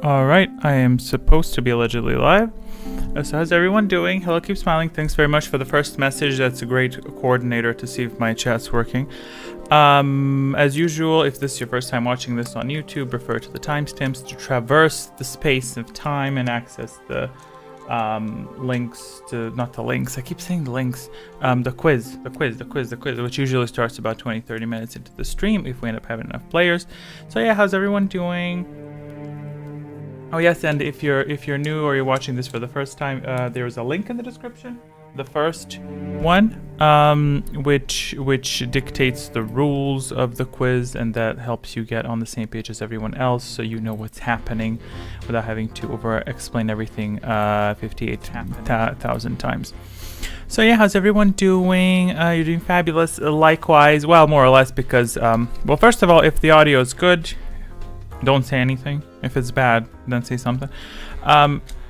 Alright, I am supposed to be allegedly live. So how's everyone doing? Hello, keep smiling. Thanks very much for the first message. That's a great coordinator to see if my chat's working. As usual, if this is your first time watching this on YouTube, refer to the timestamps to traverse the space of time and access the links to, not the links, I keep saying the links, the quiz, which usually starts about 20-30 minutes into the stream if we end up having enough players. So yeah, how's everyone doing? Oh yes, and if you're new or you're watching this for the first time, there is a link in the description. The first one, which dictates the rules of the quiz, and that helps you get on the same page as everyone else, so you know what's happening without having to over-explain everything 58,000 times. So yeah, how's everyone doing? You're doing fabulous. Likewise, well, more or less, because well, first of all, if the audio is good, don't say anything. If it's bad, then say something.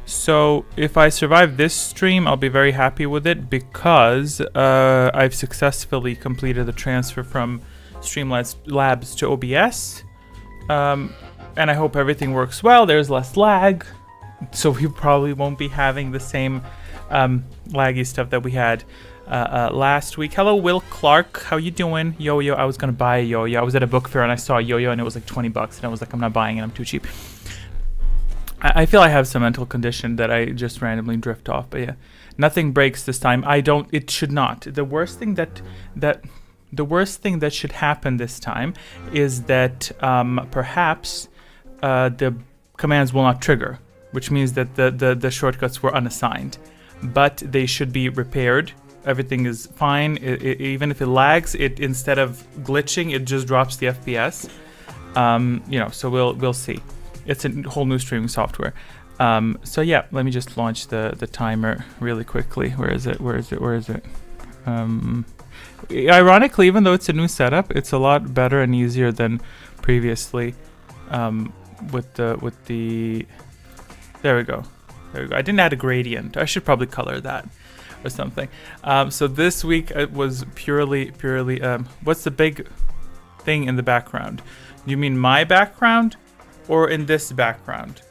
So if I survive this stream, I'll be very happy with it, because I've successfully completed the transfer from Streamlabs to OBS. And I hope everything works well. There's less lag, so we probably won't be having the same laggy stuff that we had last week. Hello, Will Clark. How you doing? Yo-yo. I was gonna buy a yo-yo. I was at a book fair and I saw a yo-yo and it was like 20 bucks, and I was like, I'm not buying it. I'm too cheap. I feel I have some mental condition that I just randomly drift off, but yeah, nothing breaks this time. It should not. The worst thing that should happen this time is that perhaps the commands will not trigger, which means that the shortcuts were unassigned, but they should be repaired. Everything is fine. Even if it lags, it, instead of glitching, it just drops the FPS. So we'll see. It's a whole new streaming software. So yeah, let me just launch the timer really quickly. Where is it? Ironically, even though it's a new setup, it's a lot better and easier than previously. With the there we go. I didn't add a gradient. I should probably color that or something. So this week it was purely. What's the big thing in the background? You mean my background? Or in this background,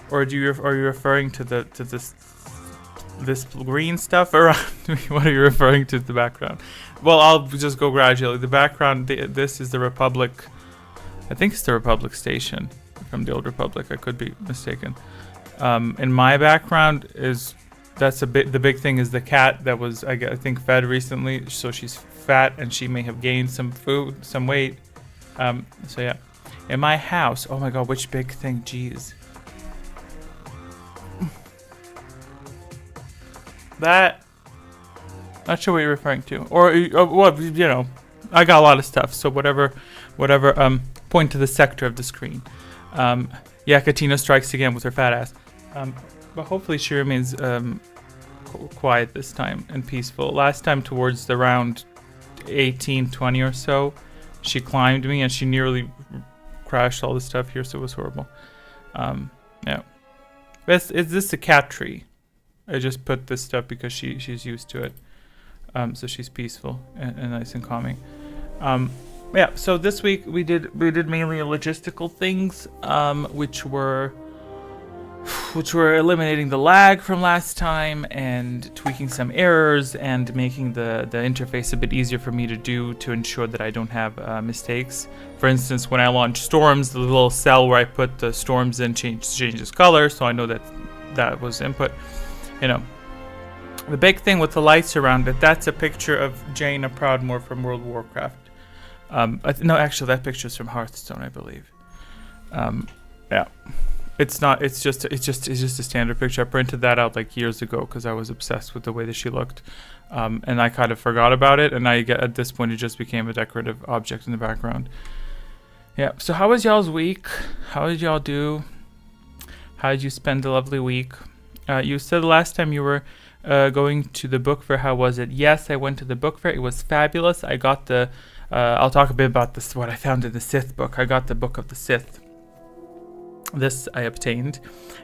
or are you referring to this green stuff around me? What are you referring to the background? Well, I'll just go gradually. The background, this is the Republic. I think it's the Republic station from the old Republic. I could be mistaken. In my background the big thing is the cat that was I think fed recently, so she's fat and she may have gained some weight. So yeah. In my house, oh my god, which big thing, jeez. That, not sure what you're referring to. Or well, you know, I got a lot of stuff, so whatever, point to the sector of the screen. Yeah, Katina strikes again with her fat ass. But hopefully she remains quiet this time and peaceful. Last time towards the round 18, 20 or so, she climbed me and she nearly crashed all the stuff here, so it was horrible. Yeah. Is this a cat tree? I just put this stuff because she's used to it. So she's peaceful and nice and calming. Yeah, so this week we did mainly logistical things, which were eliminating the lag from last time and tweaking some errors and making the interface a bit easier for me to do to ensure that I don't have mistakes. For instance, when I launch storms, the little cell where I put the storms in changes color, so I know that was input. You know, the big thing with the lights around it, that's a picture of Jaina Proudmoore from World of Warcraft. No, actually, that picture is from Hearthstone, I believe. Yeah. It's not. It's just a standard picture. I printed that out like years ago because I was obsessed with the way that she looked, and I kind of forgot about it. And at this point, it just became a decorative object in the background. Yeah. So how was y'all's week? How did y'all do? How did you spend a lovely week? You said last time you were going to the book fair. How was it? Yes, I went to the book fair. It was fabulous. I got the. I'll talk a bit about this. What I found in the Sith book. I got the Book of the Sith. This I obtained,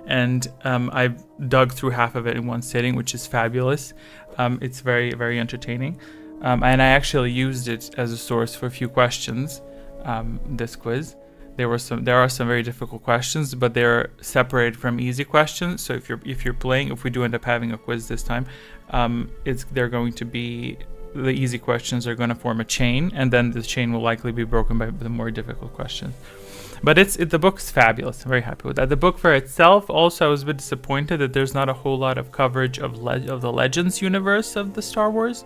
and I dug through half of it in one sitting, which is fabulous. It's very, very entertaining, and I actually used it as a source for a few questions, this quiz. There are some very difficult questions, but they're separated from easy questions. So if you're playing, if we do end up having a quiz this time, they're going to be, the easy questions are going to form a chain, and then the chain will likely be broken by the more difficult questions. But the book's fabulous. I'm very happy with that. The book for itself, also, I was a bit disappointed that there's not a whole lot of coverage of the Legends universe of the Star Wars.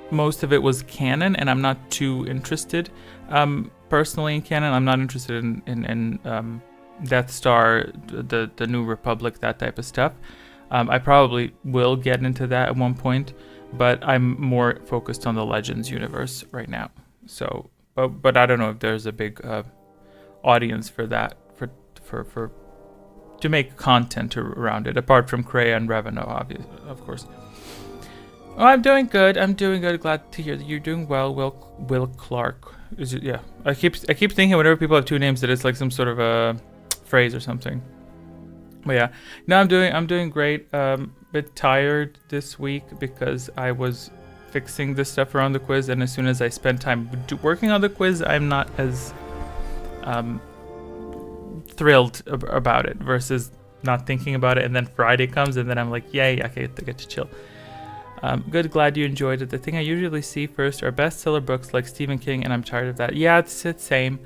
Most of it was canon, and I'm not too interested personally in canon. I'm not interested in Death Star, the New Republic, that type of stuff. I probably will get into that at one point, but I'm more focused on the Legends universe right now. So, but I don't know if there's a big audience for that, for to make content around it, apart from Kreia and Reveno, obviously, of course. Oh, I'm doing good. Glad to hear that you're doing well. Will Clark. Is it? Yeah. I keep thinking whenever people have two names that it's like some sort of a phrase or something. But yeah, no, I'm doing great. Bit tired this week because I was fixing this stuff around the quiz, and as soon as I spend time working on the quiz, I'm not as thrilled about it versus not thinking about it, and then Friday comes and then I'm like, yay, I get to chill. Good, glad you enjoyed it. The thing I usually see first are bestseller books like Stephen King, and I'm tired of that. Yeah, it's same.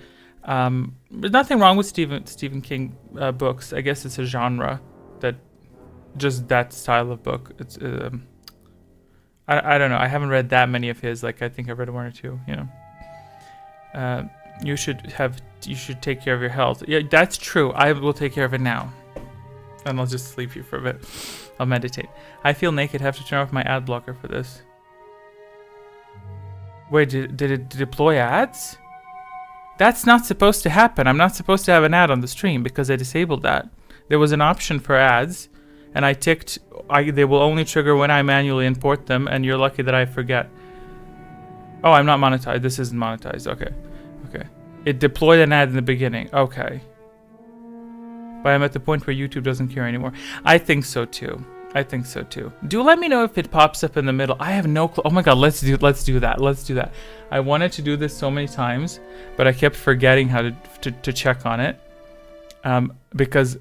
There's nothing wrong with Stephen King books. I guess it's a genre that style of book. It's I don't know. I haven't read that many of his. Like, I think I've read one or two. You should take care of your health. Yeah, that's true. I will take care of it now, and I'll just sleep here for a bit. I'll meditate. I feel naked. Have to turn off my ad blocker for this. Wait, did it deploy ads? That's not supposed to happen. I'm not supposed to have an ad on the stream because I disabled that. There was an option for ads, and I ticked. They will only trigger when I manually import them, and you're lucky that I forget. Oh, I'm not monetized. This isn't monetized. Okay. It deployed an ad in the beginning. Okay. But I'm at the point where YouTube doesn't care anymore. I think so too. Do let me know if it pops up in the middle. I have no clue. Oh my god, let's do that. I wanted to do this so many times, but I kept forgetting how to check on it. Because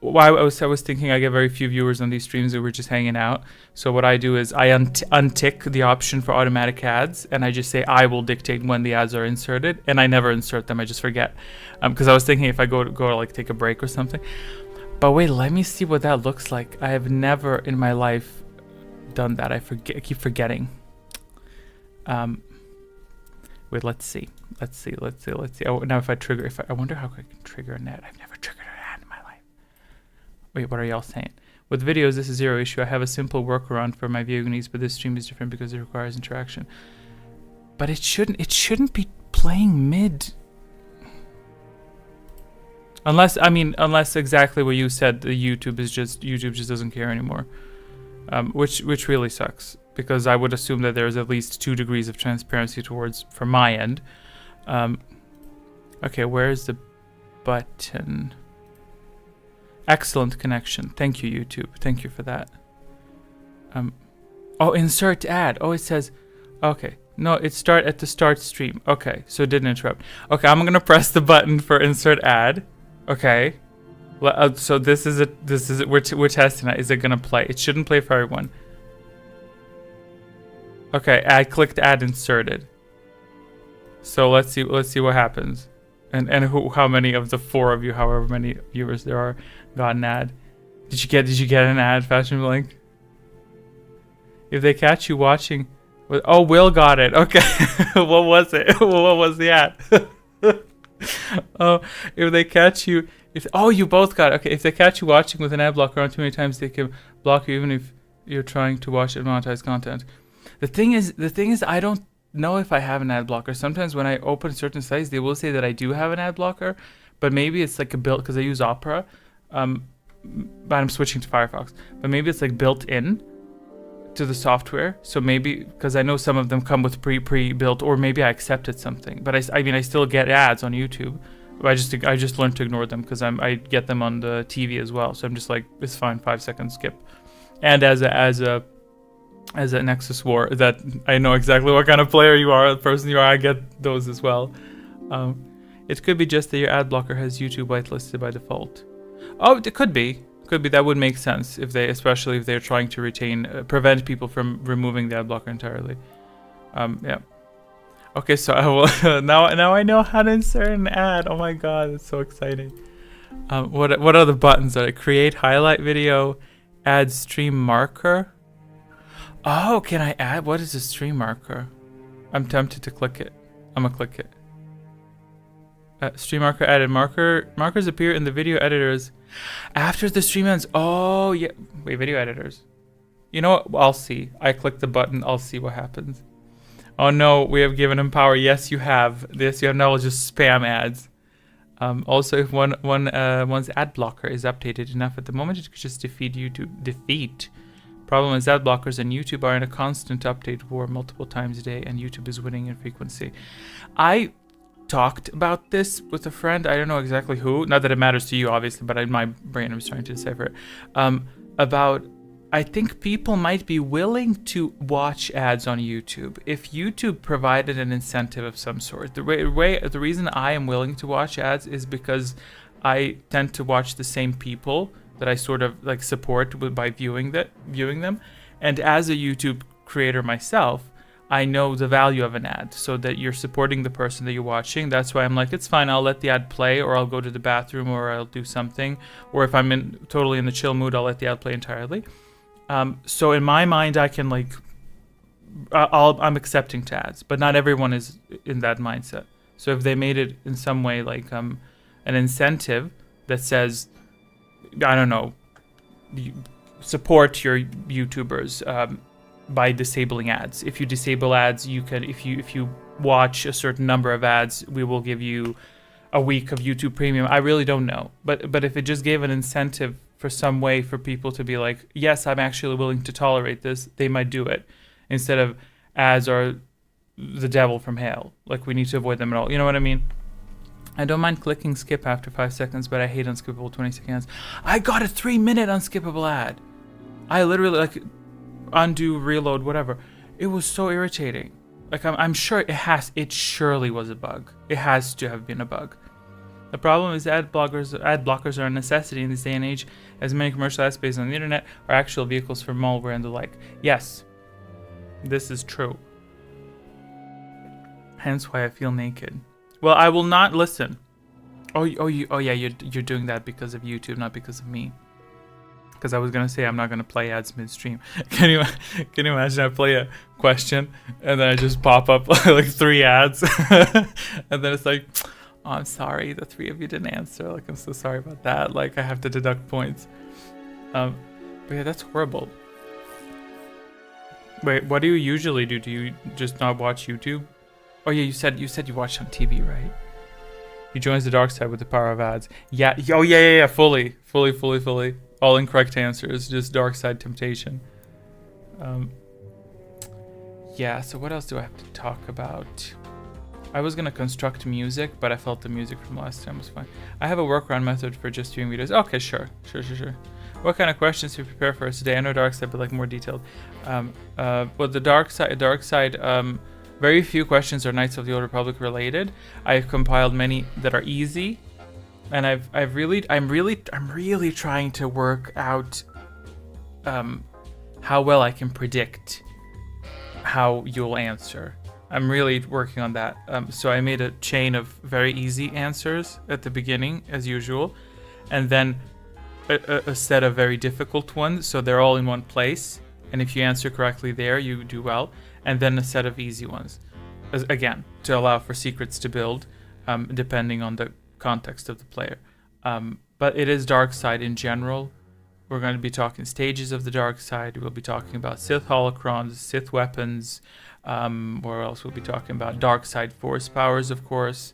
I was thinking I get very few viewers on these streams who were just hanging out. So what I do is I untick the option for automatic ads, and I just say I will dictate when the ads are inserted, and I never insert them. I just forget. Because I was thinking if I go like take a break or something. But wait, let me see what that looks like. I have never in my life done that. I keep forgetting. Wait, let's see. Oh, now if I wonder how I can trigger an ad. I've never triggered an ad in my life. Wait, what are y'all saying? With videos, this is zero issue. I have a simple workaround for my viewing needs, but this stream is different because it requires interaction. But it shouldn't be playing mid. Unless exactly what you said, YouTube just doesn't care anymore, which really sucks, because I would assume that there's at least 2 degrees of transparency from my end. Okay, where's the button? Excellent connection. Thank you, YouTube. Thank you for that. Oh, insert ad. Oh, it says, okay. No, it at the start stream. Okay, so it didn't interrupt. Okay, I'm gonna press the button for insert ad. Okay, so this is it. We're testing it. Is it gonna play? It shouldn't play for everyone. Okay, I clicked add inserted. So let's see what happens, and how many of the 4 of you, however many viewers there are, got an ad. Did you get an ad, Fashion Blink? If they catch you watching, oh, Will got it. Okay, what was it? What was the ad? Oh, if they catch you, you both got it. Okay, if they catch you watching with an ad blocker on too many times, they can block you even if you're trying to watch unmonetized content. The thing is, I don't know if I have an ad blocker. Sometimes when I open certain sites, they will say that I do have an ad blocker, but maybe it's like a built, because I use Opera, but I'm switching to Firefox. But maybe it's like built in to the software, so maybe because I know some of them come with pre-built, or maybe I accepted something, but I still get ads on YouTube. I just learned to ignore them because I get them on the TV as well, so I'm just like, it's fine, 5-second skip. And as a Nexus War, that I know exactly what kind of player you are, the person you are, I get those as well. It could be just that your ad blocker has YouTube whitelisted by default. Oh, it could be. Could be. That would make sense if they, especially if they're trying to prevent people from removing the ad blocker entirely. Yeah. Okay, so I will now I know how to insert an ad. Oh my god, it's so exciting. What are the buttons? Create highlight video, add stream marker. Oh, can I add? What is a stream marker? I'm tempted to click it. I'm gonna click it. Stream marker added. Markers appear in the video editors after the stream ends. Oh yeah. Wait, video editors. You know what? I'll see. I click the button. I'll see what happens. Oh no, we have given him power. Yes, you have. This you have now just spam ads. Also, if one's ad blocker is updated enough at the moment, it could just defeat YouTube. Problem is ad blockers and YouTube are in a constant update war multiple times a day, and YouTube is winning in frequency. I talked about this with a friend. I don't know exactly who. Not that it matters to you, obviously, but in my brain, I was trying to decipher it. About I think people might be willing to watch ads on YouTube if YouTube provided an incentive of some sort. The reason I am willing to watch ads is because I tend to watch the same people that I sort of like support by viewing them, and as a YouTube creator myself, I know the value of an ad, so that you're supporting the person that you're watching. That's why I'm like, it's fine, I'll let the ad play, or I'll go to the bathroom, or I'll do something, or if I'm totally in the chill mood, I'll let the ad play entirely. So in my mind, I can like, I'm accepting to ads, but not everyone is in that mindset. So if they made it in some way like an incentive that says, I don't know, support your YouTubers by disabling ads. If you disable ads, you can. If you watch a certain number of ads, we will give you a week of YouTube Premium. I really don't know, but if it just gave an incentive for some way for people to be like, yes, I'm actually willing to tolerate this, they might do it, instead of ads are the devil from hell. Like, we need to avoid them at all. You know what I mean? I don't mind clicking skip after 5 seconds, but I hate unskippable 20 seconds. I got a 3-minute unskippable ad. I literally like undo, reload, whatever. It was so irritating. Like, I'm sure it surely was a bug. It has to have been a bug. The problem is ad blockers are a necessity in this day and age, as many commercial ad spaces on the internet are actual vehicles for malware and the like. Yes, this is true. Hence why I feel naked. Well, I will not listen. Oh yeah, you're doing that because of YouTube, not because of me. Because I was gonna say I'm not gonna play ads midstream. Can you imagine I play a question and then I just pop up like 3 ads, and then it's like, oh, I'm sorry, the 3 of you didn't answer. Like, I'm so sorry about that. Like, I have to deduct points. But yeah, that's horrible. Wait, what do you usually do? Do you just not watch YouTube? Oh yeah, you said you watched on TV, right? He joins the dark side with the power of ads. Yeah. Oh yeah. Fully. All incorrect answers. Just dark side temptation. Yeah. So what else do I have to talk about? I was gonna construct music, but I felt the music from last time was fine. I have a workaround method for just viewing videos. Okay, sure. What kind of questions do you prepare for us today? I know dark side, but like more detailed. Well, the dark side. Very few questions are Knights of the Old Republic related. I've compiled many that are easy, and I'm really trying to work out how well I can predict how you'll answer. I'm really working on that. So I made a chain of very easy answers at the beginning, as usual, and then a set of very difficult ones. So they're all in one place, and if you answer correctly there, you do well. And then a set of easy ones, again, to allow for secrets to build, depending on the context of the player. But it is dark side in general. We're going to be talking stages of the dark side. We'll be talking about Sith holocrons, Sith weapons. Where else we'll be talking about dark side force powers, of course.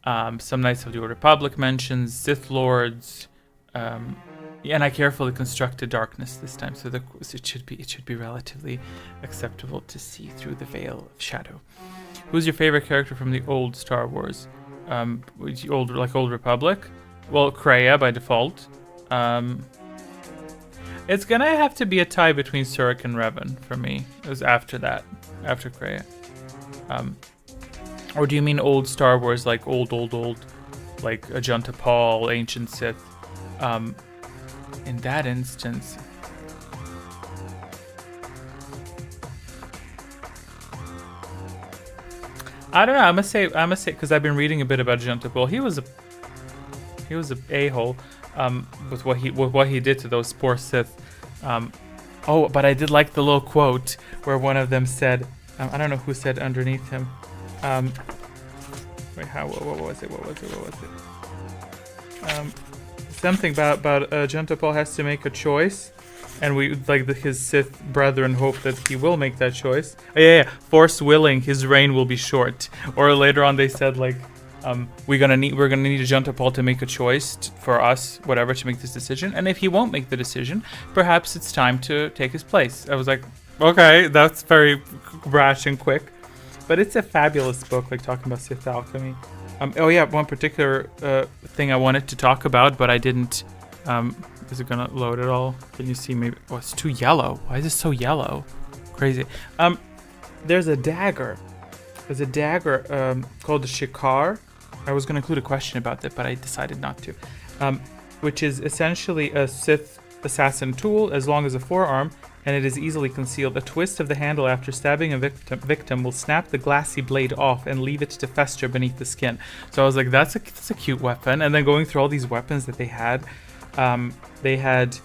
Some Knights of the Old Republic mentions, Sith lords. And I carefully constructed darkness this time, so it should be relatively acceptable to see through the veil of shadow. Who's your favorite character from the old Star Wars? Old Republic? Well, Kreia by default. It's gonna have to be a tie between Surik and Revan for me. It was after Kreia. Or do you mean old Star Wars, like old, like Ajunta Paul, Ancient Sith? In that instance, I don't know. I must say, because I've been reading a bit about Ajunta Paul. He was a a-hole, with what he did to those poor Sith. Oh, but I did like the little quote where one of them said, I don't know who said underneath him. Wait, what was it? Something about Ajunta Paul has to make a choice, and we his Sith brethren hope that he will make that choice. Oh, yeah. Force willing, his reign will be short. Or later on, they said we're gonna need Ajunta Paul to make a choice for us, whatever, to make this decision. And if he won't make the decision, perhaps it's time to take his place. I was like, okay, that's very rash and quick, but it's a fabulous book, like talking about Sith alchemy. Oh yeah, one particular thing I wanted to talk about, but I didn't. Is it gonna load at all? Can you see? Maybe. Oh, it's too yellow. Why is it so yellow? Crazy. There's a dagger. There's a dagger called the Shikar. I was gonna include a question about that, but I decided not to. Which is essentially a Sith assassin tool, as long as a forearm, and it is easily concealed. A twist of the handle after stabbing a victim will snap the glassy blade off and leave it to fester beneath the skin. So I was like, that's a cute weapon. And then going through all these weapons that they had this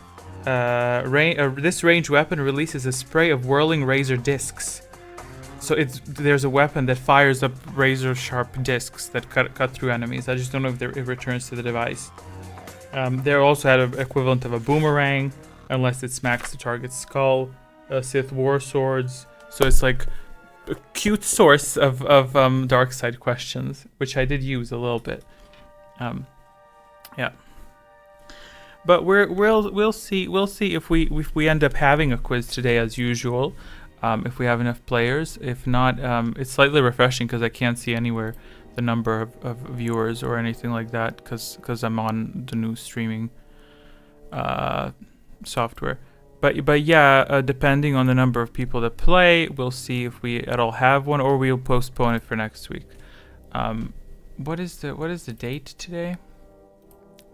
ranged weapon releases a spray of whirling razor discs. So there's a weapon that fires up razor sharp discs that cut through enemies. I just don't know if it returns to the device. They also had an equivalent of a boomerang, unless it smacks the target's skull. Sith war swords. So it's like a cute source of dark side questions, which I did use a little bit. Yeah. But we'll see if we end up having a quiz today as usual. If we have enough players. If not, it's slightly refreshing because I can't see anywhere the number of viewers or anything like that because I'm on the new streaming software. But yeah, depending on the number of people that play, we'll see if we at all have one, or we'll postpone it for next week. What is the date today?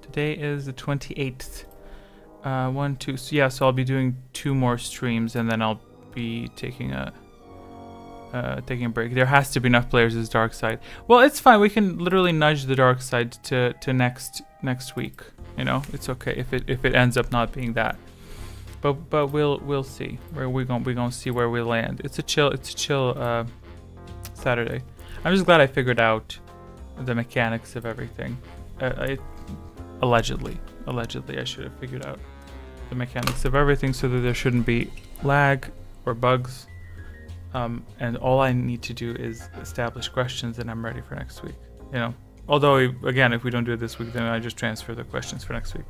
Today is the 28th. So I'll be doing 2 more streams, and then I'll be taking a break. There has to be enough players as dark side. Well, it's fine. We can literally nudge the dark side to next week. You know, it's okay if it ends up not being that. But we'll see. We're gonna see where we land. It's a chill Saturday. I'm just glad I figured out the mechanics of everything. Allegedly I should have figured out the mechanics of everything so that there shouldn't be lag or bugs. And all I need to do is establish questions, and I'm ready for next week. You know, although again, if we don't do it this week, then I just transfer the questions for next week.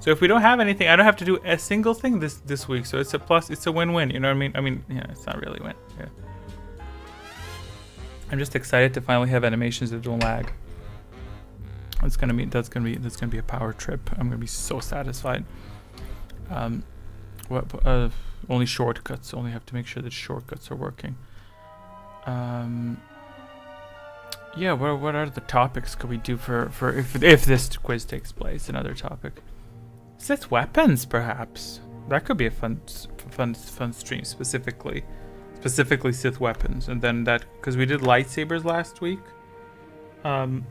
So if we don't have anything, I don't have to do a single thing this week. So it's a plus. It's a win-win. You know what I mean? Yeah, it's not really win. Yeah. I'm just excited to finally have animations that don't lag. That's gonna be a power trip. I'm gonna be so satisfied. Only shortcuts. Only have to make sure that shortcuts are working. Yeah. What are the topics could we do for if this quiz takes place? Another topic. Sith weapons, perhaps. That could be a fun stream specifically Sith weapons, and then because we did lightsabers last week. And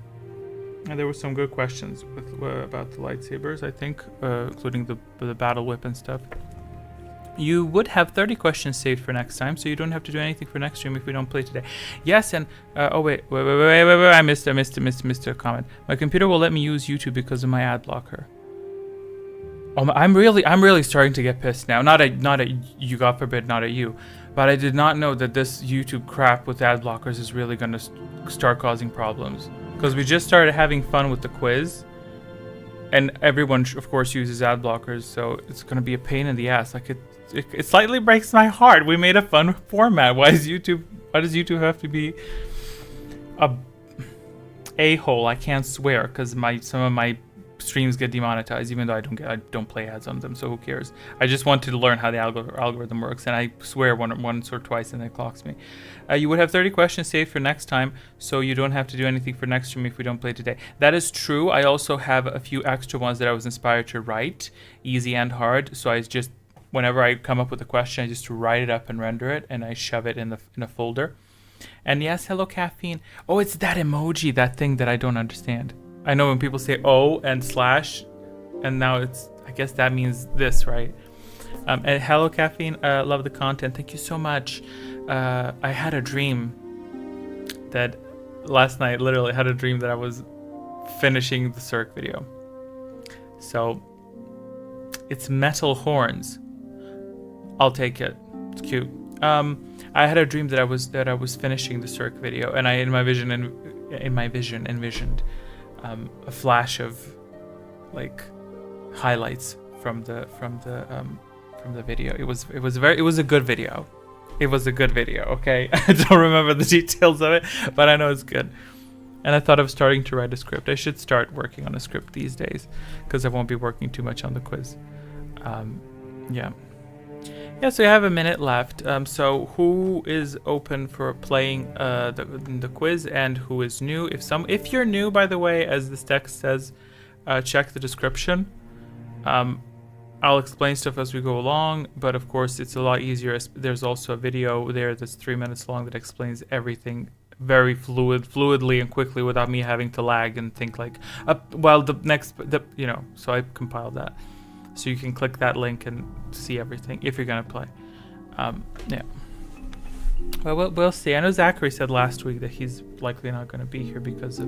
there were some good questions about the lightsabers, I think, including the battle whip and stuff. You would have 30 questions saved for next time, so you don't have to do anything for next stream if we don't play today. Yes, and wait, I missed a comment. My computer will let me use YouTube because of my ad blocker. Oh, I'm really starting to get pissed now. Not at you, God forbid, not at you, but I did not know that this YouTube crap with ad blockers is really going to start causing problems. Because we just started having fun with the quiz, and everyone, of course, uses ad blockers, so it's going to be a pain in the ass. Like it slightly breaks my heart. We made a fun format. Why does YouTube have to be a hole? I can't swear because some of my streams get demonetized, even though I don't play ads on them, so who cares? I just wanted to learn how the algorithm works, and I swear once or twice and it clocks me. You would have 30 questions saved for next time, so you don't have to do anything for next stream if we don't play today. That is true. I also have a few extra ones that I was inspired to write, easy and hard. So I just, whenever I come up with a question, I just write it up and render it, and I shove it in a folder. And yes, hello caffeine. Oh, it's that emoji, that thing that I don't understand. I know when people say O and slash, and now it's, I guess that means this, right? And hello caffeine, love the content, thank you so much. I had a dream that last night, literally had a dream that I was finishing the Cirque video. So it's metal horns. I'll take it. It's cute. I had a dream that I was finishing the Cirque video, and I in my vision envisioned a flash of like highlights from the video. It was a good video. It was a good video. Okay, I don't remember the details of it, but I know it's good. And I thought of starting to write a script. I should start working on a script these days because I won't be working too much on the quiz. Yeah, so you have a minute left. So who is open for playing the quiz and who is new? If you're new, by the way, as this text says, check the description. I'll explain stuff as we go along, but of course it's a lot easier. There's also a video there that's 3 minutes long that explains everything very fluidly and quickly without me having to lag and think like, so I compiled that. So you can click that link and see everything if you're gonna play. Yeah. Well, we'll see. I know Zachary said last week that he's likely not gonna be here because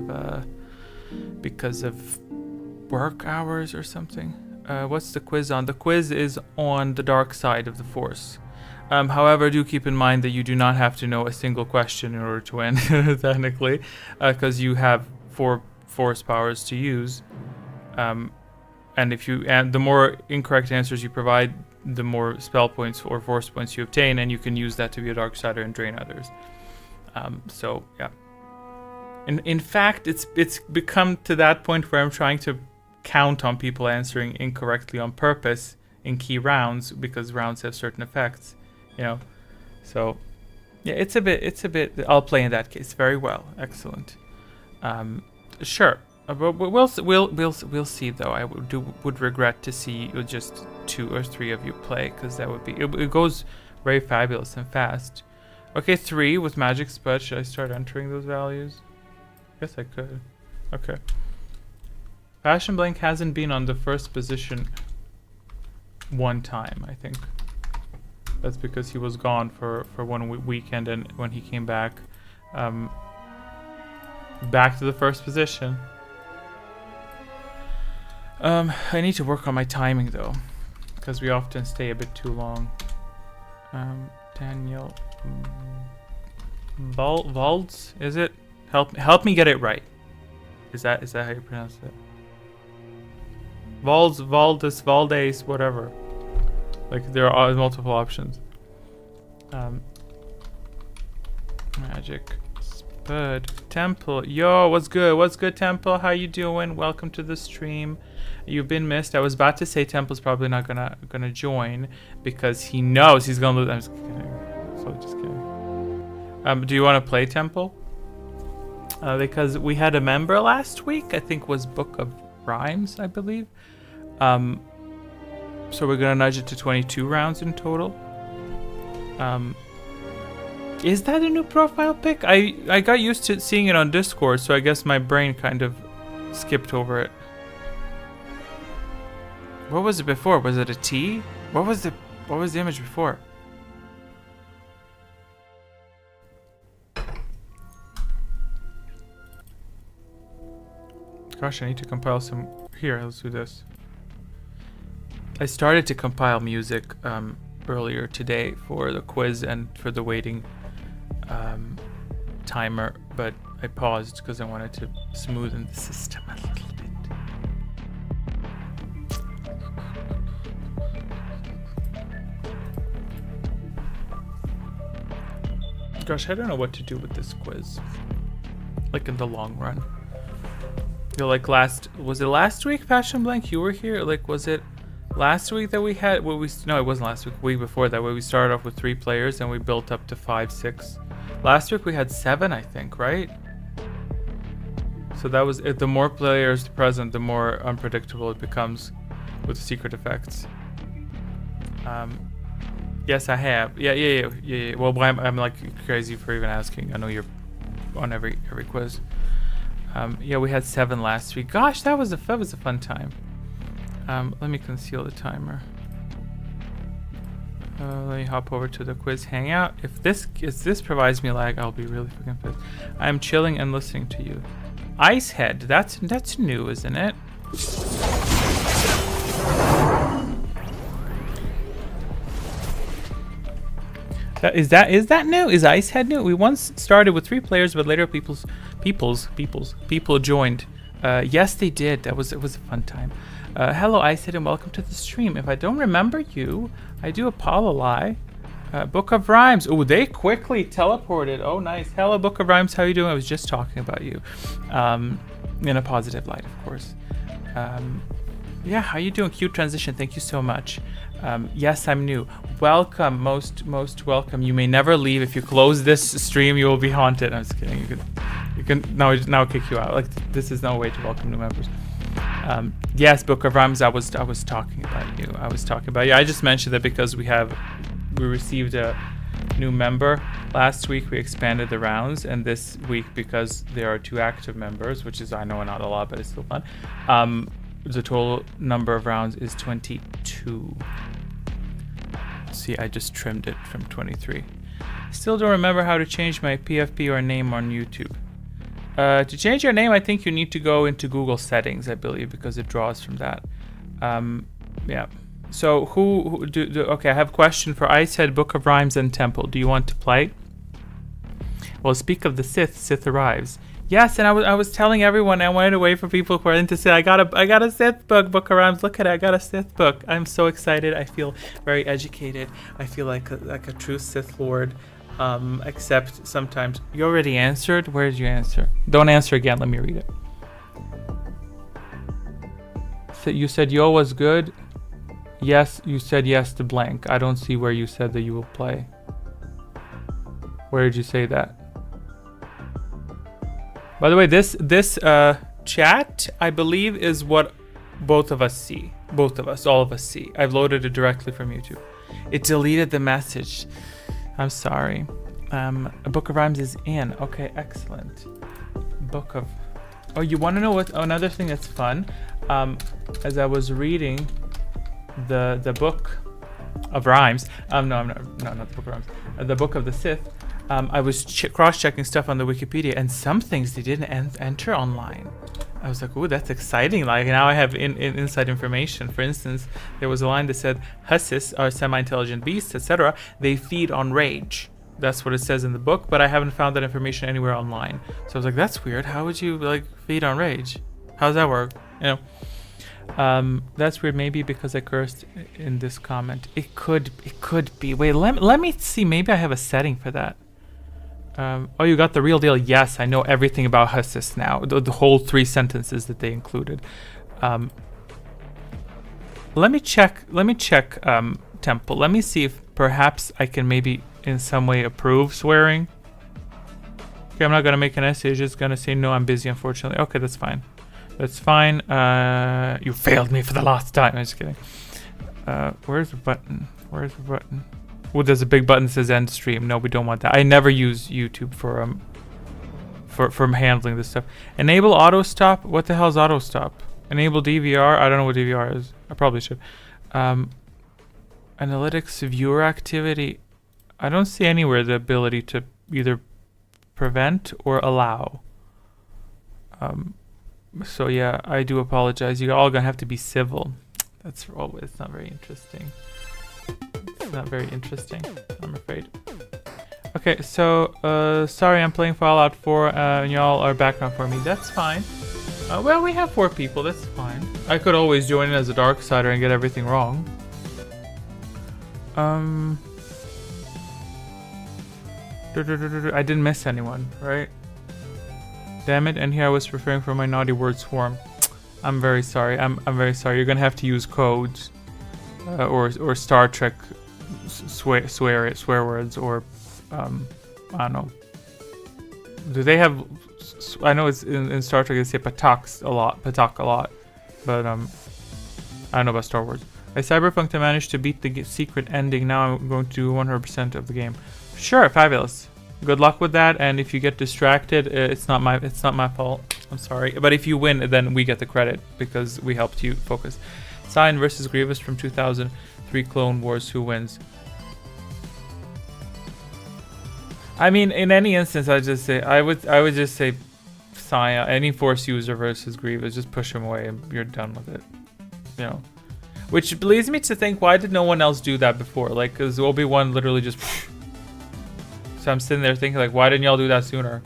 of work hours or something. What's the quiz on? The quiz is on the dark side of the Force. However, do keep in mind that you do not have to know a single question in order to win, technically, because you have 4 Force powers to use. And the more incorrect answers you provide, the more spell points or force points you obtain, and you can use that to be a dark sider and drain others. So yeah. In fact, it's become to that point where I'm trying to count on people answering incorrectly on purpose in key rounds because rounds have certain effects, So yeah, it's a bit. I'll play in that case very well. Excellent. Sure. But we'll see though. I would regret to see just 2 or 3 of you play because that would be it goes very fabulous and fast. Okay, 3 with magic spud. Should I start entering those values? Guess I could. Okay. Fashion Blank hasn't been on the first position one time, I think. That's because he was gone for one weekend, and when he came back, back to the first position. I need to work on my timing though, because we often stay a bit too long. Daniel Valds, is it? Help me get it right. Is that how you pronounce it? Valdes, whatever. Like there are multiple options. Magic Spud Temple. Yo, what's good? What's good, Temple? How you doing? Welcome to the stream. You've been missed. I was about to say Temple's probably not gonna join because he knows he's gonna lose. I'm just kidding. So just kidding. Do you want to play Temple? Because we had a member last week. I think was Book of Rhymes, I believe. So we're gonna nudge it to 22 rounds in total. Is that a new profile pic? I got used to seeing it on Discord, so I guess my brain kind of skipped over it. What was it before? Was it a T? What was the image before? Gosh, I need to compile some. Here, let's do this. I started to compile music earlier today for the quiz and for the waiting timer, but I paused because I wanted to smoothen the system a little bit. Gosh, I don't know what to do with this quiz, like in the long run. Like was it last week, Passion Blank? You were here. Like, was it last week that we had? No, it wasn't last week. Week before that, where we started off with 3 players and we built up to 5, 6. Last week we had 7, I think, right? So that was it. The more players present, the more unpredictable it becomes with secret effects. Yes, I have. Yeah. Well, I'm like crazy for even asking. I know you're on every quiz. Yeah, we had 7 last week. Gosh, that was a fun time. Let me conceal the timer. Let me hop over to the quiz hangout. If this provides me lag, I'll be really fucking pissed. I'm chilling and listening to you. Icehead, that's new, isn't it? Is that new? Is Icehead new? We once started with 3 players, but later people joined. Yes, they did. It was a fun time. Hello, Icehead, and welcome to the stream. If I don't remember you, I do apologize. Book of Rhymes. Oh, they quickly teleported. Oh, nice. Hello, Book of Rhymes. How you doing? I was just talking about you. In a positive light, of course. Yeah, how you doing? Cute transition. Thank you so much. Yes, I'm new. Welcome, most welcome. You may never leave. If you close this stream, you will be haunted. I'm just kidding. You can now kick you out. Like, this is no way to welcome new members. Yes, Book of Rhymes. I was talking about you. I just mentioned that because we received a new member last week. We expanded the rounds, and this week, because there are 2 active members, which is, I know, not a lot, but it's still fun. The total number of rounds is 22. See, I just trimmed it from 23. Still don't remember how to change my PFP or name on YouTube. To change your name, I think you need to go into Google settings, I believe, because it draws from that. Yeah. So okay, I have a question for Icehead, Book of Rhymes, and Temple. Do you want to play? Well, speak of the Sith arrives. Yes, and I was telling everyone, I wanted to wait for people who are into Sith. I got a Sith book, Book of Rhymes. Look at it, I got a Sith book. I'm so excited. I feel very educated. I feel like a true Sith Lord. Except sometimes you already answered. Where did you answer? Don't answer again. Let me read it. So you said yo was good. Yes, you said yes to blank. I don't see where you said that you will play. Where did you say that? By the way, this chat, I believe, is what both of us see. All of us see. I've loaded it directly from YouTube. It deleted the message. I'm sorry. A Book of Rhymes is in. Okay, excellent. Oh, you want to know what? Another thing that's fun. As I was reading the Book of Rhymes. No, not the Book of Rhymes. The Book of the Sith. I was cross-checking stuff on the Wikipedia, and some things they didn't enter online. I was like, ooh, that's exciting. Like, now I have inside information. For instance, there was a line that said, Hussis are semi-intelligent beasts, etc. They feed on rage. That's what it says in the book, but I haven't found that information anywhere online. So I was like, that's weird. How would you, like, feed on rage? How does that work? You know? That's weird. Maybe because I cursed in this comment. It could be. Wait, let me see. Maybe I have a setting for that. Oh, you got the real deal. Yes, I know everything about Hussis now. The whole 3 sentences that they included. Let me check. Temple. Let me see if perhaps I can maybe in some way approve swearing. Okay, I'm not gonna make an essay. I'm just gonna say no. I'm busy, unfortunately. Okay, that's fine. That's fine. You failed me for the last time. I'm just kidding. Where's the button? Oh, there's a big button that says end stream. No, we don't want that. I never use YouTube for handling this stuff. Enable auto stop. What the hell is auto stop? Enable DVR. I don't know what DVR is. I probably should. Analytics viewer activity. I don't see anywhere the ability to either prevent or allow. So yeah, I do apologize. You're all gonna have to be civil. That's always not very interesting. It's not very interesting, I'm afraid. Okay, so sorry, I'm playing Fallout 4 and y'all are background for me. That's fine. Well, we have 4 people. That's fine. I could always join in as a Darksider and get everything wrong. I didn't miss anyone, right? Damn it! And here I was preparing for my naughty word swarm. I'm very sorry. I'm very sorry. You're gonna have to use codes, or Star Trek swear words, or I don't know. Do they have? I know it's in Star Trek they say patak a lot, but I don't know about Star Wars. I cyberpunked to manage to beat the secret ending. Now I'm going to do 100% of the game. Sure, fabulous. Good luck with that. And if you get distracted, it's not my fault. I'm sorry. But if you win, then we get the credit because we helped you focus. Cyan versus Grievous from 2003 Clone Wars. Who wins? I mean, in any instance, I would just say Cyan. Any Force user versus Grievous, just push him away and you're done with it. You know. Which leads me to think, why did no one else do that before? Like, because Obi-Wan literally just... So I'm sitting there thinking, like, why didn't y'all do that sooner?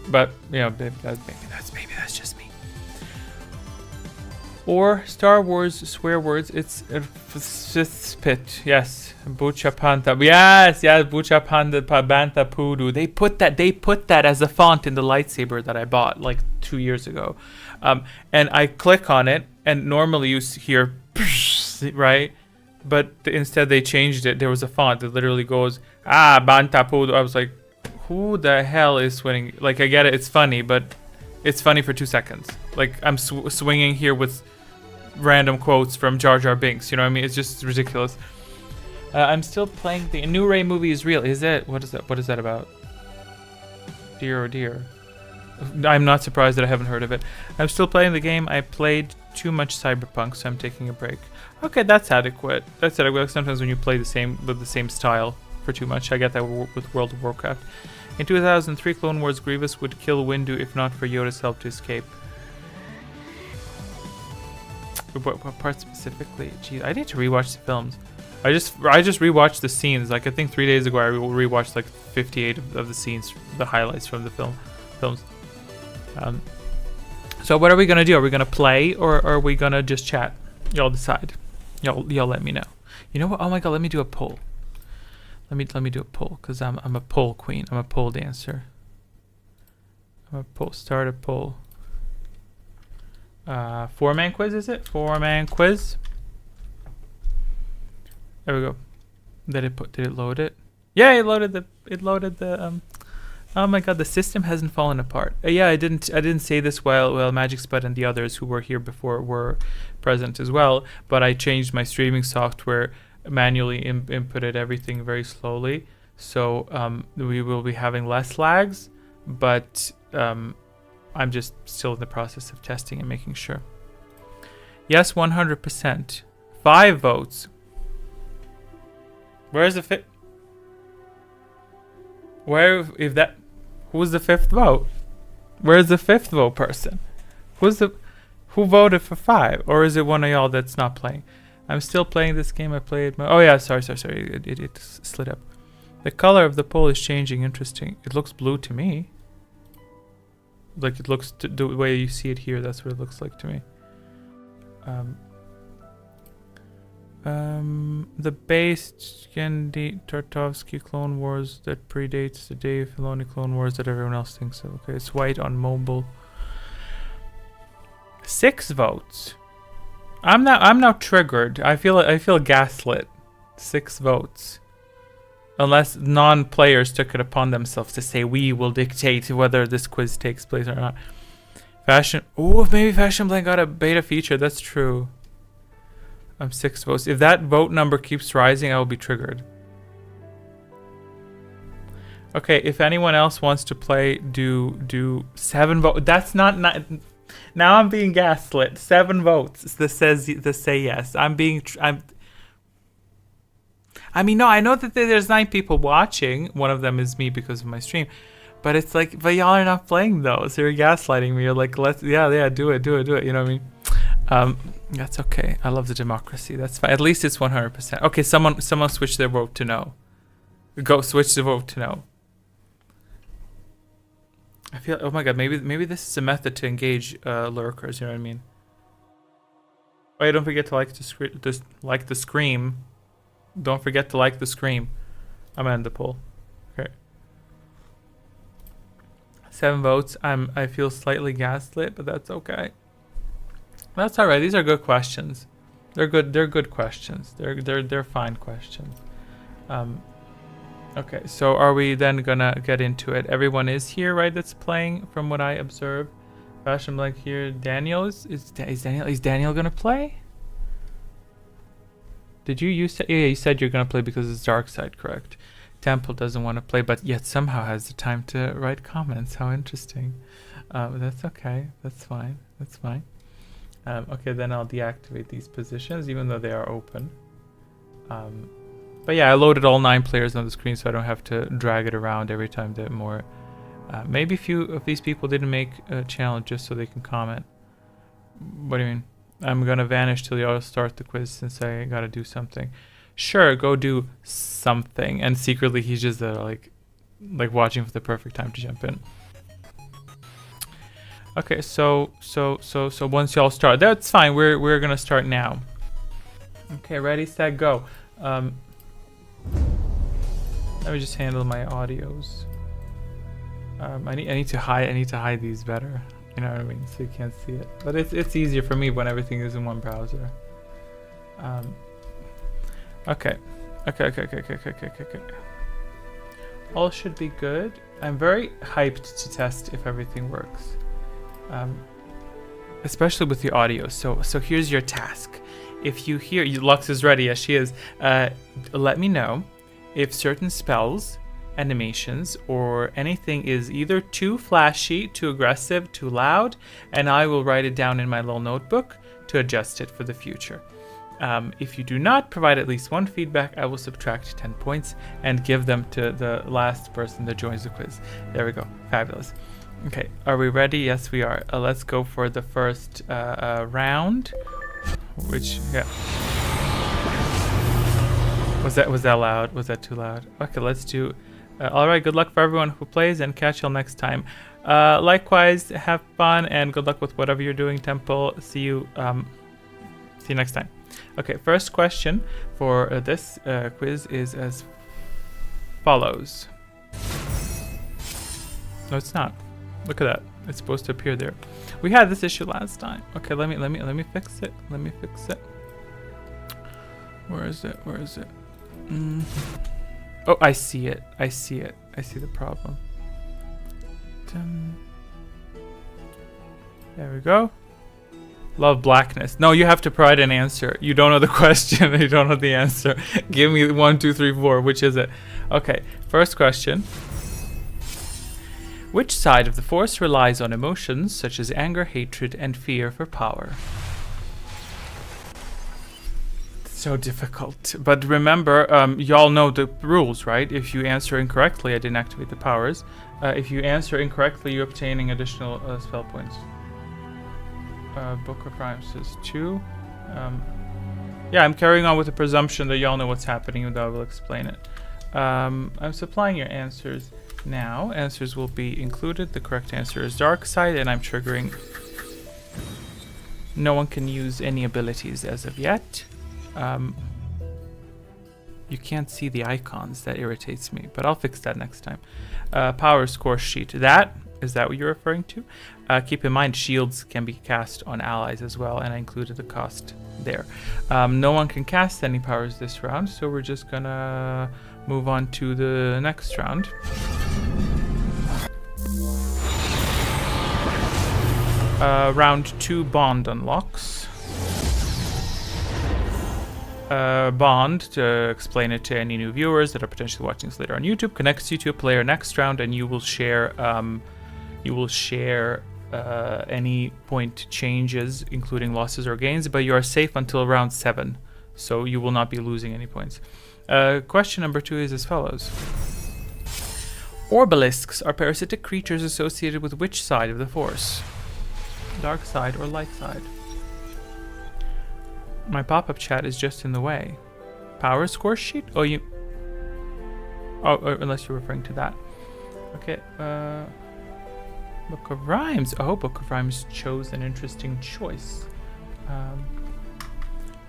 But, you know, maybe that's just me. Or Star Wars swear words. It's spit. Yes. Bucha Panta. Yes, Bucha Panta Banta Pudu. They put that as a font in the lightsaber that I bought like 2 years ago. And I click on it, and normally you hear, right? But instead they changed it. There was a font that literally goes, Banta Pudu. I was like, who the hell is swinging? Like, I get it, it's funny, but it's funny for 2 seconds. Like, I'm swinging here with random quotes from Jar Jar Binks. You know what I mean? It's just ridiculous. I'm still playing the new Ray movie is real. Is it? What is that? What is that about? Dear oh dear. I'm not surprised that I haven't heard of it. I'm still playing the game. I played too much Cyberpunk, so I'm taking a break. Okay, that's adequate. That's adequate. Sometimes when you play the same style for too much, I get that with World of Warcraft. In 2003, Clone Wars Grievous would kill Windu if not for Yoda's help to escape. What part specifically? Geez, I need to rewatch the films. I just rewatched the scenes. Like, I think 3 days ago I rewatched like 58 of the scenes, the highlights from the films. So what are we gonna do? Are we gonna play or are we gonna just chat? Y'all decide. Y'all let me know. You know what? Oh my god, let me do a poll. Let me do a poll because I'm a poll queen. I'm a poll dancer. Start a poll. 4-man quiz, is it? 4-man quiz. There we go. Did it load it? Yeah, it loaded the oh my god, the system hasn't fallen apart. Yeah, I didn't say this while Magic Spud and the others who were here before were present as well, but I changed my streaming software, manually inputted everything very slowly. So we will be having less lags, but I'm just still in the process of testing and making sure. Yes, 100%. 5 votes. Where's the fifth? Who's the 5th vote? Where's the 5th vote person? Who voted for 5? Or is it one of y'all that's not playing? I'm still playing this game. I played oh yeah, sorry. It slid up. The color of the pole is changing. Interesting. It looks blue to me. Like, it looks the way you see it here. That's what it looks like to me. The base Genndy Tartovsky Clone Wars that predates the Dave Filoni Clone Wars that everyone else thinks of. Okay, it's white on mobile. 6 votes. I'm now triggered. I feel gaslit. 6 votes. Unless non-players took it upon themselves to say we will dictate whether this quiz takes place or not. Fashion. Oh, maybe Fashion Blend got a beta feature. That's true. I'm 6 votes. If that vote number keeps rising, I will be triggered. Okay, if anyone else wants to play, do 7 votes. That's not. Now I'm being gaslit. 7 votes. This say yes. I mean, no, I know that there's 9 people watching. One of them is me because of my stream. But it's like, but y'all are not playing those. So you're gaslighting me. You're like, yeah, do it. You know what I mean? That's okay. I love the democracy. That's fine. At least it's 100%. Okay, someone switch their vote to no. Go switch the vote to no. I feel. Oh my god. Maybe this is a method to engage lurkers. You know what I mean? Oh yeah, don't forget to like the scream. Don't forget to like the scream. I'm gonna end the poll. Okay. 7 votes. I feel slightly gaslit, but that's okay. That's all right. These are good questions. They're good questions. They're fine questions. Okay, so are we then gonna get into it? Everyone is here, right? That's playing, from what I observe. Fashion Blank here. Daniel is Daniel gonna play? Did you said you said you're gonna play because it's Dark Side, correct? Temple doesn't want to play, but yet somehow has the time to write comments. How interesting. That's okay. That's fine. That's fine. Okay, then I'll deactivate these positions, even though they are open. But yeah, I loaded all 9 players on the screen, so I don't have to drag it around every time that more. Maybe a few of these people didn't make a challenge just so they can comment. What do you mean? I'm gonna vanish till y'all start the quiz since I gotta do something. Sure, go do something. And secretly, he's just like watching for the perfect time to jump in. Okay, so once y'all start, that's fine. We're gonna start now. Okay, ready, set, go. Let me just handle my audios. I need to hide these better. You know what I mean? So you can't see it. But it's easier for me when everything is in one browser. Okay. All should be good. I'm very hyped to test if everything works. Especially with the audio. So here's your task. If you hear, Lux is ready, yes she is. Let me know if certain spells, animations, or anything is either too flashy, too aggressive, too loud, and I will write it down in my little notebook to adjust it for the future. If you do not provide at least one feedback, I will subtract 10 points and give them to the last person that joins the quiz. There we go. Fabulous. Okay, are we ready? Yes, we are. Let's go for the first round. Which, yeah. Was that loud? Was that too loud? Okay, let's do. All right, good luck for everyone who plays, and catch y'all next time. Likewise, have fun and good luck with whatever you're doing, Temple. See you next time. Okay, first question for this quiz is as follows. No, it's not. Look at that. It's supposed to appear there. We had this issue last time. Okay, let me fix it. Let me fix it. Where is it? Where is it? Oh, I see it. I see it. I see the problem. There we go. Love blackness. No, you have to provide an answer. You don't know the question. You don't know the answer. Give me 1, 2, 3, 4. Which is it? Okay. First question. Which side of the force relies on emotions such as anger, hatred, and fear for power? So difficult. But remember, y'all know the rules, right? If you answer incorrectly, I didn't activate the powers. If you answer incorrectly, you're obtaining additional spell points. Book of Rhymes says 2. Yeah, I'm carrying on with the presumption that y'all know what's happening, and I will explain it. I'm supplying your answers now. Answers will be included. The correct answer is Dark Side, and I'm triggering. No one can use any abilities as of yet. You can't see the icons. That irritates me, but I'll fix that next time. Power score sheet. Is that what you're referring to? Keep in mind, shields can be cast on allies as well, and I included the cost there. No one can cast any powers this round, so we're just gonna move on to the next round. Round 2 bond unlocks. Bond, to explain it to any new viewers that are potentially watching this later on YouTube, connects you to a player next round, and you will share any point changes, including losses or gains, but you are safe until round 7, so you will not be losing any points. Question number 2 is as follows. Orbalisks are parasitic creatures associated with which side of the Force? Dark side or light side? My pop-up chat is just in the way. Power score sheet? Oh, unless you're referring to that. Okay, Book of Rhymes. Oh, Book of Rhymes chose an interesting choice.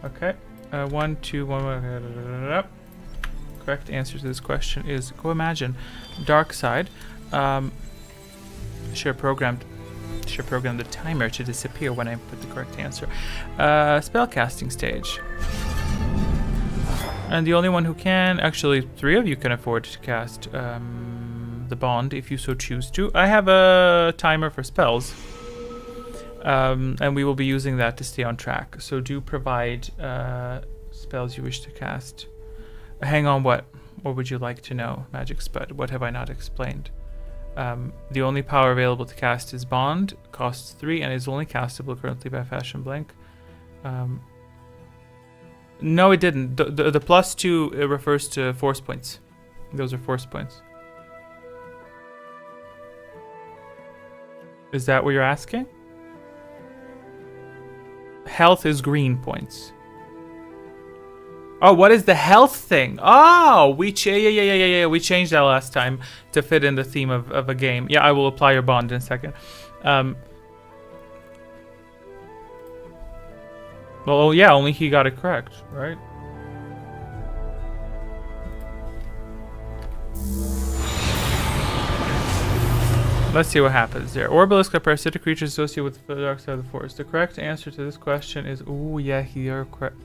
Okay, 1, 2, 1. Correct answer to this question is go imagine. Dark side. Should have programmed the timer to disappear when I put the correct answer. Spellcasting stage. And the only one who can, actually 3 of you can afford to cast the bond if you so choose to. I have a timer for spells. And we will be using that to stay on track. So do provide spells you wish to cast. Hang on, what would you like to know? Magic Spud, what have I not explained? The only power available to cast is Bond, costs 3, and is only castable currently by Fashion Blank. No, it didn't. The +2 it refers to force points. Those are force points. Is that what you're asking? Health is green points. Oh, what is the health thing? Oh, we we changed that last time to fit in the theme of a game. Yeah, I will apply your bond in a second. Well, yeah, only he got it correct, right? Let's see what happens there. Orbalisk are parasitic creatures associated with the dark side of the forest. The correct answer to this question is... Ooh, yeah, you're correct.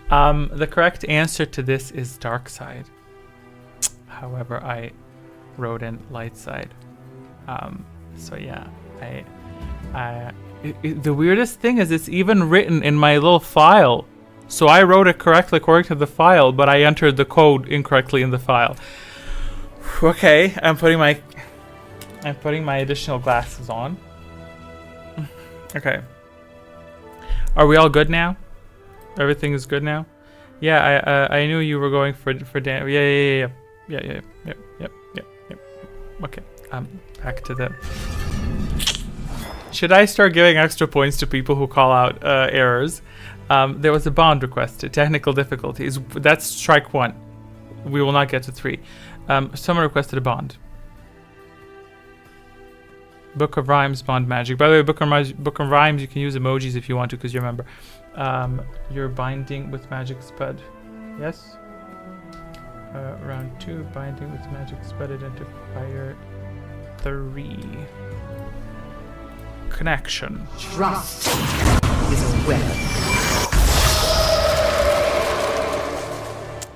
The correct answer to this is dark side. However, I wrote in light side. So yeah, the weirdest thing is it's even written in my little file. So I wrote it correctly according to the file, but I entered the code incorrectly in the file. Okay, I'm putting my additional glasses on. Okay. Are we all good now? Everything is good now? Yeah, I knew you were going for Dan. Yeah. Okay, back to the... Should I start giving extra points to people who call out errors? There was a bond requested. Technical difficulties. That's strike 1. We will not get to 3. Someone requested a bond. Book of Rhymes, bond magic. By the way, Book of Rhymes, you can use emojis if you want to, because you remember. You're binding with magic spud. Yes? Round 2, binding with magic spud, identifier 3. Connection. Trust is a weapon.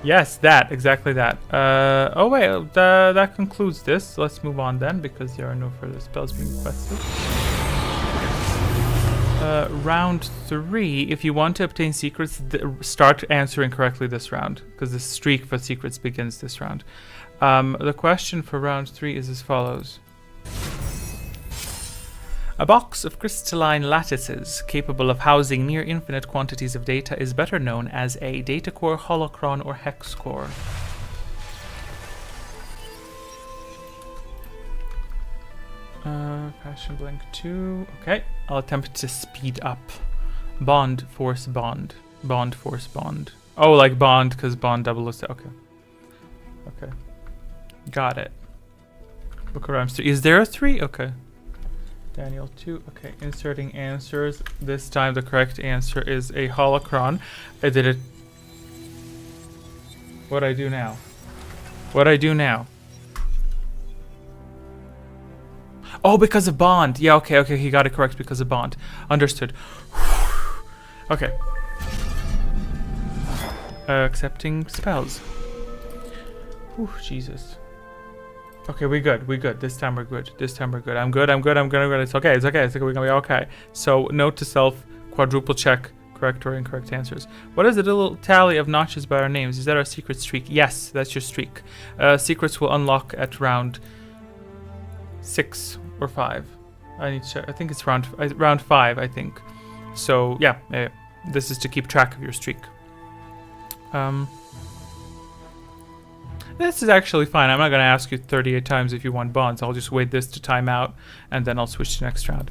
Yes, that. Exactly that. Oh wait, that concludes this. Let's move on then, because there are no further spells being requested. Round 3, if you want to obtain secrets, start answering correctly this round, because the streak for secrets begins this round. The question for round 3 is as follows. A box of crystalline lattices capable of housing near infinite quantities of data is better known as a data core, holocron, or hex core. Passion Blink 2. Okay, I'll attempt to speed up. Bond, force, bond. Bond, force, bond. Oh, like bond, because bond double is... Okay. Okay. Got it. Book of Rhymes 3. Is there a 3? Okay. Daniel 2. Okay, inserting answers. This time the correct answer is a holocron. I did it. What I do now? What I do now? Oh, because of bond. Yeah, okay, he got it correct because of bond. Understood. Okay. Accepting spells. Whew, Jesus. Okay, we good. This time we're good. I'm good. It's okay. We're gonna be okay. So, note to self, quadruple check correct or incorrect answers. What is the little tally of notches by our names? Is that our secret streak? Yes, that's your streak. Secrets will unlock at round 6 or 5. I need to check. I think it's round 5, I think. So, yeah, this is to keep track of your streak. This is actually fine. I'm not going to ask you 38 times if you want bonds. I'll just wait this to time out, and then I'll switch to next round.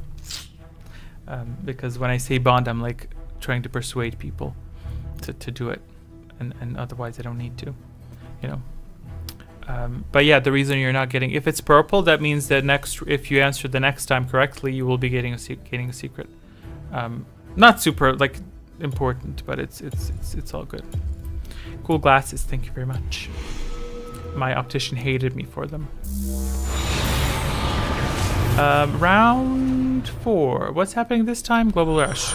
Because when I say bond, I'm like trying to persuade people to do it, and otherwise I don't need to, you know. But yeah, the reason you're not getting... If it's purple, that means that if you answer the next time correctly, you will be getting a secret. Not super like important, but it's all good. Cool glasses, thank you very much. My optician hated me for them. Round 4. What's happening this time? Global Rush.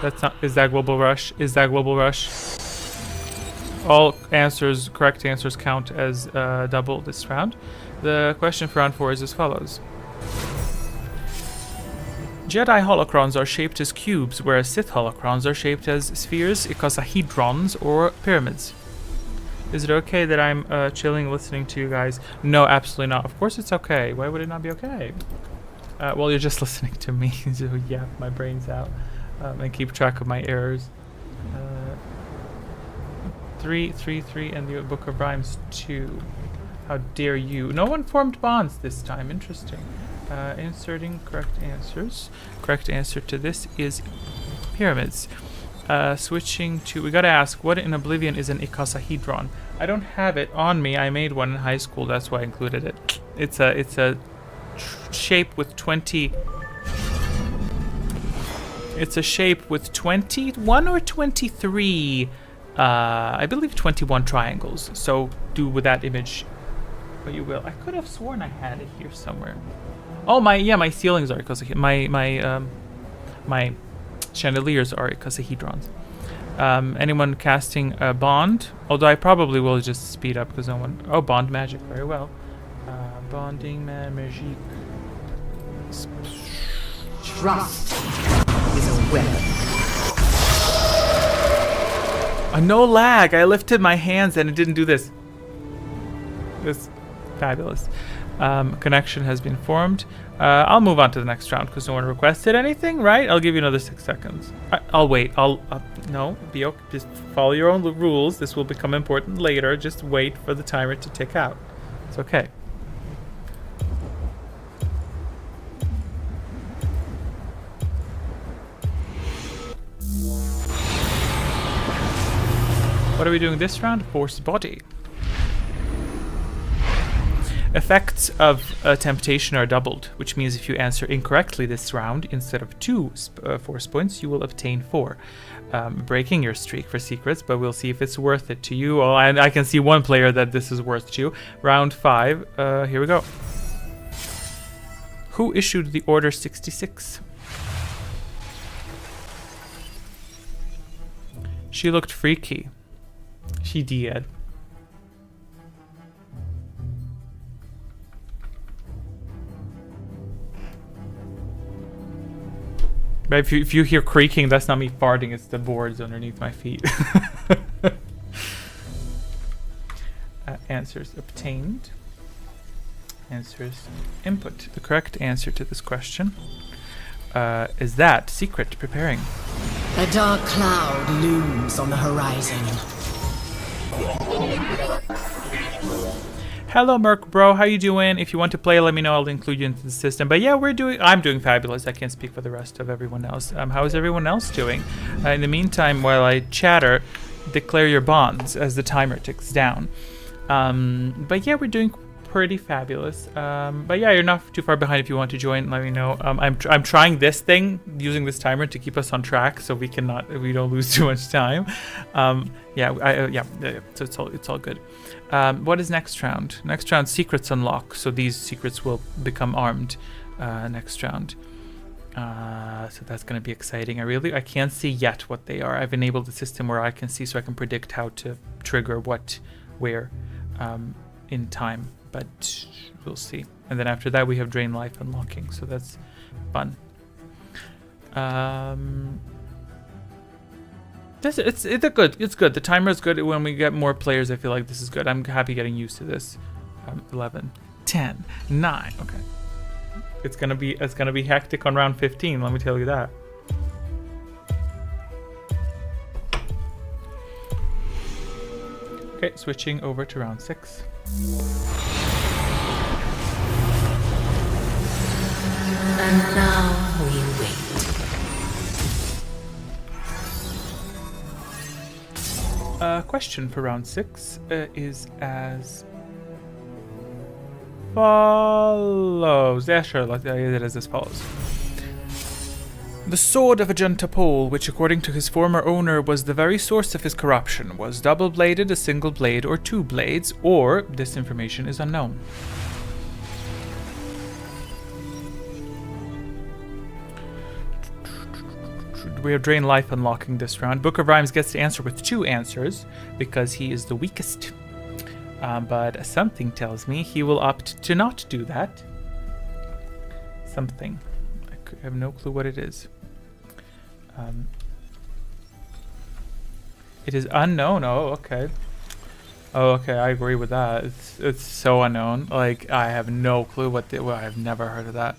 That's not. Is that Global Rush? Is that Global Rush? All answers, correct answers, count as double this round. The question for round 4 is as follows. Jedi holocrons are shaped as cubes, whereas Sith holocrons are shaped as spheres, icosahedrons, or pyramids. Is it okay that I'm chilling listening to you guys? No, absolutely not. Of course it's okay. Why would it not be okay? Well, you're just listening to me, so yeah, my brain's out. And keep track of my errors. 3, 3, 3, and the Book of Rhymes 2. How dare you? No one formed bonds this time. Interesting. Inserting correct answers. Correct answer to this is pyramids. Switching to, we gotta ask, what in Oblivion is an icosahedron? I don't have it on me. I made one in high school. That's why I included it. It's a shape with 20. It's a shape with 21 or 23. I believe 21 triangles. So do with that image what you will. I could have sworn I had it here somewhere. Oh my ceilings are icosahedrons. My chandeliers are icosahedrons. Anyone casting a bond? Although I probably will just speed up because no one. Oh, bond magic, very well. Bonding magic. Trust is a weapon. No lag. I lifted my hands and it didn't do this. It's fabulous. Connection has been formed. I'll move on to the next round because no one requested anything, right? I'll give you another 6 seconds. I'll wait. No, be okay. Just follow your own rules. This will become important later. Just wait for the timer to tick out. It's okay. What are we doing this round? Force body. Effects of temptation are doubled, which means if you answer incorrectly this round, instead of 2 force points, you will obtain 4. Breaking your streak for secrets, but we'll see if it's worth it to you. Oh, and I can see one player that this is worth to you. Round 5, here we go. Who issued the Order 66? She looked freaky. She did. But if you hear creaking, that's not me farting, it's the boards underneath my feet. Answers obtained. Answers input. The correct answer to this question is that secret preparing. A dark cloud looms on the horizon. Hello, Merc Bro. How you doing? If you want to play, let me know. I'll include you into the system. But yeah, I'm doing fabulous. I can't speak for the rest of everyone else. How is everyone else doing? In the meantime, while I chatter, declare your bonds as the timer ticks down. But yeah, we're doing pretty fabulous. But yeah, you're not too far behind. If you want to join, let me know. I'm trying this thing using this timer to keep us on track, so we don't lose too much time. So it's all good. What is next round? Next round, secrets unlock. So these secrets will become armed next round. So that's going to be exciting. I can't see yet what they are. I've enabled the system where I can see, so I can predict how to trigger what, where, in time. But we'll see. And then after that, we have Drain Life unlocking. So that's fun. It's good. It's good. The timer is good. When we get more players, I feel like this is good. I'm happy getting used to this. 11, 10, 9. Okay. It's gonna be hectic on round 15. Let me tell you that. Okay, switching over to round 6. And now we wait. Question for round 6 is as follows. Yeah, sure. It is as follows. The sword of Ajanta Pole, which according to his former owner was the very source of his corruption, was double-bladed, a single blade, or two blades, or this information is unknown. We have Drain Life unlocking this round. Book of Rhymes gets to answer with 2 answers because he is the weakest. But something tells me he will opt to not do that. Something. I have no clue what it is. It is unknown. Oh, okay. Oh, okay. I agree with that. It's so unknown. Like, I have no clue what the... Well, I've never heard of that.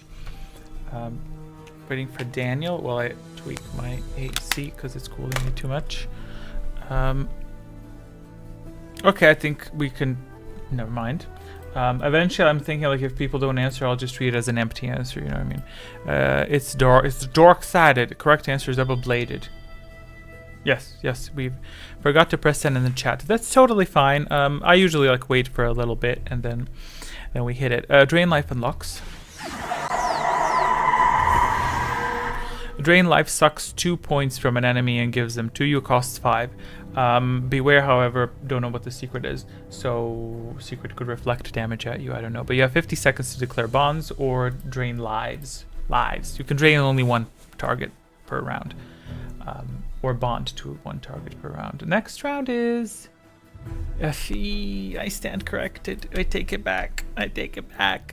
Waiting for Daniel while I tweak my AC because it's cooling me too much. Okay, I think we can... Never mind. Eventually, I'm thinking, like, if people don't answer, I'll just treat it as an empty answer, you know what I mean? It's dark-sided. Correct answer is double-bladed. Yes, we forgot to press send in the chat. That's totally fine. I usually, like, wait for a little bit, and then we hit it. Drain Life unlocks. Drain Life sucks 2 points from an enemy and gives them to you, costs 5. Beware, however, don't know what the secret is, so secret could reflect damage at you, I don't know. But you have 50 seconds to declare bonds or drain lives. You can drain only 1 target per round, or bond to 1 target per round. Next round is... I stand corrected. I take it back.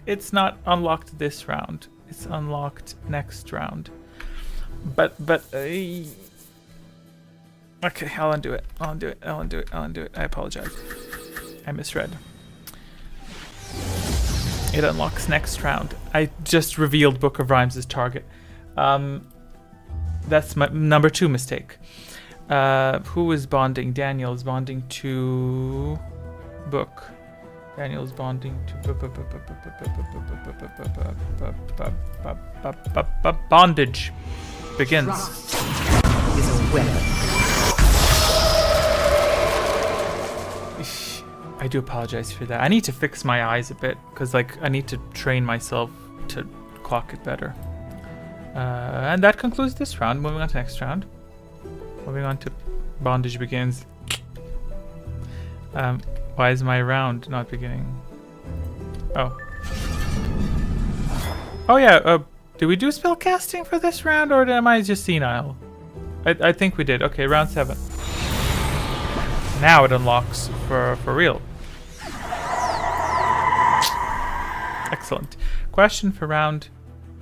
It's not unlocked this round. It's unlocked next round. But okay, I'll undo it. I apologize. I misread. It unlocks next round. I just revealed Book of Rhymes' target. That's my number 2 mistake. Who is bonding? Daniel is bonding to Book. Daniel is bonding to bondage. Begins. Trust is a weapon. I do apologize for that. I need to fix my eyes a bit because, like, I need to train myself to clock it better. And that concludes this round. Moving on to next round. Moving on to Bondage Begins. Why is my round not beginning? Oh. Oh yeah, did we do spell casting for this round, or am I just senile? I think we did. Okay, round 7. Now it unlocks for real. Excellent. Question for round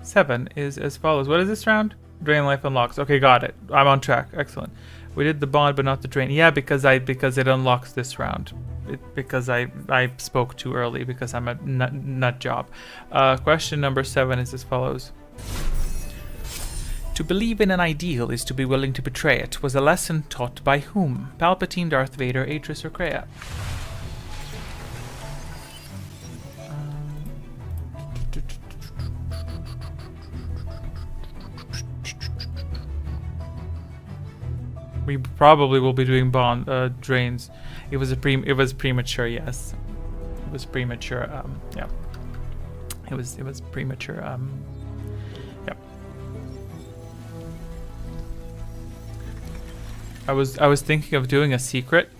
7 is as follows. What is this round? Drain Life unlocks. Okay, got it. I'm on track. Excellent. We did the bond, but not the drain. Yeah, because it unlocks this round. Because I spoke too early, because I'm a nut job. Question number 7 is as follows. To believe in an ideal is to be willing to betray it. Was a lesson taught by whom? Palpatine, Darth Vader, Atris, or Kreia? We probably will be doing drains. It was premature, yes. It was premature. Yeah. It was premature. Yeah. I was thinking of doing a secret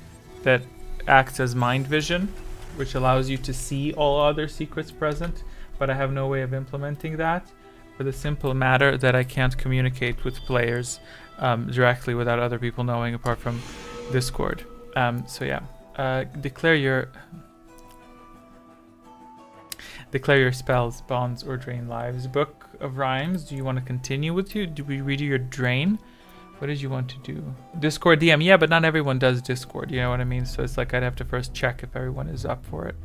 that acts as mind vision, which allows you to see all other secrets present, but I have no way of implementing that for the simple matter that I can't communicate with players directly without other people knowing apart from Discord. So yeah, declare your spells, bonds, or drain lives. Book of Rhymes, do you want to continue with you? Do we redo your drain? What did you want to do? Discord DM, yeah, but not everyone does Discord, you know what I mean? So it's like I'd have to first check if everyone is up for it.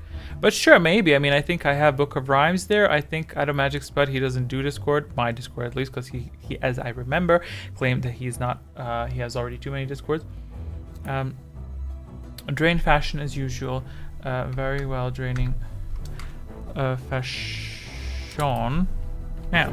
But sure, maybe. I mean, I think I have Book of Rhymes there. I think Out of Magic Spud, he doesn't do Discord, my Discord at least, because he, as I remember, claimed that he's not, he has already too many Discords. Drain fashion as usual. Very well, draining fashion. Now.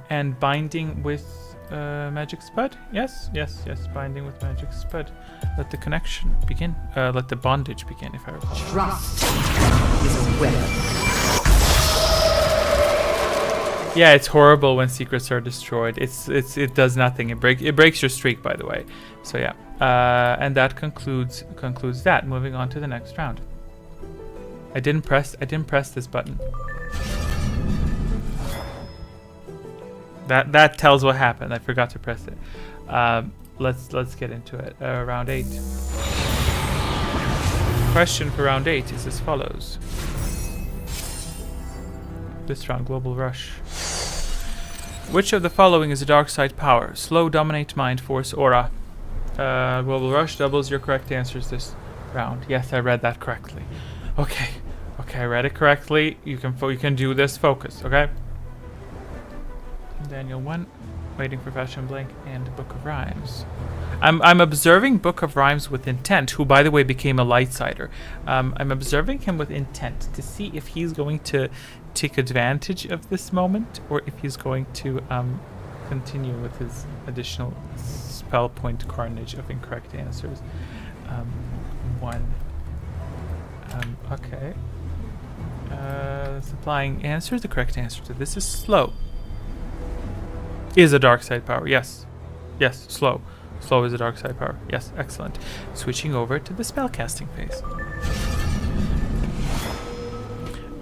And binding with Magic spud? Yes, yes, yes. Binding with magic spud. Let the connection begin. Let the bondage begin, if I recall. Trust is a weapon. Yeah, it's horrible when secrets are destroyed. It does nothing. It breaks your streak, by the way. So yeah, and that concludes that. Moving on to the next round. I didn't press this button. That tells what happened. I forgot to press it. Let's get into it. Round 8. Question for round 8 is as follows. This round, Global Rush. Which of the following is a dark side power? Slow, dominate, mind, force, aura. Global Rush doubles your correct answers this round. Yes, I read that correctly. Okay, I read it correctly. You can do this. Focus, okay? Daniel 1, waiting for Fashion Blank and Book of Rhymes. I'm observing Book of Rhymes with intent, who by the way became a Lightsider. I'm observing him with intent to see if he's going to take advantage of this moment or if he's going to continue with his additional spell point carnage of incorrect answers. 1. Okay. Supplying answers. The correct answer to this is slow. Is a dark side power. Yes. Yes, slow. Slow is a dark side power. Yes, excellent. Switching over to the spellcasting phase.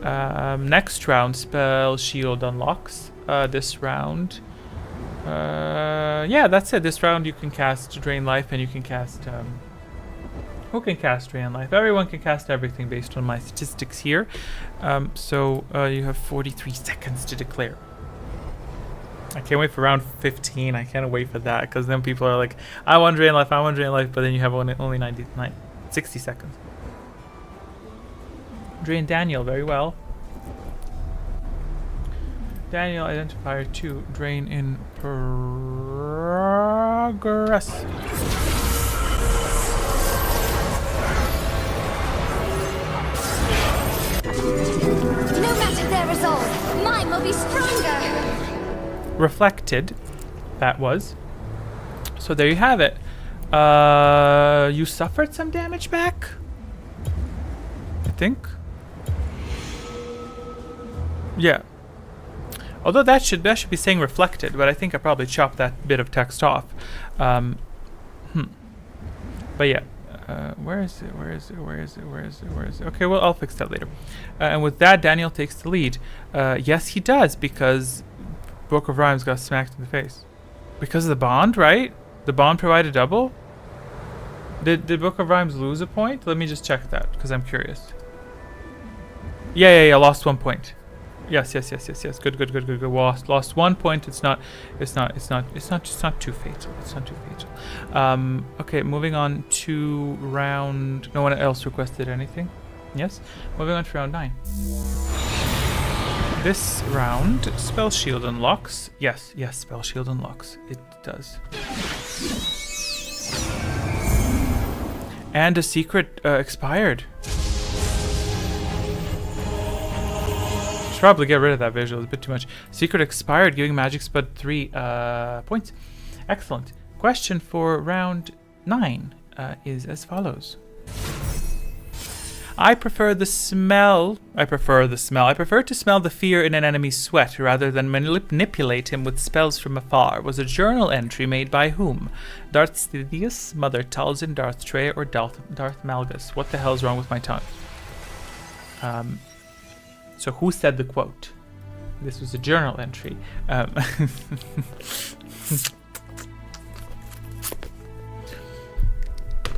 Next round, spell shield unlocks. This round, yeah, that's it. This round you can cast Drain Life and you can cast, who can cast Drain Life? Everyone can cast everything based on my statistics here. So you have 43 seconds to declare. I can't wait for round 15. I can't wait for that because then people are like, I want Drain Life, I want Drain Life, but then you have only 60 seconds. Drain Daniel, very well. Daniel identifier 2, drain in progress. No matter their resolve, mine will be stronger. Reflected, that was. So there you have it. You suffered some damage back, I think. Yeah. Although that should be saying reflected, but I think I probably chopped that bit of text off. But yeah. Where is it? Okay, well, I'll fix that later. And with that, Daniel takes the lead. Yes, he does, because Book of Rhymes got smacked in the face. Because of the bond, right? The bond provided double? Did Book of Rhymes lose a point? Let me just check that, because I'm curious. Yeah, lost 1 point. Yes. Good. Lost 1 point. It's not too fatal. It's not too fatal. Okay, moving on to round. No one else requested anything. Yes. Moving on to round 9. This round, spell shield unlocks. Yes, spell shield unlocks. It does. And a secret expired. Probably get rid of that visual. It's a bit too much. Secret expired, giving magic spud 3 points. Excellent. Question for round 9 is as follows. I prefer to smell the fear in an enemy's sweat rather than manipulate him with spells from afar. Was a journal entry made by whom? Darth Sidious, Mother Talzin, Darth Treya, or Darth Malgus? What the hell's wrong with my tongue? So who said the quote? This was a journal entry. I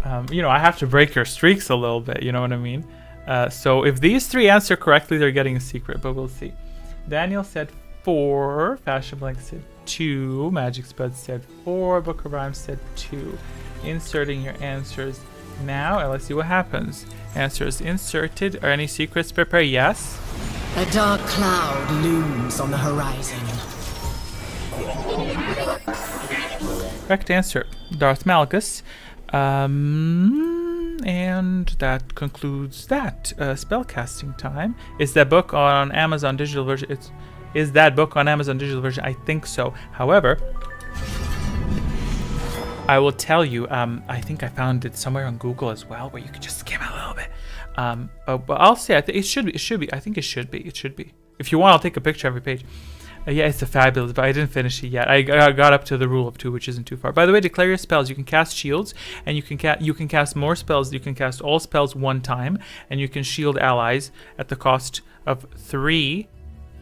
have to break your streaks a little bit, you know what I mean? So if these 3 answer correctly, they're getting a secret, but we'll see. Daniel said 4, Fashion Blank said 2, Magic Spud said 4, Book of Rhymes said 2. Inserting your answers now, and let's see what happens. Answers inserted. Are any secrets prepared? Yes. A dark cloud looms on the horizon. Correct answer, Darth Malgus. And that concludes that. Spellcasting time. Is that book on Amazon digital version? Is that book on Amazon digital version? I think so. However, I will tell you, I think I found it somewhere on Google as well, where you could just skim a little bit. But I'll say, it should be. I think it should be. If you want, I'll take a picture of every page. Yeah, it's a fabulous, but I didn't finish it yet. I got up to the rule of 2, which isn't too far. By the way, declare your spells. You can cast shields, and you can cast more spells. You can cast all spells one time, and you can shield allies at the cost of 3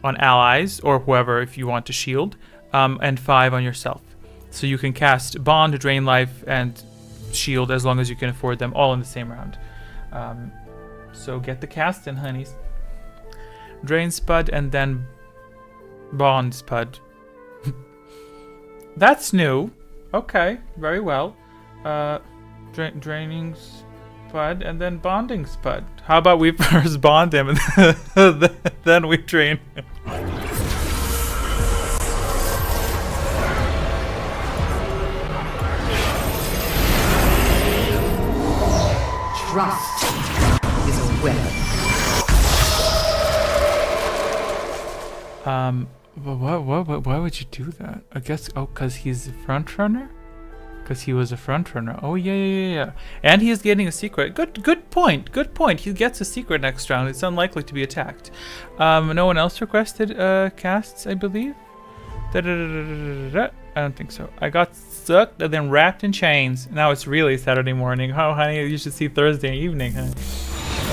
on allies or whoever if you want to shield, and 5 on yourself. So you can cast Bond, Drain Life, and Shield as long as you can afford them all in the same round. So get the cast in, honeys. Drain Spud and then Bond Spud. That's new. Okay, very well. Draining Spud and then Bonding Spud. How about we first bond him and then we drain him? Trust is a weapon. Why would you do that? I guess, because he's a front runner? Because he was a front runner. Oh, yeah. And he is getting a secret. Good point. He gets a secret next round. It's unlikely to be attacked. No one else requested casts, I believe? I don't think so. I got sucked and then wrapped in chains. Now it's really Saturday morning. Oh, honey, you should see Thursday evening, honey.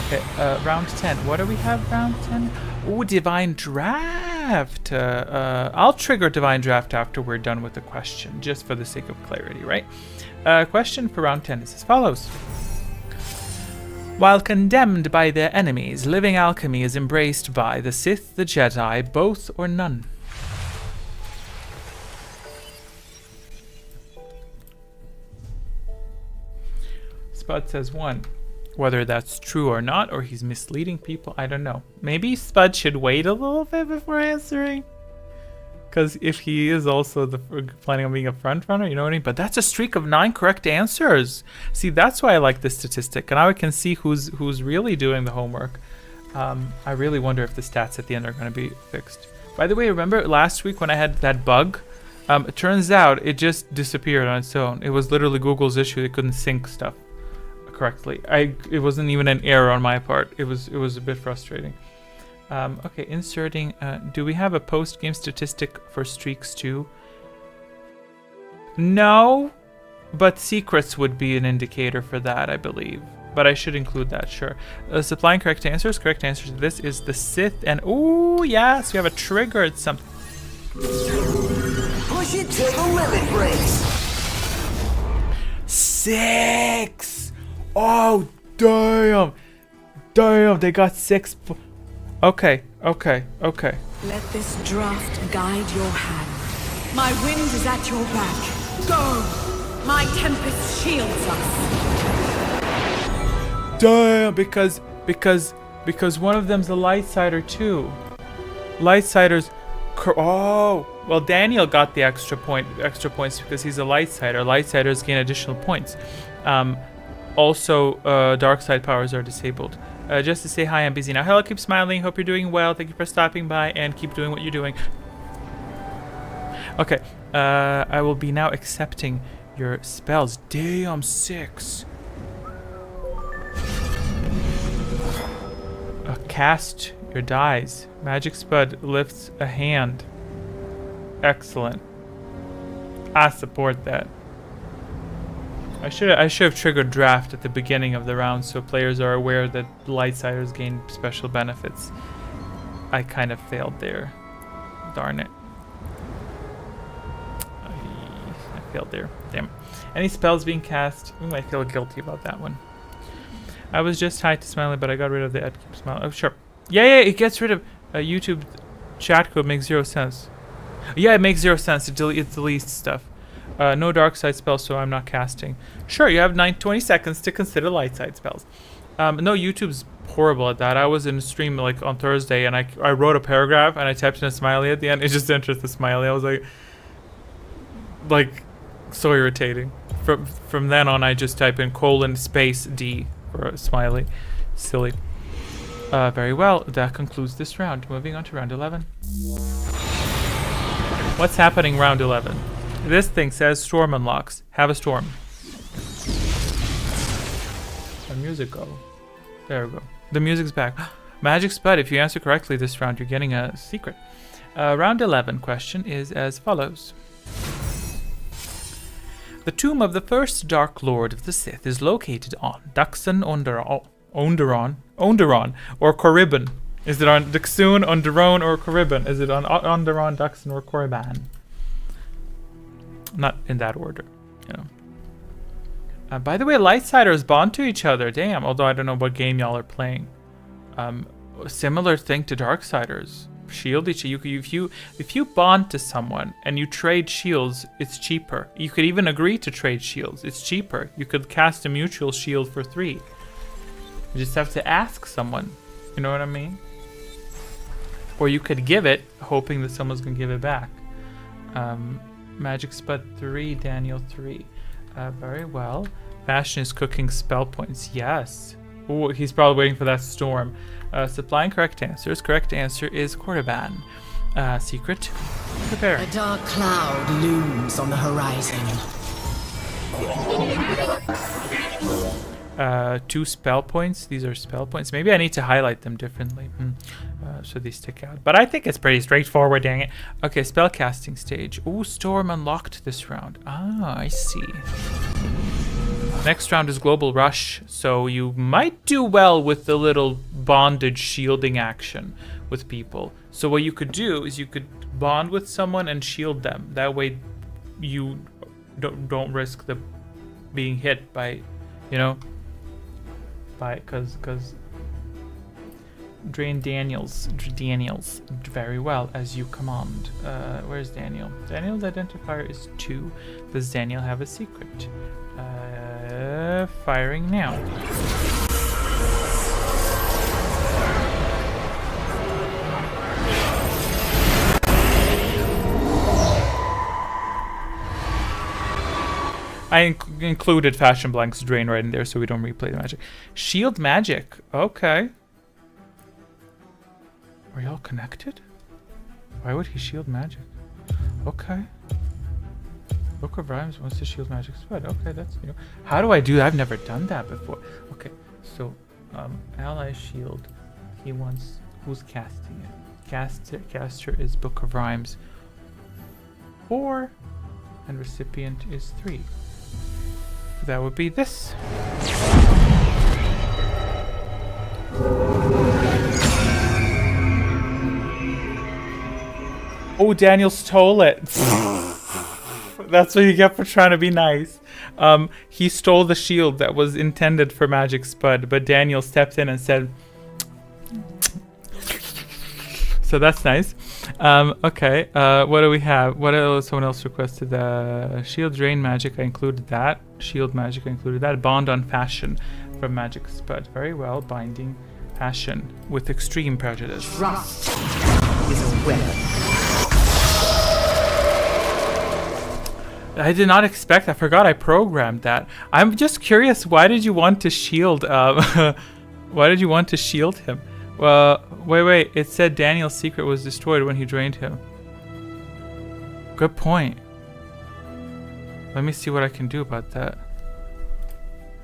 Okay, round 10. What do we have round 10? Ooh, Divine Draft. I'll trigger Divine Draft after we're done with the question, just for the sake of clarity, right? Question for round 10 is as follows. While condemned by their enemies, living alchemy is embraced by the Sith, the Jedi, both or none. Spud says 1. Whether that's true or not, or he's misleading people, I don't know. Maybe Spud should wait a little bit before answering. Because if he is also planning on being a front runner, you know what I mean? But that's a streak of 9 correct answers. See, that's why I like this statistic. And now I can see who's really doing the homework. I really wonder if the stats at the end are going to be fixed. By the way, remember last week when I had that bug? It turns out it just disappeared on its own. It was literally Google's issue. They couldn't sync stuff correctly. It wasn't even an error on my part. It was a bit frustrating. Okay, inserting. Do we have a post-game statistic for streaks too? No, but secrets would be an indicator for that, I believe. But I should include that, sure. Supplying correct answers. Correct answer to this is the Sith, and ooh, yes, we have a triggered something. Push it till the limit breaks. 6. Oh, damn. They got 6. Okay. Let this draft guide your hand. My wind is at your back. Go! My tempest shields us. Damn, because one of them's a Lightsider too. Lightsiders. Oh, well, Daniel got the extra points because he's a Lightsider. Lightsiders gain additional points. Also, dark side powers are disabled. Just to say hi, I'm busy now. Hello, keep smiling. Hope you're doing well. Thank you for stopping by and keep doing what you're doing. Okay, I will be now accepting your spells. Damn, 6. Cast your dies. Magic Spud lifts a hand. Excellent. I support that. I should have triggered draft at the beginning of the round so players are aware that Lightsiders gain special benefits. I kind of failed there. Darn it. I failed there. Damn it. Any spells being cast? Ooh, I feel guilty about that one. I was just hi to Smiley, but I got rid of the ad keep smile. Oh, sure. Yeah, it gets rid of YouTube chat code. Makes 0 sense. Yeah, it makes 0 sense. It deletes stuff. No dark side spells, so I'm not casting. Sure, you have 20 seconds to consider light side spells. No, YouTube's horrible at that. I was in a stream like on Thursday, and I wrote a paragraph, and I typed in a smiley at the end. It just enters the smiley. I was like so irritating. From then on, I just type in :D for a smiley. Silly. Very well. That concludes this round. Moving on to round 11. What's happening round 11? This thing says storm unlocks. Have a storm. Where'd music go? There we go. The music's back. Magic Spud. If you answer correctly this round, you're getting a secret. Round 11 question is as follows. The tomb of the first Dark Lord of the Sith is located on Duxun Onderon, or Korriban. Is it on Duxun, Onderon, or Korriban? Is it on Onderon, Duxun, or Korriban? Not in that order, you know. By the way, Lightsiders bond to each other. Damn. Although I don't know what game y'all are playing. Similar thing to Darksiders. Shield each. If you bond to someone and you trade shields, it's cheaper. You could even agree to trade shields. It's cheaper. You could cast a mutual shield for 3. You just have to ask someone. You know what I mean? Or you could give it, hoping that someone's gonna give it back. Magic Spud 3, Daniel 3. Very well. Bastion is cooking spell points. Yes. Ooh, he's probably waiting for that storm. Supplying correct answers. Correct answer is Korriban. Secret. Prepare. A dark cloud looms on the horizon. 2 spell points. These are spell points. Maybe I need to highlight them differently. So these stick out. But I think it's pretty straightforward, dang it. Okay, spellcasting stage. Ooh, storm unlocked this round. Ah, I see. Next round is Global Rush, so you might do well with the little bondage shielding action with people. So what you could do is you could bond with someone and shield them. That way you don't risk the being hit by, you know, because drain Daniels very well as you command. Where's Daniel? Daniel's identifier is 2. Does Daniel have a secret? Firing now. I included Fashion Blank's drain right in there so we don't replay the magic. Shield magic. Okay. Are y'all connected? Why would he shield magic? Okay. Book of Rhymes wants to shield magic spread. Okay, that's new. How do I do that? I've never done that before. Okay, so ally shield. He wants. Who's casting it? Caster is Book of Rhymes 4, and recipient is 3. That would be this. Oh, Daniel stole it. That's what you get for trying to be nice. He stole the shield that was intended for Magic Spud, but Daniel stepped in and said... So that's nice. Okay, what do we have? What else? Someone else requested shield drain magic. I included that. Shield magic. I included that. Bond on fashion from Magic Spud. Very well. Binding passion with extreme prejudice. Trust is a weapon. I did not expect. I forgot I programmed that. I'm just curious. Why did you want to shield? Why did you want to shield him? Wait. It said Daniel's secret was destroyed when he drained him. Good point. Let me see what I can do about that.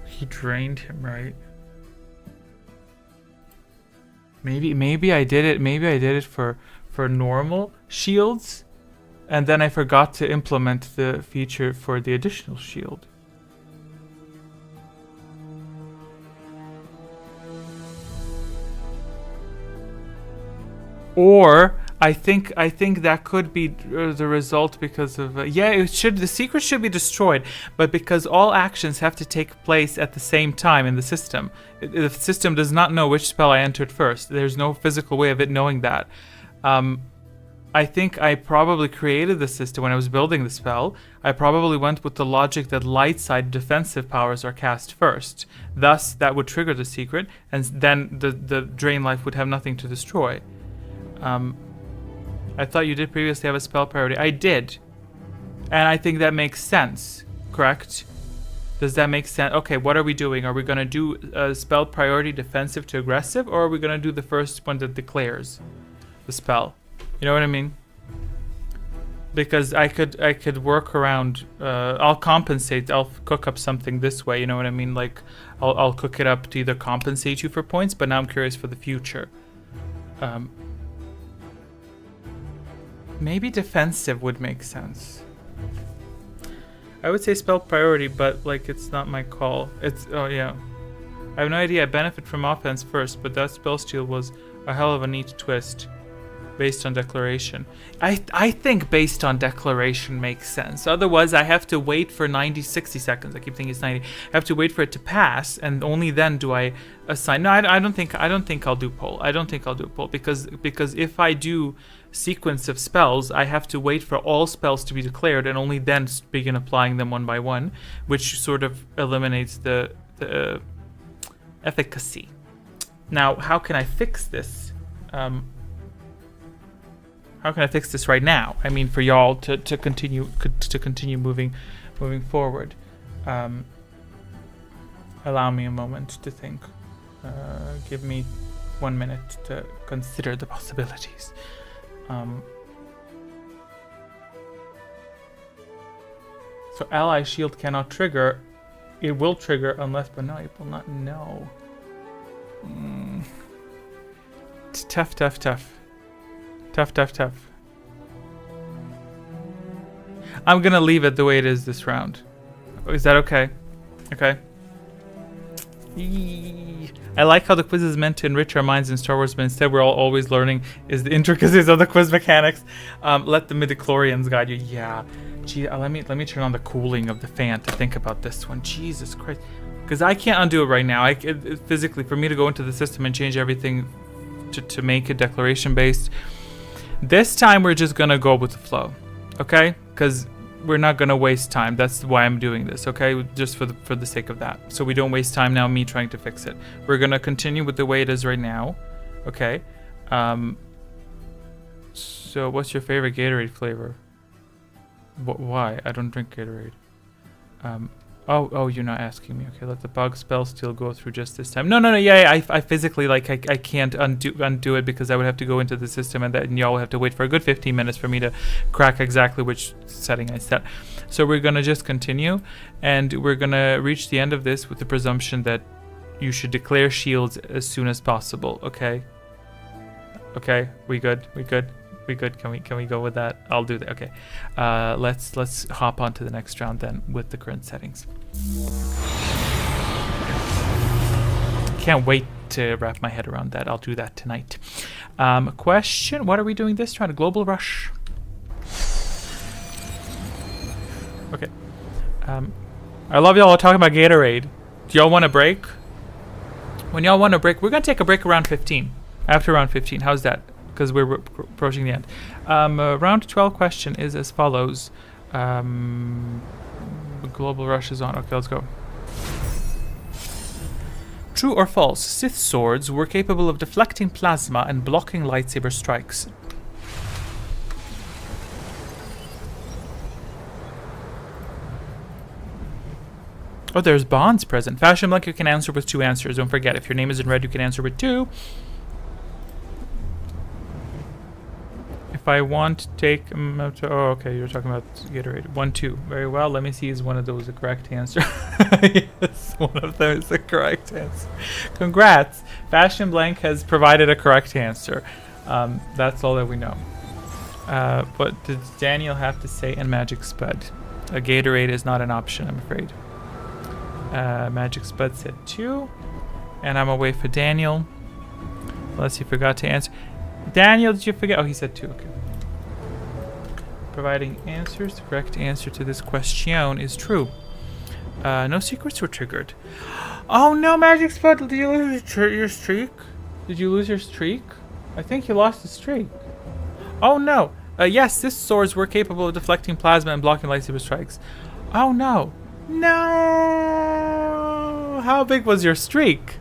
He drained him, right? Maybe I did it. Maybe I did it for normal shields, and then I forgot to implement the feature for the additional shield. Or I think that could be the result because of the secret should be destroyed, but because all actions have to take place at the same time in the system. The system does not know which spell I entered first. There's no physical way of it knowing that. I think I probably created the system when I was building the spell. I probably went with the logic that light side defensive powers are cast first. Thus, that would trigger the secret, and then the drain life would have nothing to destroy. I thought you did previously have a spell priority. I did. And I think that makes sense, correct? Does that make sense? Okay, what are we doing? Are we going to do a spell priority defensive to aggressive, or are we going to do the first one that declares the spell? You know what I mean? because I could work around. I'll compensate. I'll cook up something this way. You know what I mean? Like I'll cook it up to either compensate you for points. But now I'm curious for the future. Maybe defensive would make sense. I would say spell priority, but like it's not my call. It's oh yeah. I have no idea. I benefit from offense first, but that spell steal was a hell of a neat twist. Based on declaration. I think based on declaration makes sense. Otherwise, I have to wait for 60 seconds. I keep thinking it's 90. I have to wait for it to pass, and only then do I assign. No, I don't think I'll do pull. I don't think I'll do pull because if I do sequence of spells, I have to wait for all spells to be declared and only then begin applying them one by one, which sort of eliminates the efficacy. Now, how can I fix this? How can I fix this right now? I mean, for y'all to continue moving forward. Allow me a moment to think. Give me 1 minute to consider the possibilities. So ally shield cannot trigger. It will trigger unless, but no, it will not. No. It's tough. Tough. I'm gonna leave it the way it is this round. Is that okay? Okay. I like how the quiz is meant to enrich our minds in Star Wars, but instead we're always learning is the intricacies of the quiz mechanics. Let the midichlorians guide you. Yeah. Gee, let me turn on the cooling of the fan to think about this one. Jesus Christ. Because I can't undo it right now. Physically, for me to go into the system and change everything to make it declaration based. This time we're just gonna go with the flow, okay? Because we're not gonna waste time. That's why I'm doing this, okay? Just for the sake of that, so we don't waste time now. Me trying to fix it. We're gonna continue with the way it is right now, okay? So what's your favorite Gatorade flavor? Why? I don't drink Gatorade. Oh, you're not asking me. Okay, let the bug spell still go through just this time. No. Yeah, I physically I can't undo it because I would have to go into the system and y'all would have to wait for a good 15 minutes for me to crack exactly which setting I set. So we're gonna just continue, and we're gonna reach the end of this with the presumption that you should declare shields as soon as possible. Okay. Okay. We good. Can we go with that? I'll do that. Okay. Let's hop on to the next round then with the current settings. Can't wait to wrap my head around that. I'll do that tonight. Question: what are we doing this round? A global rush. Okay. I love y'all talking about Gatorade. Do y'all want a break? When y'all want a break, we're gonna take a break around 15. After round 15, how's that? Because we're approaching the end. Round 12 question is as follows. Global rush is on. Okay, let's go. True or false? Sith swords were capable of deflecting plasma and blocking lightsaber strikes. Oh, there's bonds present. Fashion Blank, you can answer with 2 answers. Don't forget, if your name is in red, you can answer with 2. If I want to take oh, okay, you're talking about Gatorade. 1, 2. Very well. Let me see, is one of those the correct answer? Yes, one of them is the correct answer. Congrats. Fashion Blank has provided a correct answer. That's all that we know. What did Daniel have to say in Magic Spud? A Gatorade is not an option, I'm afraid. Magic Spud said 2. And I'm away for Daniel. Unless he forgot to answer. Daniel, did you forget? Oh, he said 2. Okay. Providing answers. The correct answer to this question is true. No secrets were triggered. Oh no, Magic Spot! Did you lose your streak? Did you lose your streak? I think you lost the streak. Oh no. Yes, Sith swords were capable of deflecting plasma and blocking lightsaber strikes. Oh no. No. How big was your streak?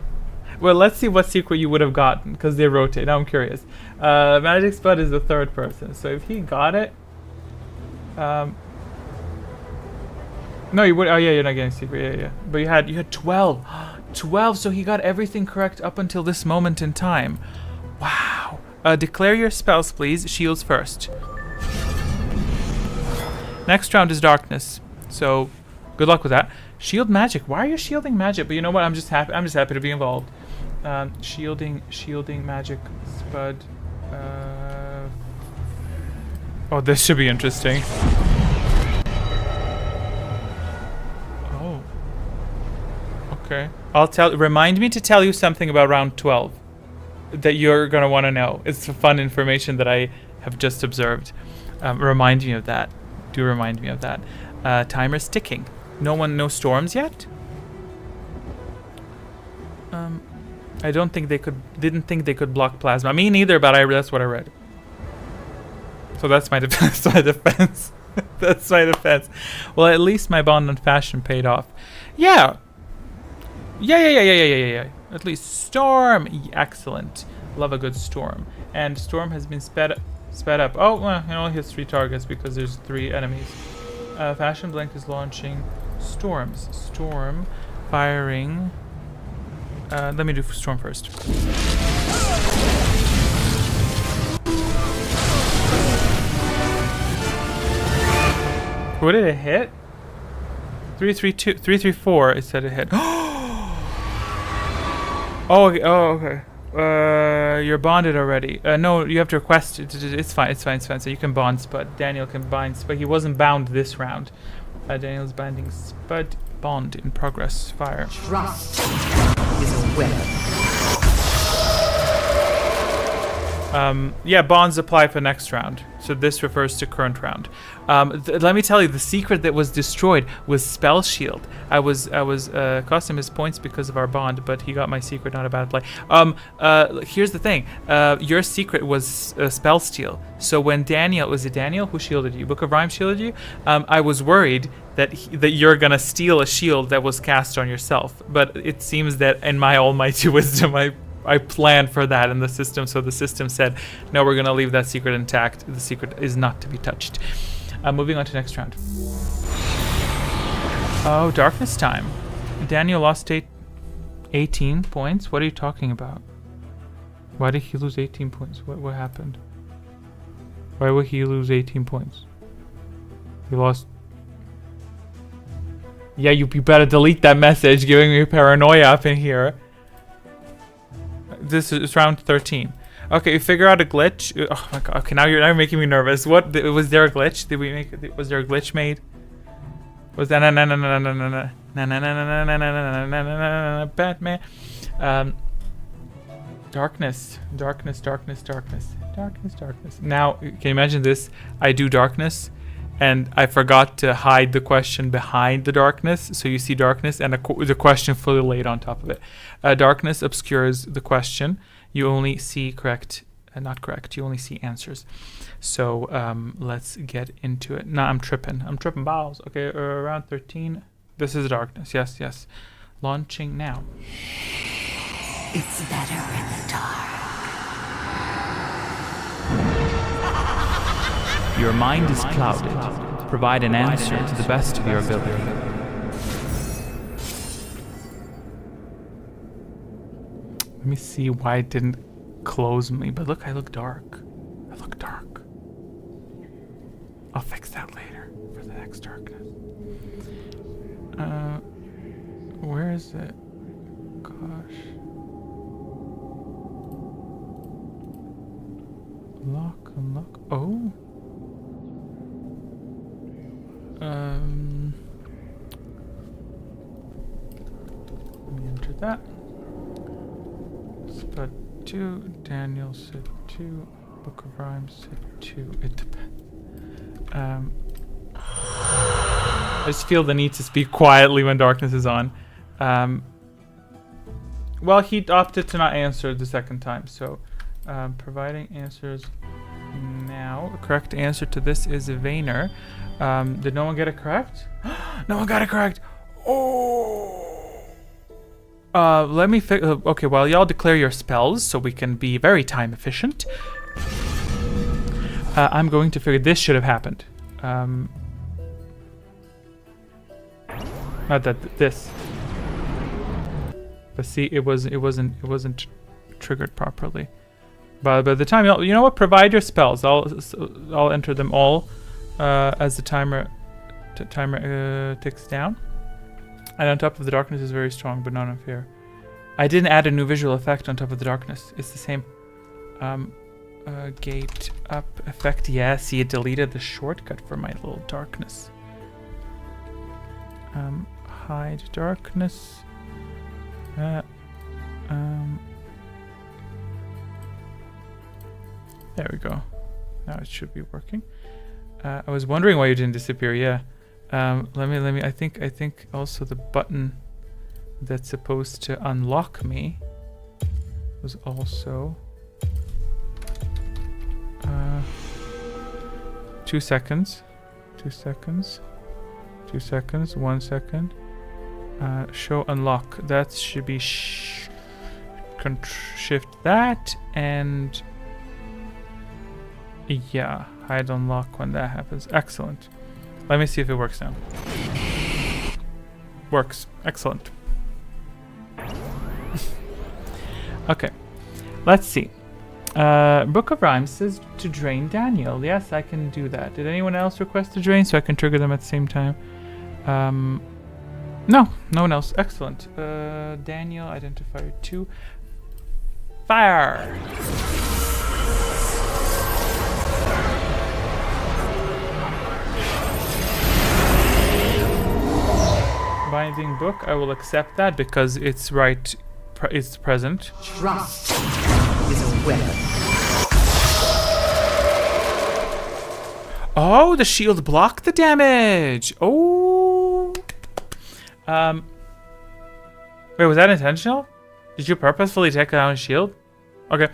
Well, let's see what secret you would have gotten, because they rotate. Now I'm curious. Magic Spud is the 3rd person, so if he got it, no, you would. Oh yeah, you're not getting secret. Yeah. But you had 12, 12. So he got everything correct up until this moment in time. Wow. Declare your spells, please. Shields first. Next round is darkness. So good luck with that. Shield magic. Why are you shielding magic? But you know what? I'm just happy to be involved. Shielding magic. Spud. Oh, this should be interesting. Oh. Okay. Remind me to tell you something about round 12 that you're gonna want to know. It's fun information that I have just observed. Remind me of that. Do remind me of that. Timer's ticking. No storms yet? I didn't think they could block plasma. Me neither, but that's what I read. So that's my defense. That's my defense. Well, at least my bond on fashion paid off. Yeah. At least storm. Excellent. Love a good storm. And storm has been sped up. Oh, well, it only hits 3 targets because there's 3 enemies. Fashion Blank is launching storms. Storm firing. Let me do storm first. What did it hit? 334. It said it hit. Oh, okay. You're bonded already. No, you have to request it. It's fine. So you can bond Spud. Daniel can bind Spud. He wasn't bound this round. Daniel's binding Spud. Bond in progress. Fire. Trust is a weapon. Yeah, bonds apply for next round. So this refers to current round. Let me tell you, the secret that was destroyed was Spell Shield. I was costing his points because of our bond, but he got my secret, not a bad play. Here's the thing. Your secret was Spell Steal. So when was it Daniel who shielded you? Book of Rhymes shielded you? I was worried that you're gonna steal a shield that was cast on yourself. But it seems that in my almighty wisdom, I planned for that in the system, so the system said, no, we're going to leave that secret intact. The secret is not to be touched. Moving on to next round. Oh, darkness time. Daniel lost 18 points? What are you talking about? Why did he lose 18 points? What happened? Why would he lose 18 points? He lost... Yeah, you better delete that message giving me paranoia up in here. This is round 13. Okay, figure out a glitch. Oh my god. Okay, now you're making me nervous. What was there a glitch? Was there a glitch made? Was that Batman? Darkness. Now, can you imagine this? I do darkness, and I forgot to hide the question behind the darkness, so you see darkness and the question fully laid on top of it. Darkness obscures the question. You only see not correct. You only see answers. So let's get into it. Nah, I'm tripping balls. Okay, round 13. This is darkness. Yes. Launching now. It's better in the dark. Your mind is clouded. Provide an answer to the best of your ability. Let me see why it didn't close me. But look, I look dark. I'll fix that later for the next darkness. Where is it? Gosh. Unlock. Oh. Let me enter that. Spud 2, Daniel said 2, Book of Rhymes said 2. It depends. I just feel the need to speak quietly when darkness is on. Well, he opted to not answer the second time, so providing answers now. The correct answer to this is Vayner. Did no one get it correct? No one got it correct. Oh. Let me okay, well, y'all declare your spells so we can be very time efficient. I'm going to figure this should have happened. Not that this. But see, it wasn't triggered properly. But by the time you know what, provide your spells. I'll enter them all. as the timer ticks down. And on top of the darkness is very strong, but not unfair. I didn't add a new visual effect on top of the darkness. It's the same. Gate up effect. Yeah, see, it deleted the shortcut for my little darkness. Hide darkness. There we go. Now it should be working. I was wondering why you didn't disappear. Yeah. Let me. I think also the button that's supposed to unlock me was also 2 seconds. 2 seconds. 2 seconds. 1 second. Show unlock. That should be shift that and yeah, hide unlock when that happens. Excellent. Let me see if it works now. Works. Excellent. Okay. Let's see. Book of Rhymes says to drain Daniel. Yes, I can do that. Did anyone else request to drain so I can trigger them at the same time? No one else. Excellent. Daniel, identifier 2. Fire! Binding book, I will accept that because it's right, it's present. Trust is a weapon. Oh, the shield blocked the damage. Oh. Wait, was that intentional? Did you purposefully take down a shield? Okay.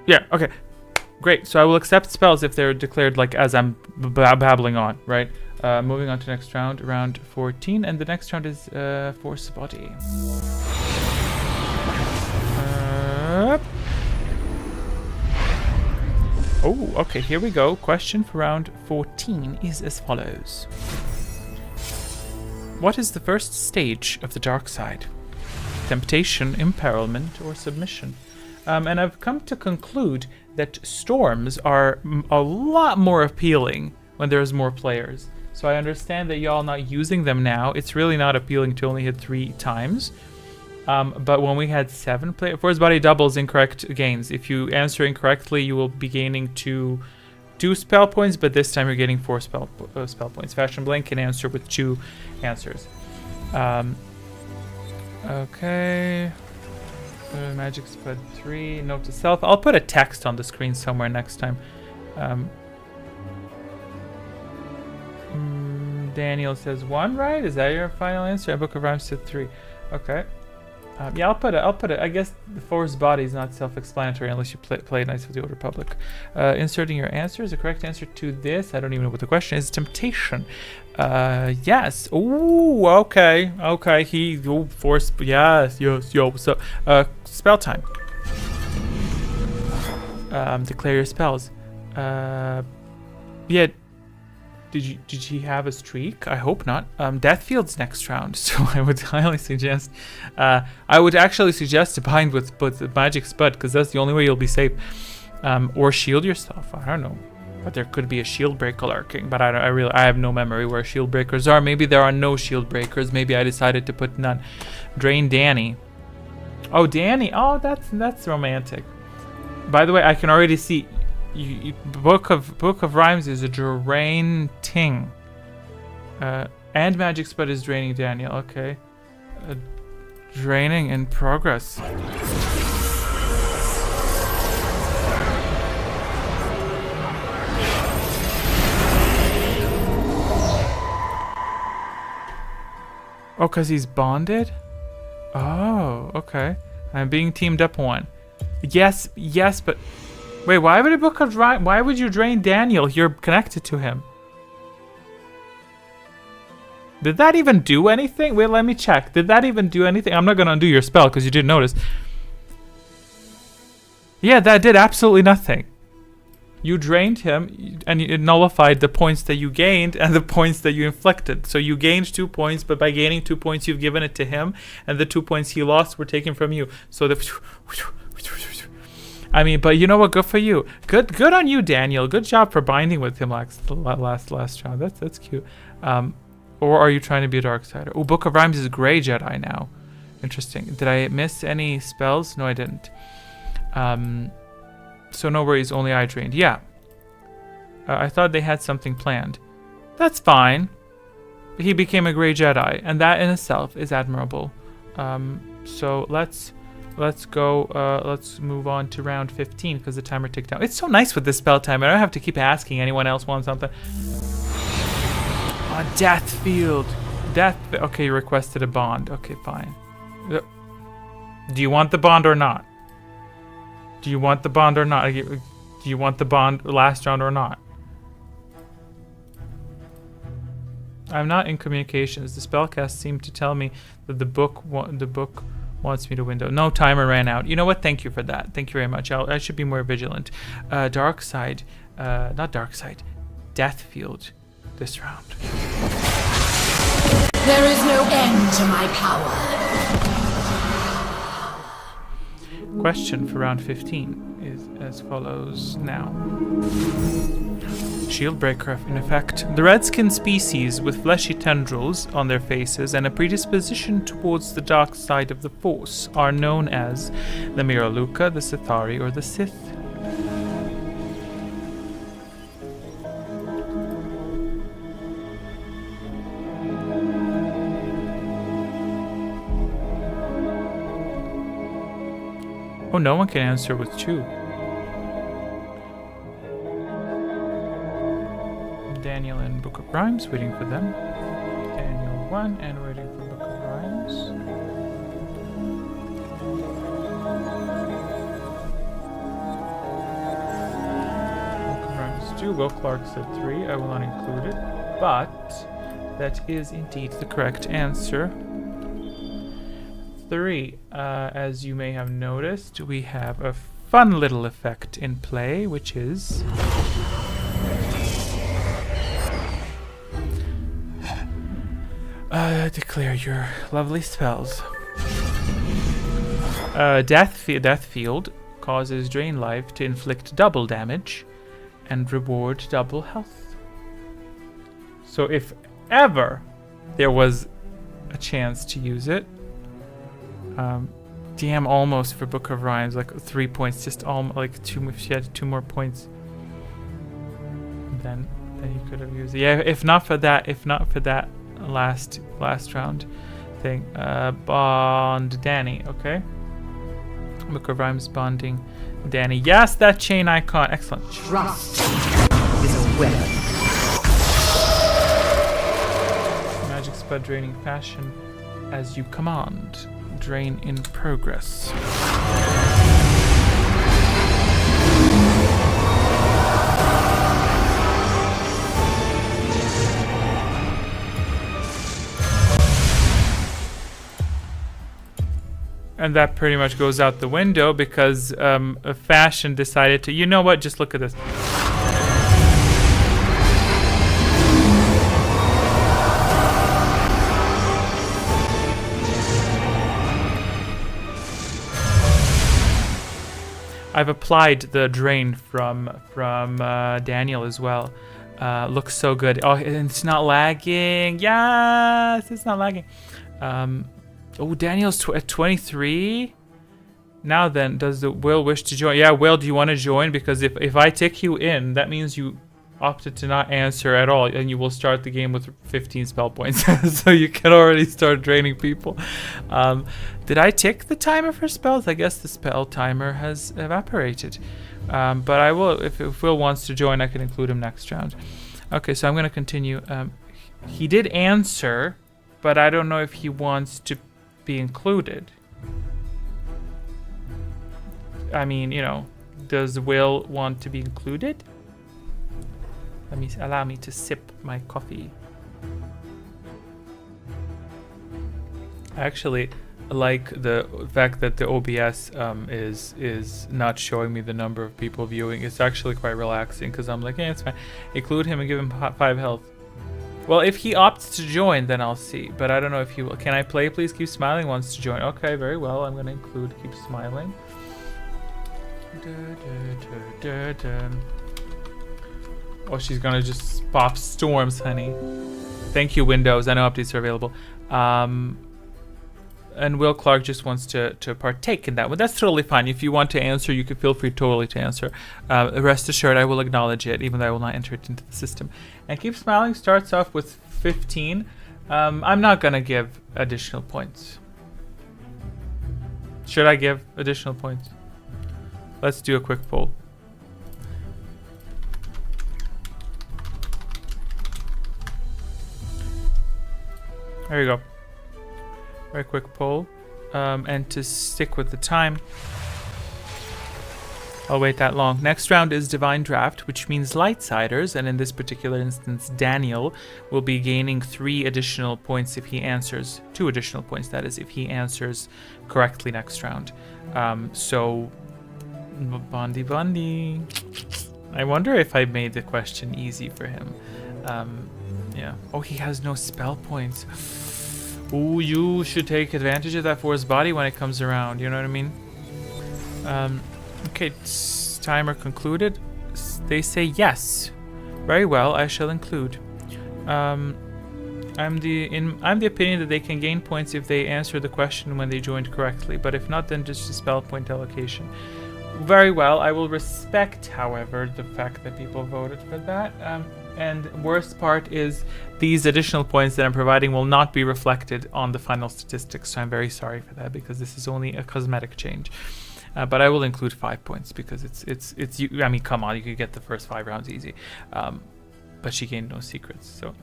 Yeah, okay. Great. So I will accept spells if they're declared like as I'm babbling on, right? Moving on to next round, round 14, and the next round is Force Body. Oh, okay, here we go. Question for round 14 is as follows. What is the first stage of the dark side? Temptation, imperilment, or submission? And I've come to conclude that storms are a lot more appealing when there's more players. So I understand that y'all not using them now. It's really not appealing to only hit 3 times. But when we had 7 players, Force Body doubles incorrect gains. If you answer incorrectly, you will be gaining 2 spell points, but this time you're getting 4 spell points. Fashion Blink can answer with 2 answers. Okay. Magic Spud 3. Note to self. I'll put a text on the screen somewhere next time. Daniel says 1, right? Is that your final answer? A Book of Rhymes said 3. Okay. Yeah, I'll put it. I guess the Force Body is not self-explanatory unless you play Knights of the Old Republic. Inserting your answers. The correct answer to this, I don't even know what the question is. Temptation. Yes. Ooh, okay. Okay. Force. Yes. Yo. So, spell time. Declare your spells. Yeah. Did he have a streak? I hope not. Deathfield's next round, so I would highly suggest. I would actually suggest to bind with the Magic Spud because that's the only way you'll be safe. Or shield yourself. I don't know, but there could be a shield breaker lurking. But I have no memory where shield breakers are. Maybe there are no shield breakers. Maybe I decided to put none. Drain Danny. Oh, Danny. Oh, that's romantic. By the way, I can already see. Book of Rhymes is a drain-ting. And Magic Spud is draining Daniel. Okay. Draining in progress. Oh, because he's bonded? Oh, okay. I'm being teamed up 1. Yes, but... Wait, why would a Book of Rhymes... Why would you drain Daniel? You're connected to him. Did that even do anything? Wait, let me check. Did that even do anything? I'm not going to undo your spell because you didn't notice. Yeah, that did absolutely nothing. You drained him and it nullified the points that you gained and the points that you inflicted. So you gained 2 points, but by gaining 2 points, you've given it to him. And the 2 points he lost were taken from you. So the... I mean, but you know what? Good for you. Good on you, Daniel. Good job for binding with him last round. That's cute. Or are you trying to be a Darksider? Oh, Book of Rhymes is Grey Jedi now. Interesting. Did I miss any spells? No, I didn't. So no worries. Only I drained. Yeah. I thought they had something planned. That's fine. He became a Grey Jedi, and that in itself is admirable. So let's go. Let's move on to round 15 because the timer ticked down. It's so nice with this spell timer. I don't have to keep asking anyone else wants something. Oh, Death Field. Okay, you requested a bond. Okay, fine. Do you want the bond or not? Do you want the bond or not? Do you want the bond last round or not? I'm not in communications. The spellcast seemed to tell me that the book wants me to window. No, timer ran out. You know what? Thank you for that. Thank you very much. I should be more vigilant. Dark side, not dark side. Death Field. This round. There is no end to my power. Question for round 15 is as follows now. Shield Breaker in effect. The redskin species with fleshy tendrils on their faces and a predisposition towards the dark side of the Force are known as the Miraluka, the Sithari, or the Sith. Oh, no one can answer with 2. Daniel and Book of Rhymes, waiting for them. Daniel 1 and waiting for Book of Rhymes. Book of Rhymes 2. Will Clark said 3. I will not include it, but that is indeed the correct answer. 3. As you may have noticed, we have a fun little effect in play, which is declare your lovely spells. Death Field causes drain life to inflict double damage and reward double health. So if ever there was a chance to use it, damn, almost for Book of Rhymes, like 3 points, just like 2. If she had 2 more points, then you could have used it. Yeah, if not for that last round thing, bond Danny. Okay, Book of Rhymes bonding Danny. Yes, that chain icon. Excellent. Trust is a weapon. Magic spell draining fashion as you command. Drain in progress. And that pretty much goes out the window because a fashion decided to, you know what, just look at this. I've applied the drain from Daniel as well. Looks so good. Oh, and it's not lagging. Yes, it's not lagging. Oh, Daniel's at 23. Now then, does the Will wish to join? Yeah, Will, do you want to join? Because if I tick you in, that means you opted to not answer at all, and you will start the game with 15 spell points. So you can already start draining people. Did I tick the timer for spells? I guess the spell timer has evaporated. But I will, if Will wants to join, I can include him next round. Okay, so I'm going to continue. He did answer, but I don't know if he wants to be included. I mean, you know, does Will want to be included? Allow me to sip my coffee. I actually like the fact that the OBS is not showing me the number of people viewing. It's actually quite relaxing because I'm like, yeah, it's fine. Include him and give him 5 health. Well, if he opts to join, then I'll see. But I don't know if he will. Can I play? Please keep smiling. Wants to join. Okay, very well. I'm going to include keep smiling. Oh, she's gonna just pop storms, honey. Thank you, Windows. I know updates are available. And Will Clark just wants to partake in that one. That's totally fine. If you want to answer, you can feel free totally to answer. Rest assured, I will acknowledge it, even though I will not enter it into the system. And Keep Smiling starts off with 15. I'm not gonna give additional points. Should I give additional points? Let's do a quick poll. There you go. Very quick poll. And to stick with the time, I'll wait that long. Next round is Divine Draft, which means Lightsiders, and in this particular instance, Daniel will be gaining 3 additional points if he answers, 2 additional points, that is, if he answers correctly next round. So, Bondi. I wonder if I made the question easy for him. Yeah. Oh, he has no spell points. Ooh, you should take advantage of that for his body when it comes around. You know what I mean? Okay, timer concluded. They say yes. Very well, I shall include. I'm the opinion that they can gain points if they answer the question when they joined correctly, but if not, then just a spell point allocation. Very well, I will respect, however, the fact that people voted for that. And worst part is these additional points that I'm providing will not be reflected on the final statistics, so I'm very sorry for that because this is only a cosmetic change. But I will include 5 points because it's you. I mean, come on, you could get the first 5 rounds easy. But she gained no secrets, so.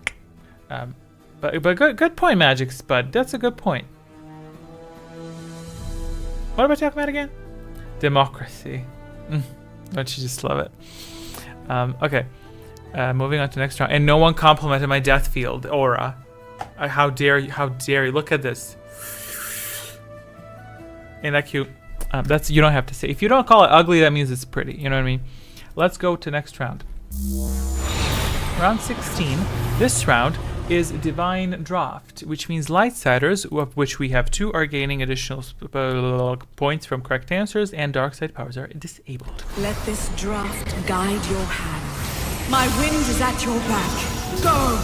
But good point, Magic Spud. That's a good point. What am I talking about again? Democracy. Don't you just love it? Okay. Moving on to next round. And no one complimented my death field aura. How dare you? How dare you? Look at this. Ain't that cute? That's, you don't have to say. If you don't call it ugly, that means it's pretty. You know what I mean? Let's go to next round. Round 16. This round is Divine Draft, which means Lightsiders, of which we have 2, are gaining additional points from correct answers, and Darkside powers are disabled. Let this draft guide your hand. My wind is at your back. Go!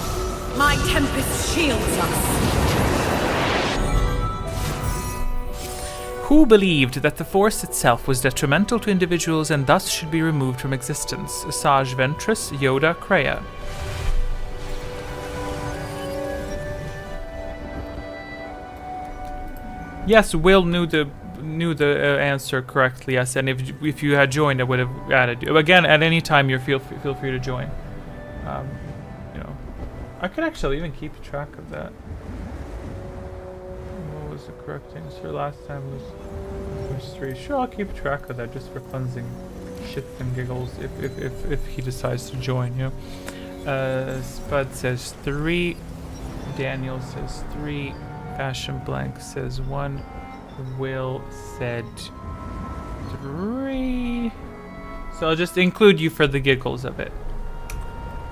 My tempest shields us. Who believed that the Force itself was detrimental to individuals and thus should be removed from existence? Sage Ventress, Yoda, Kreia. Yes, Will knew the answer correctly. Yes, and if you had joined, I would have added you. Again, at any time, you feel free to join. You know, I could actually even keep track of that. What was the correct answer last time? Was 3. Sure, I'll keep track of that just for cleansing shits and giggles if he decides to join. You know, Spud says 3. Daniel says 3. Fashion Blank says 1. Will said 3. So I'll just include you for the giggles of it.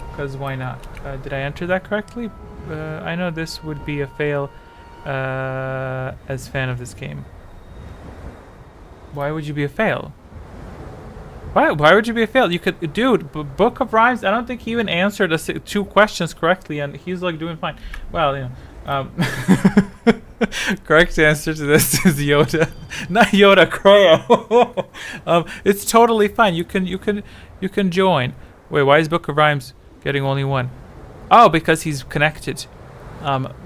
Because why not? Did I enter that correctly? I know this would be a fail as fan of this game. Why would you be a fail? Why would you be a fail? You could, dude, Book of Rhymes, I don't think he even answered 2 questions correctly and he's like doing fine. Well, you know. Correct answer to this is Yoda, not Yoda, Kreia. It's totally fine. You can join. Wait, why is Book of Rhymes getting only 1? Oh, because he's connected.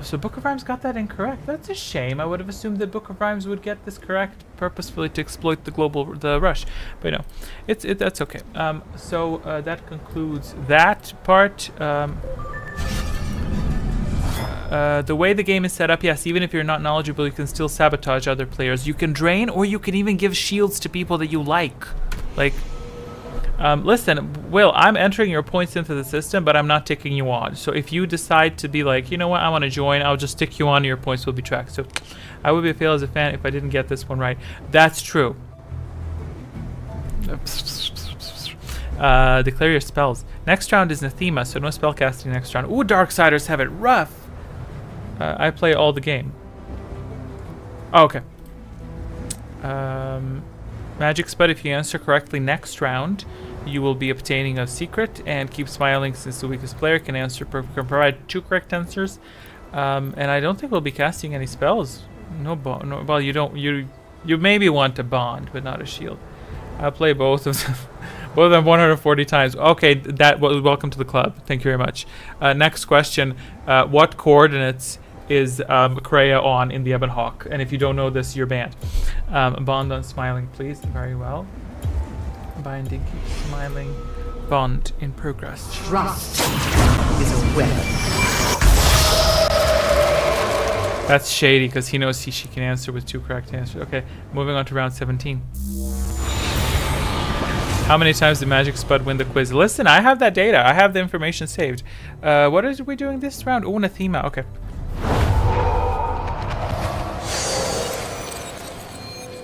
So Book of Rhymes got that incorrect. That's a shame. I would have assumed that Book of Rhymes would get this correct purposefully to exploit the rush. But no, that's okay. So that concludes that part. The way the game is set up, yes, even if you're not knowledgeable, you can still sabotage other players. You can drain, or you can even give shields to people that you like. Like, listen, Will, I'm entering your points into the system, but I'm not ticking you on. So if you decide to be like, you know what, I want to join, I'll just tick you on, and your points will be tracked. So I would be a fail as a fan if I didn't get this one right. That's true. Declare your spells. Next round is Nathema, so no spellcasting next round. Ooh, Darksiders have it rough. I play all the game. Oh, okay. Magic Spud, if you answer correctly next round, you will be obtaining a secret, and Keep Smiling, since the weakest player can provide 2 correct answers. And I don't think we'll be casting any spells. No, well, you maybe want a bond, but not a shield. I'll play both of them. Both of them 140 times. Okay, welcome to the club. Thank you very much. Next question. What coordinates is Kreia on in the Ebon Hawk? And if you don't know this, you're banned. Bond on Smiling, please. Very well. Binding, Keep Smiling. Bond in progress. Trust is a weapon. That's shady because he knows she can answer with 2 correct answers. Okay, moving on to round 17. How many times did Magic Spud win the quiz? Listen, I have that data. I have the information saved. What are we doing this round? Oh, Anathema. Okay.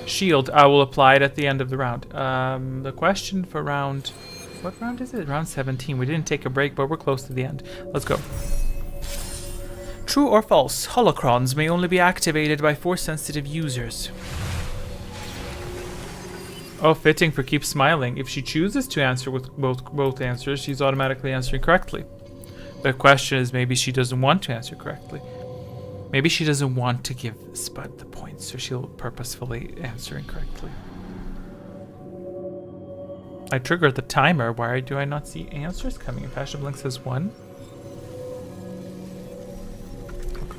Shield. I will apply it at the end of the round. The question for round... What round is it? Round 17. We didn't take a break, but we're close to the end. Let's go. True or false? Holocrons may only be activated by Force-sensitive users. Oh, fitting for Keep Smiling. If she chooses to answer with both answers, she's automatically answering correctly. The question is, maybe she doesn't want to answer correctly. Maybe she doesn't want to give Spud the points, so she'll purposefully answer incorrectly. I triggered the timer. Why do I not see answers coming in? Passion Blink says 1.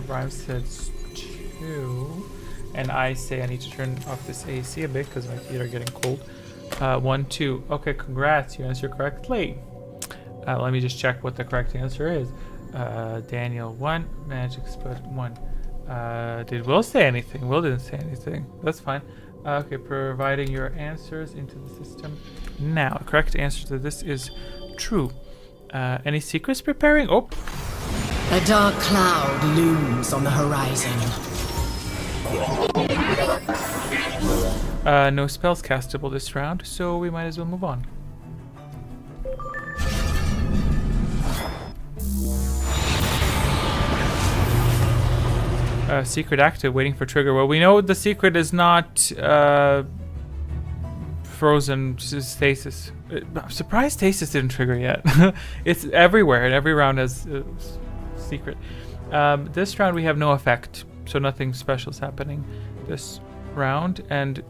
Rhyme says 2. And I say I need to turn off this AC a bit because my feet are getting cold. 1, 2. Okay, congrats. You answered correctly. Let me just check what the correct answer is. Daniel 1. Magic Spud 1. Did Will say anything? Will didn't say anything. That's fine. Okay, providing your answers into the system. Now, correct answer to this is true. Any secrets preparing? Oh. A dark cloud looms on the horizon. No spells castable this round, so we might as well move on. Secret active, waiting for trigger. Well, we know the secret is not frozen stasis. I'm surprised stasis didn't trigger yet. It's everywhere, and every round has secret. This round we have no effect, so nothing special is happening this round. And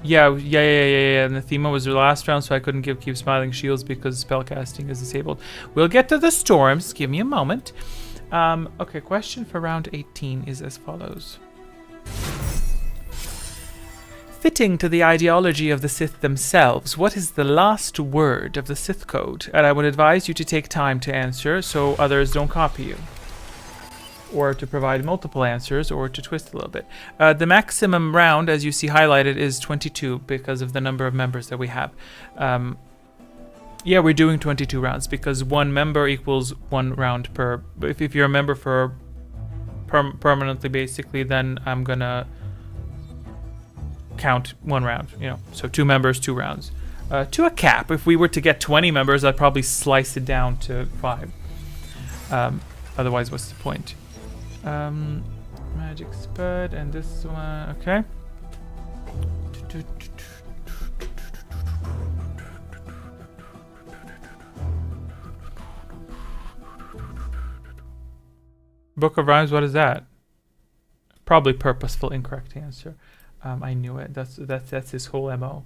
yeah. And the theme was the last round, so I couldn't Keep Smiling shields because spellcasting is disabled. We'll get to the storms. Give me a moment. Okay, question for round 18 is as follows. Fitting to the ideology of the Sith themselves, what is the last word of the Sith code? And I would advise you to take time to answer so others don't copy you. Or to provide multiple answers, or to twist a little bit. The maximum round, as you see highlighted, is 22 because of the number of members that we have. Yeah, we're doing 22 rounds because 1 member equals 1 round per... If you're a member for permanently, basically, then I'm gonna count 1 round, you know. So 2 members, 2 rounds. To a cap. If we were to get 20 members, I'd probably slice it down to 5. Otherwise, what's the point? Magic Spud and this one, okay. Book of Rhymes, what is that? Probably purposeful incorrect answer. I knew it. That's his whole MO.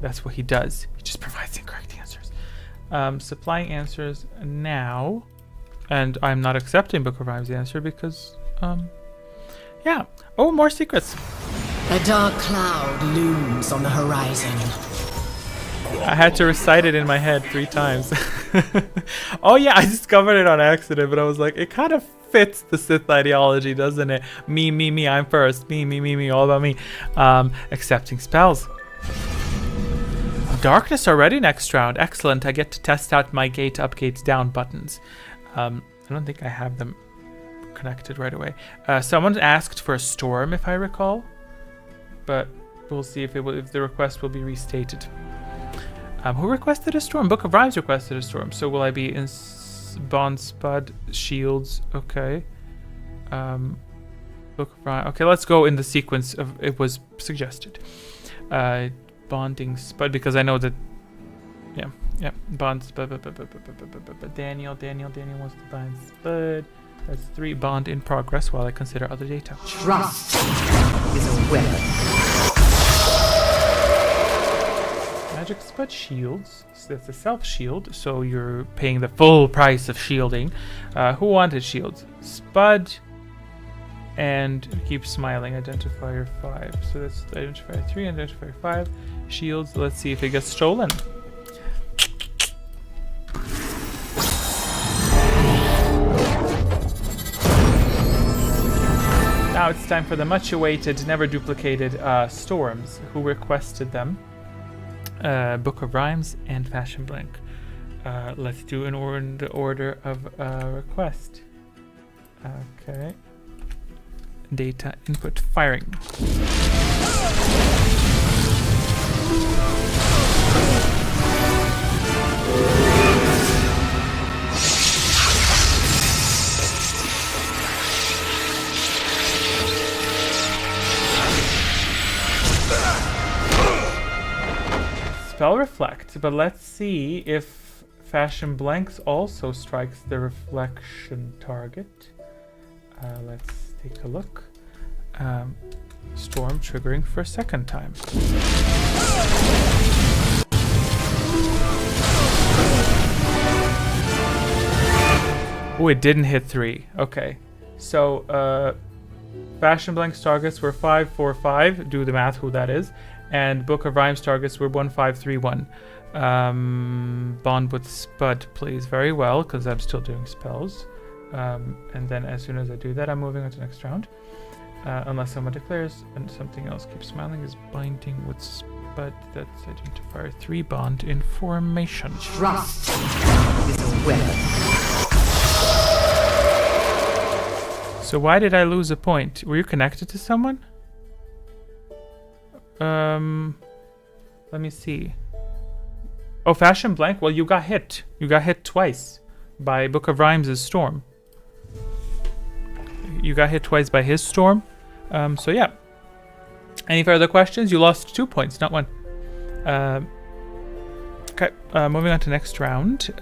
That's what he does. He just provides incorrect answers. Supplying answers now. And I'm not accepting Book of Rhymes' answer because, yeah. Oh, more secrets. A dark cloud looms on the horizon. I had to recite it in my head 3 times. Oh yeah, I discovered it on accident, but I was like, it kind of fits the Sith ideology, doesn't it? Me, I'm first. Me, all about me. Accepting spells. Darkness already next round. Excellent. I get to test out my gate up, gate down buttons. I don't think I have them connected right away. Someone asked for a storm, if I recall, but we'll see if the request will be restated. Who requested a storm? Book of Rhymes requested a storm. So will I be in Bond, Spud, Shields? Okay. Book of Rhymes. Okay, let's go in the sequence of it was suggested. bonding spud because I know that. Yeah, bond spud. But Daniel wants to bind spud. That's 3 bond in progress while I consider other data. Trust is a weapon. Magic spud shields. So that's a self shield, so you're paying the full price of shielding. Who wanted shields? Spud and keep smiling. Identifier 5. So that's identifier 3 and identifier 5. Shields. Let's see if it gets stolen. Now it's time for the much awaited, never duplicated storms. Who requested them? Book of Rhymes and Fashion Blank. Let's do in the order of request. Okay. Data input firing. Spell reflect, but let's see if Fashion Blanks also strikes the reflection target. Let's take a look. Storm triggering for a second time. Oh, it didn't hit 3. Okay, so Fashion Blanks targets were 5, 4, 5. Do the math, who that is. And Book of Rhymes targets were 1, 5, 3, 1. Bond with Spud plays very well because I'm still doing spells. And then as soon as I do that, I'm moving on to the next round. Unless someone declares and something else. Keep smiling is binding with Spud. That's identifier 3 bond in formation. Trust is a weapon. So why did I lose a point? Were you connected to someone? Let me see. Oh, Fashion Blank. Well, you got hit. You got hit twice by Book of Rhymes' storm. You got hit twice by his storm. So yeah. Any further questions? You lost 2 points, not 1. Okay, moving on to next round.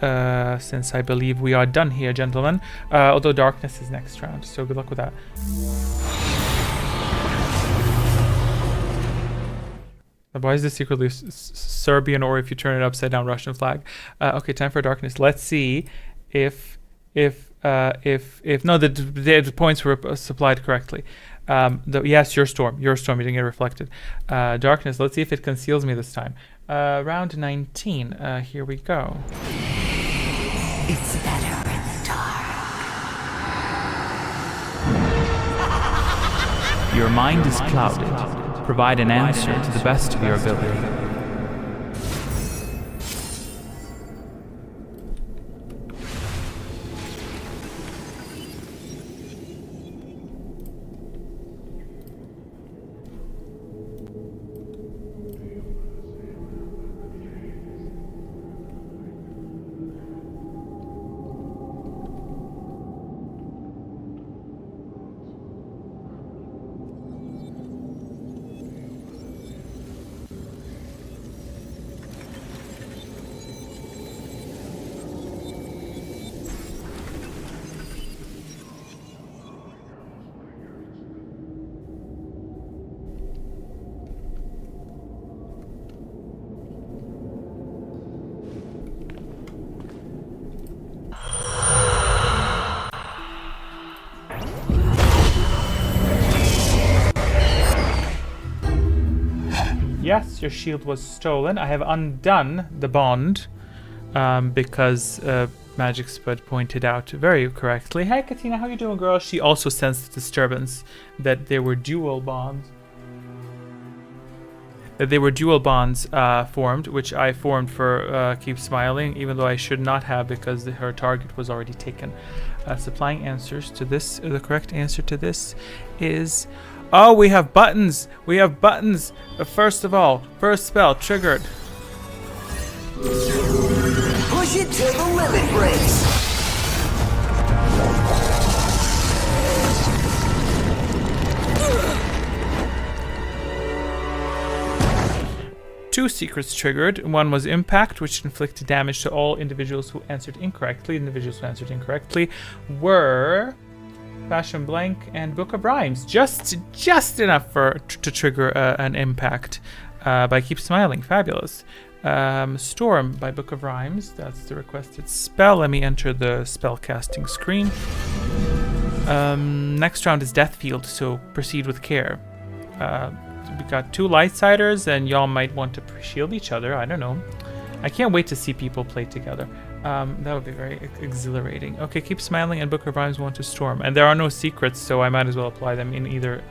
Since I believe we are done here, gentlemen. Although Darkness is next round, so good luck with that. Why is this secretly Serbian, or if you turn it upside down, Russian flag? Okay, time for Darkness. Let's see if no, the points were supplied correctly. Yes, your storm, you didn't get reflected. Darkness. Let's see if it conceals me this time. Round 19. Here we go. It's better in the dark. Your mind is clouded. Provide an answer to the best of your ability. Yes, your shield was stolen. I have undone the bond because Magic Spud pointed out very correctly. Hey, Katina, how you doing, girl? She also sensed the disturbance that there were dual bonds. Formed, which I formed for Keep Smiling, even though I should not have because her target was already taken. Supplying answers to this. The correct answer to this is... Oh, we have buttons. We have buttons. First of all, first spell triggered. Push it till the limit breaks. 2 secrets triggered. One was Impact, which inflicted damage to all individuals who answered incorrectly. Individuals who answered incorrectly were Fashion Blank and Book of Rhymes. Just enough to trigger an Impact by Keep Smiling. Fabulous. Storm by Book of Rhymes. That's the requested spell. Let me enter the spell casting screen. Next round is Death Field, so proceed with care. We got 2 Lightsiders, and y'all might want to shield each other. I don't know. I can't wait to see people play together. That would be very exhilarating. Okay, Keep Smiling and Book of Rhymes want to Storm, and there are no secrets, so I might as well apply them in either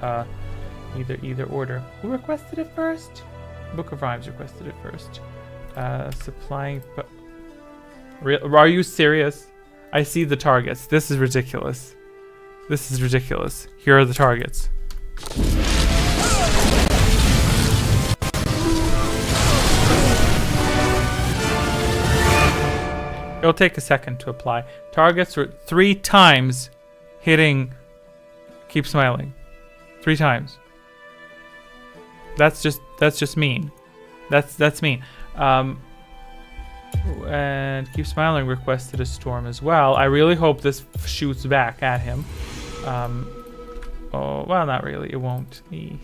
order. Who requested it first? Book of Rhymes requested it first. Supplying. Are you serious? I see the targets. This is ridiculous. This is ridiculous. Here are the targets. It'll take a second to apply. Targets were 3 times hitting Keep Smiling. 3 times. That's just mean. That's mean. And Keep Smiling requested a storm as well. I really hope this shoots back at him. Oh, well, not really. It won't. He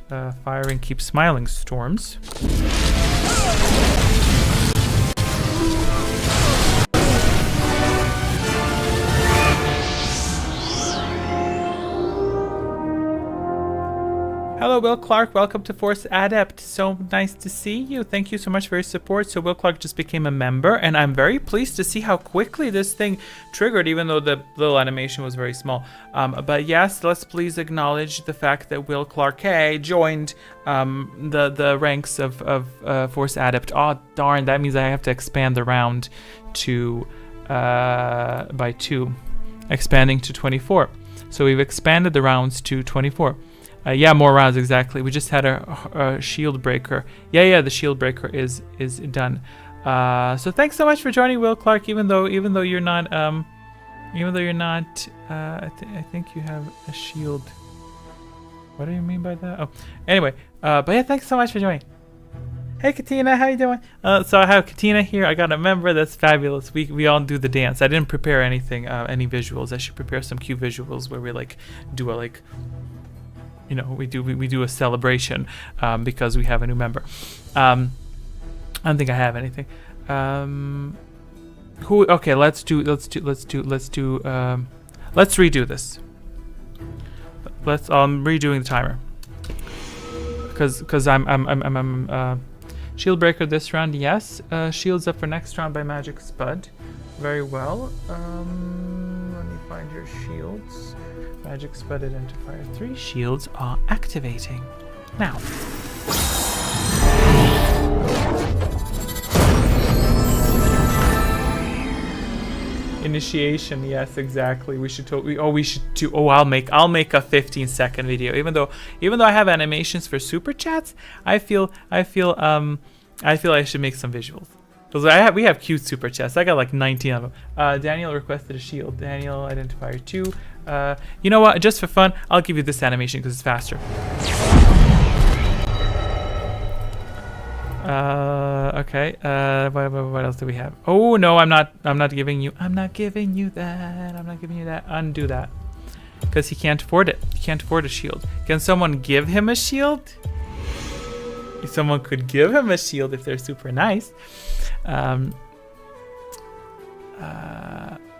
firing Keep Smiling storms. Hello, Will Clark. Welcome to Force Adept. So nice to see you. Thank you so much for your support. So Will Clark just became a member, and I'm very pleased to see how quickly this thing triggered, even though the little animation was very small. But yes, let's please acknowledge the fact that Will Clark K joined the ranks of Force Adept. Oh, darn. That means I have to expand the round to by 2, expanding to 24. So we've expanded the rounds to 24. Yeah, more rounds, exactly. We just had a shield breaker. Yeah, the shield breaker is done. So thanks so much for joining, Will Clark. Even though you're not, I think you have a shield. What do you mean by that? Oh, anyway. But yeah, thanks so much for joining. Hey, Katina, how you doing? So I have Katina here. I got a member. That's fabulous. We all do the dance. I didn't prepare anything, any visuals. I should prepare some cute visuals where we do a we do a celebration because we have a new member. I don't think I have anything. Okay, let's redo this. I'm redoing the timer because I'm shield breaker this round. Yes, shields up for next round by Magic Spud. Very well. Let me find your shields. Magic Spud Identifier 3 shields are activating now. Initiation, yes, exactly. We should I'll make a 15-second video. Even though I have animations for super chats, I feel I should make some visuals. We have cute super chats. I got like 19 of them. Daniel requested a shield. Daniel Identifier 2. You know what? Just for fun, I'll give you this animation because it's faster. Okay. What else do we have? Oh no, I'm not giving you that. Undo that. Because he can't afford it. He can't afford a shield. Can someone give him a shield? Someone could give him a shield if they're super nice.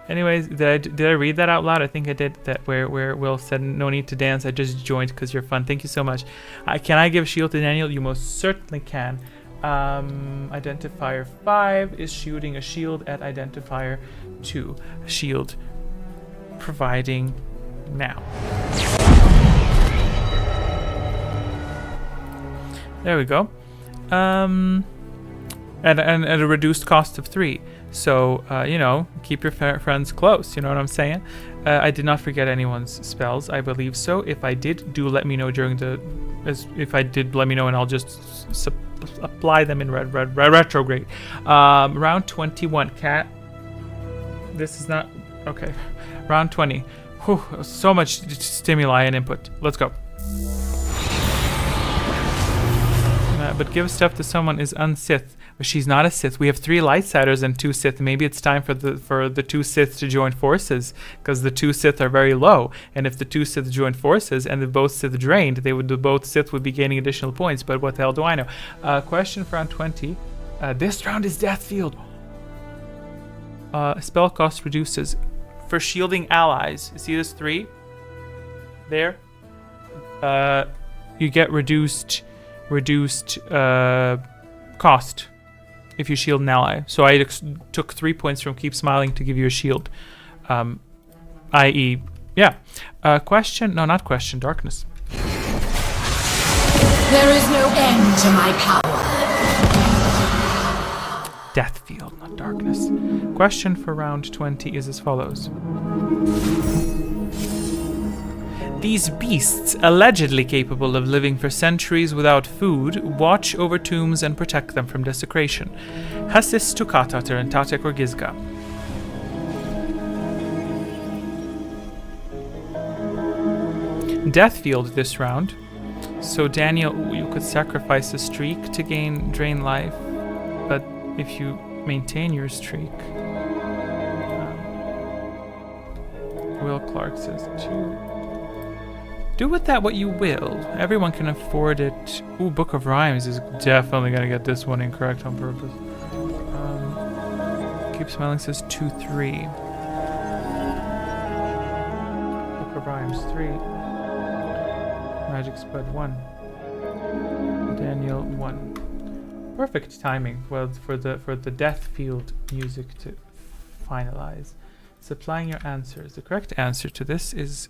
Anyways, did I read that out loud? I think I did. That where Will said no need to dance. I just joined because you're fun. Thank you so much. Can I give shield to Daniel? You most certainly can. Identifier 5 is shooting a shield at Identifier 2. Shield providing now. There we go. And a reduced cost of 3. So, keep your friends close. You know what I'm saying? I did not forget anyone's spells. I believe so. If I did, do let me know and I'll just apply them in retrograde. Round 21. Cat. This is not... Okay. Round 20. Whew, so much stimuli and input. Let's go. but give stuff to someone is unsith. But she's not a Sith. We have 3 Lightsiders and 2 Sith. Maybe it's time for the 2 Sith to join forces, because the 2 Sith are very low. And if the 2 Sith join forces and the both Sith drained, both Sith would be gaining additional points. But what the hell do I know? Question for round 20. This round is Deathfield. Spell cost reduces for shielding allies. You see this 3 there? You get reduced cost if you shield an ally. So I took 3 points from Keep Smiling to give you a shield. I.e., yeah. Question? No, not question. Darkness. There is no end to my power. Deathfield, not darkness. Question for round 20 is as follows. These beasts, allegedly capable of living for centuries without food, watch over tombs and protect them from desecration. Hassis Tukatater and Tatek or Gizga. Deathfield this round. So Daniel, you could sacrifice a streak to drain life, but if you maintain your streak, Will Clark says 2. Do with that what you will. Everyone can afford it. Ooh, Book of Rhymes is definitely gonna get this one incorrect on purpose. Keep Smiling says 2-3. Book of Rhymes 3. Magic Spud 1. Daniel 1. Perfect timing. Well, for the Deathfield music to finalize. Supplying your answers. The correct answer to this is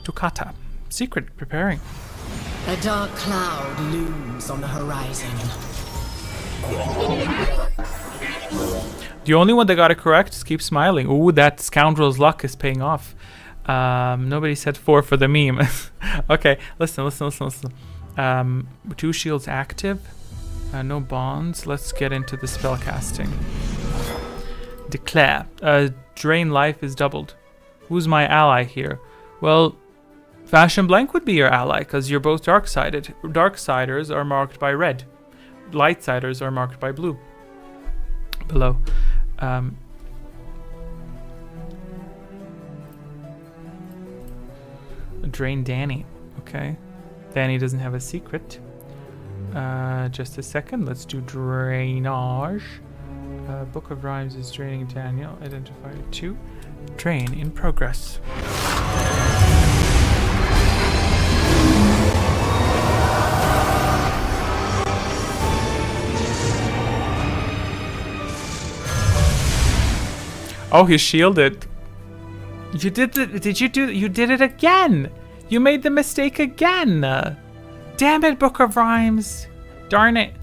Tukata. Secret. Preparing. A dark cloud looms on the horizon. The only one that got it correct is Keep Smiling. Ooh, that scoundrel's luck is paying off. Nobody said 4 for the meme. Okay, listen. 2 shields active. No bonds. Let's get into the spell casting. Declare. Drain life is doubled. Who's my ally here? Well, Fashion Blank would be your ally, because you're both dark-sided. Darksiders are marked by red. Lightsiders are marked by blue. Below. Drain Danny. Okay. Danny doesn't have a secret. Just a second. Let's do drainage. Book of Rhymes is draining Daniel. Identifier 2. Drain in progress. Oh, he shielded. You did it. Did you do it? You did it again. You made the mistake again. Damn it, Book of Rhymes. Darn it.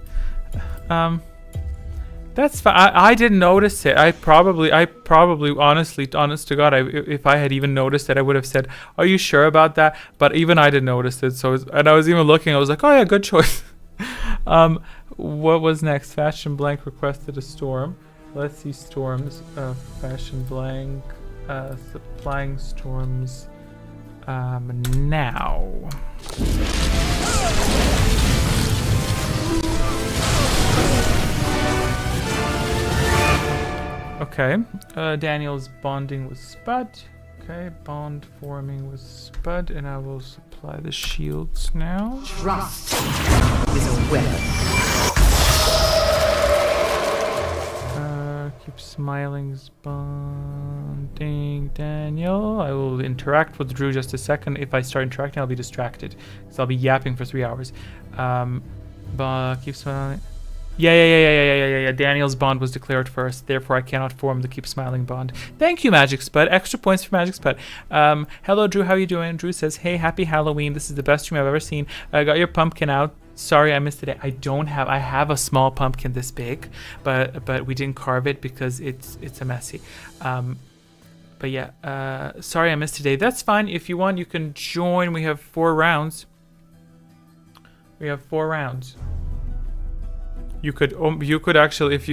That's fine. I didn't notice it. I probably, honest to God, if I had even noticed it, I would have said, "Are you sure about that?" But even I didn't notice it. So, and I was even looking. I was like, "Oh yeah, good choice." What was next? Fashion Blank requested a storm. Let's see storms. Fashion Blank supplying storms now. Okay. Daniel's bonding with Spud. Okay, bond forming with Spud, and I will supply the shields now. Trust is a weapon. Keep Smiling's bonding Daniel. I will interact with Drew just a second. If I start interacting, I'll be distracted, because I'll be yapping for 3 hours. But keep Smiling. Yeah. Daniel's bond was declared first, therefore I cannot form the Keep Smiling bond. Thank you, Magic Spud. Extra points for Magic Spud. Hello, Drew. How you doing? Drew says, "Hey, happy Halloween. This is the best stream I've ever seen. I got your pumpkin out. Sorry, I missed it. I have a small pumpkin this big, but we didn't carve it because it's a messy. But yeah, sorry I missed today. That's fine. If you want, you can join. We have 4 rounds. You could actually, if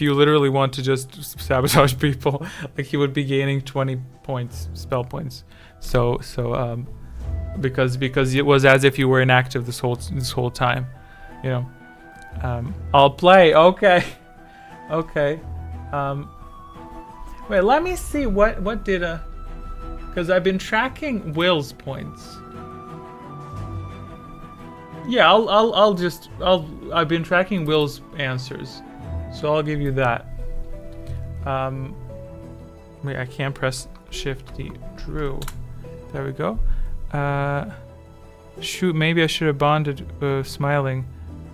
you literally want to just sabotage people, like he would be gaining 20 points, spell points. So because it was as if you were inactive this whole time. you know. I'll play. Okay. Okay. Wait, let me see what did because I've been tracking Will's points. Yeah, I've been tracking Will's answers, so I'll give you that. Wait, I can't press Shift D. Drew. There we go. Shoot, maybe I should have bonded Smiling.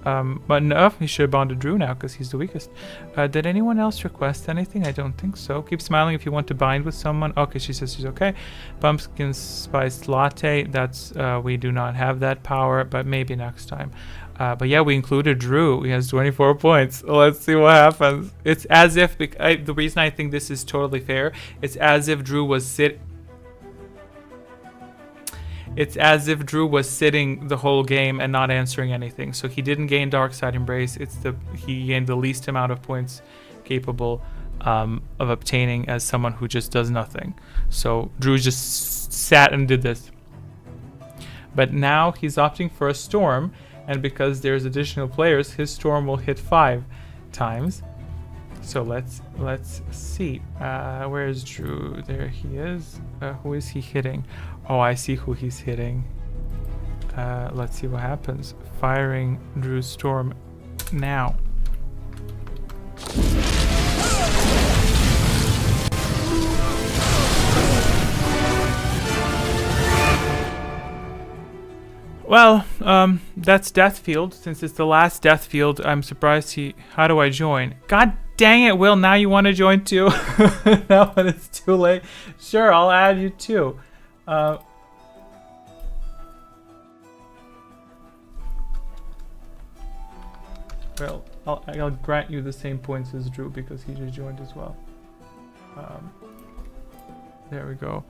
But no, he should have bonded Drew now because he's the weakest. Did anyone else request anything? I don't think so. Keep smiling if you want to bind with someone. Okay, she says she's okay. Pumpkin spiced latte. That's we do not have that power, but maybe next time. But yeah, we included Drew. He has 24 points. Let's see what happens. It's as if the reason I think this is totally fair. It's as if Drew was sitting the whole game and not answering anything. So he didn't gain Dark Side Embrace. He gained the least amount of points capable of obtaining as someone who just does nothing. So Drew just sat and did this. But now he's opting for a storm, and because there's additional players, his storm will hit 5 times. So let's see. Where's Drew? There he is. Who is he hitting? Oh, I see who he's hitting. Let's see what happens. Firing Drew's storm now. Well, that's Death Field. Since it's the last Death Field, I'm surprised how do I join? God dang it, Will, now you want to join too? Now when it's too late. Sure, I'll add you too. Well, I'll grant you the same points as Drew because he just joined as well. There we go.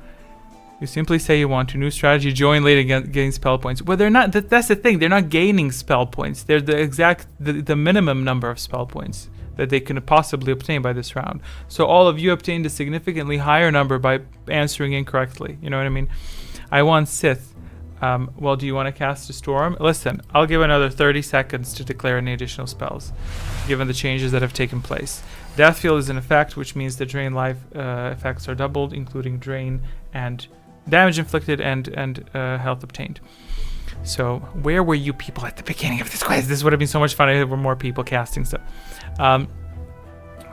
You simply say you want to. New strategy, join late again, gain spell points. Well, they're not. That's the thing. They're not gaining spell points. They're the minimum number of spell points that they can possibly obtain by this round. So all of you obtained a significantly higher number by answering incorrectly. You know what I mean? I want Sith. Well, do you want to cast a storm? Listen, I'll give another 30 seconds to declare any additional spells, given the changes that have taken place. Deathfield is in effect, which means the drain life effects are doubled, including drain and damage inflicted and health obtained. So where were you people at the beginning of this quiz? This would have been so much fun if there were more people casting stuff.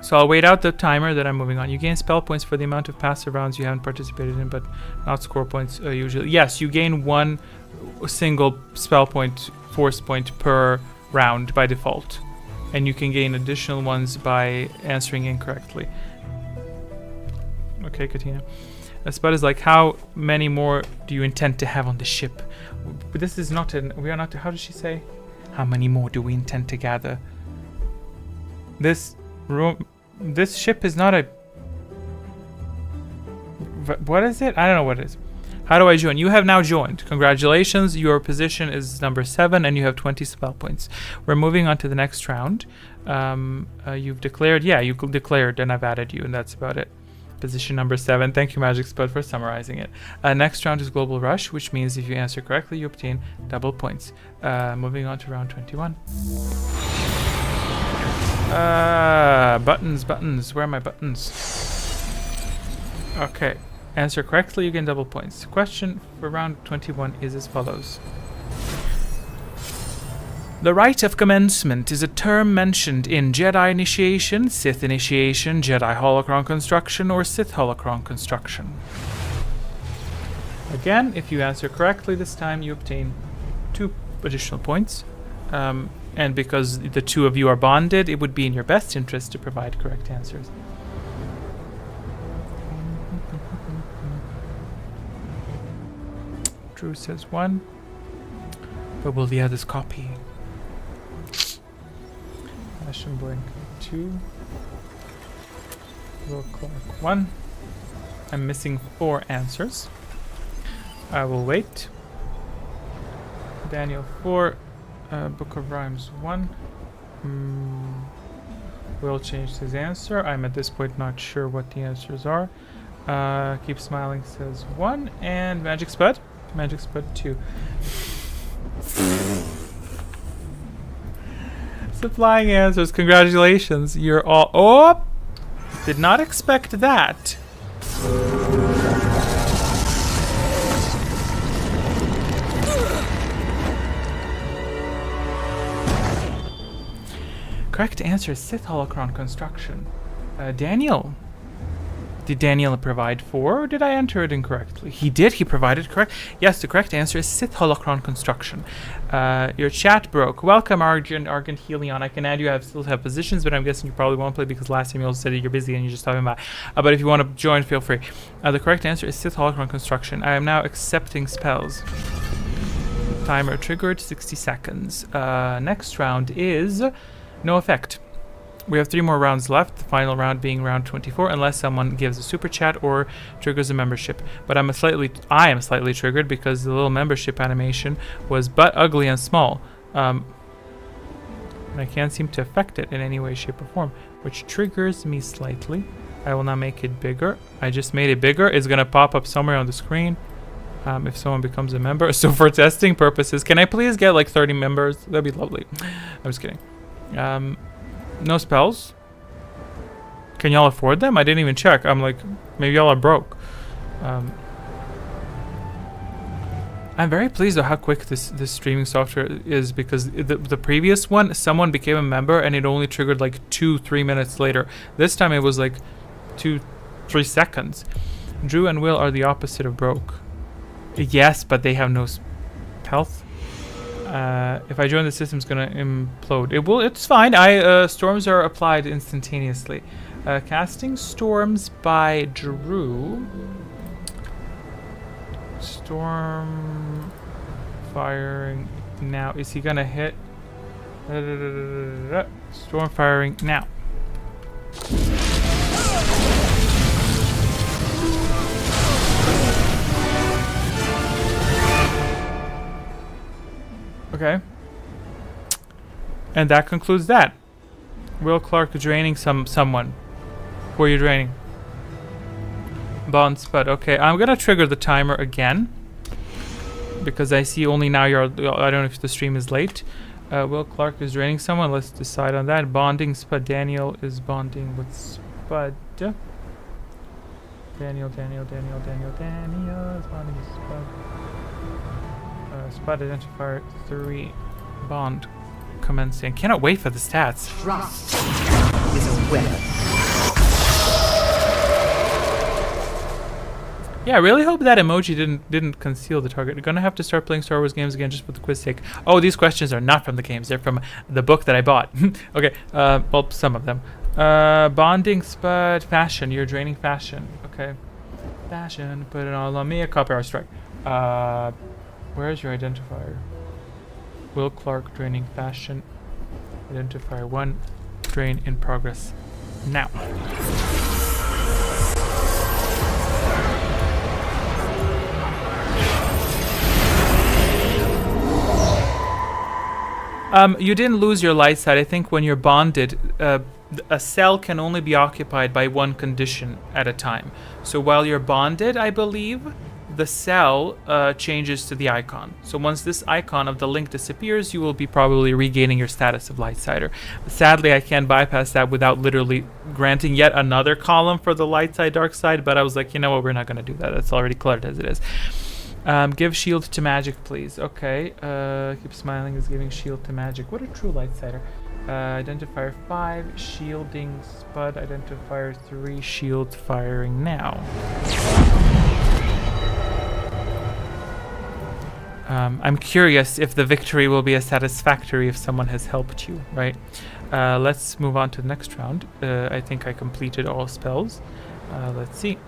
So I'll wait out the timer, then I'm moving on. You gain spell points for the amount of passive rounds you haven't participated in, but not score points usually. Yes, you gain one single spell point, force point per round by default. And you can gain additional ones by answering incorrectly. Okay, Katina. But is like, how many more do you intend to have on the ship? But this is not we are not, how does she say? How many more do we intend to gather? This ship is not a, what is it? I don't know what it is. How do I join? You have now joined. Congratulations. Your position is number 7 and you have 20 spell points. We're moving on to the next round. You've declared, yeah, you declared and I've added you and that's about it. Position number 7. Thank you, Magic Spud, for summarizing it. Next round is Global Rush, which means if you answer correctly, you obtain double points. Moving on to round 21. Buttons. Where are my buttons? Okay. Answer correctly, you gain double points. Question for round 21 is as follows. The rite of commencement is a term mentioned in Jedi initiation, Sith initiation, Jedi holocron construction, or Sith holocron construction. Again, if you answer correctly this time, you obtain 2 additional points. And because the 2 of you are bonded, it would be in your best interest to provide correct answers. Drew says 1. But will the others copy? Ashen Blink 2. Will Clark 1. I'm missing 4 answers. I will wait. Daniel 4. Book of Rhymes 1. Will changed his answer. I'm at this point not sure what the answers are. Keep Smiling says 1. And Magic Spud? Magic Spud 2. Supplying answers. Congratulations. You're all... Oh! Did not expect that. Correct answer is Sith holocron construction. Daniel. Did Daniel provide 4, or did I enter it incorrectly? He did. He provided correct. Yes, the correct answer is Sith holocron construction. Your chat broke. Welcome, Argent Helion. I can add you. I still have positions, but I'm guessing you probably won't play because last time you also said you're busy and you're just talking about. But if you want to join, feel free. The correct answer is Sith holocron construction. I am now accepting spells. Timer triggered, 60 seconds. Next round is no effect. We have 3 more rounds left, the final round being round 24, unless someone gives a super chat or triggers a membership. But I am slightly triggered because the little membership animation was but ugly and small. And I can't seem to affect it in any way, shape, or form, which triggers me slightly. I will now make it bigger. I just made it bigger. It's going to pop up somewhere on the screen if someone becomes a member. So for testing purposes, can I please get like 30 members? That'd be lovely. I'm just kidding. No spells. Can y'all afford them? I didn't even check. I'm like, maybe y'all are broke. I'm very pleased with how quick this streaming software is, because the previous one, someone became a member and it only triggered like 2-3 minutes later. This time it was like 2-3 seconds. Drew and Will are the opposite of broke. Yes, but they have no health. If I join, the system's gonna implode. It will. It's fine. Storms are applied instantaneously. Casting storms by Drew. Storm firing now. Is he gonna hit? Storm firing now. Okay. And that concludes that. Will Clark draining someone. Who are you draining? Bond Spud. Okay, I'm gonna trigger the timer again, because I see only now I don't know if the stream is late. Will Clark is draining someone. Let's decide on that. Bonding Spud. Daniel is bonding with Spud. Daniel is bonding with Spud. Spot identifier 3 bond commencing. Cannot wait for the stats. Trust is a weapon. Yeah, I really hope that emoji didn't conceal the target. You're gonna have to start playing Star Wars games again just for the quiz sake. Oh, these questions are not from the games. They're from the book that I bought. Okay, well, some of them. Bonding Spud fashion. You're draining fashion. Okay. Fashion. Put it all on me. A copyright strike. Where's your identifier? Will Clark draining fashion. Identifier 1. Drain in progress. Now. You didn't lose your light side. I think when you're bonded, a cell can only be occupied by one condition at a time. So while you're bonded, I believe, the cell changes to the icon. So once this icon of the link disappears, you will be probably regaining your status of lightsider. Sadly, I can't bypass that without literally granting yet another column for the light side, dark side, but I was like, you know what, we're not going to do that. That's already cluttered as it is. Give shield to magic, please. Okay. Keep smiling is giving shield to magic. What a true lightsider. Identifier 5, shielding Spud. Identifier 3, shield firing now. I'm curious if the victory will be as satisfactory if someone has helped you, right? Let's move on to the next round. I think I completed all spells. Let's see.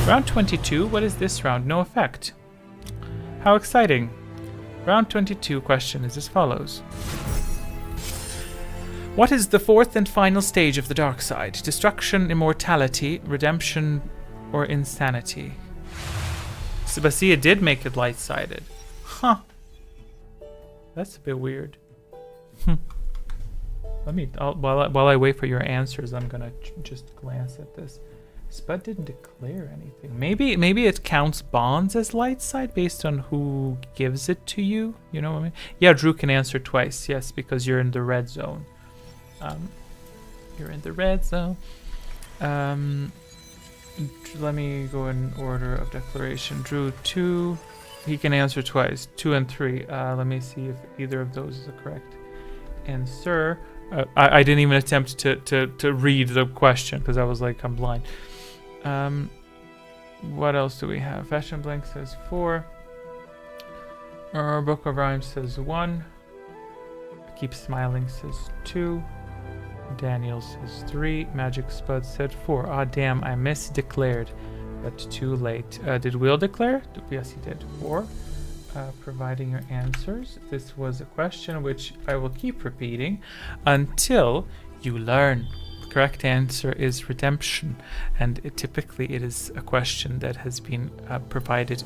Round 22, what is this round? No effect. How exciting. Round 22 question is as follows. What is the fourth and final stage of the dark side? Destruction, immortality, redemption, or insanity? But see, it did make it light-sided. Huh. That's a bit weird. Let me, while I wait for your answers, I'm gonna just glance at this. Spud didn't declare anything. Maybe it counts bonds as light side based on who gives it to you. You know what I mean? Yeah, Drew can answer twice. Yes, because you're in the red zone. You're in the red zone. Let me go in order of declaration. Drew 2. He can answer twice. 2 and 3. Let me see if either of those is a correct answer. I didn't even attempt to read the question because I was like, I'm blind. What else do we have? Fashion Blank says 4. Book of Rhymes says 1. Keep Smiling says 2. Daniel says 3. Magic Spud said 4. Ah, damn, I misdeclared, but too late. Did Will declare? Yes, he did. 4. Providing your answers. This was a question which I will keep repeating until you learn. The correct answer is redemption, and typically it is a question that has been provided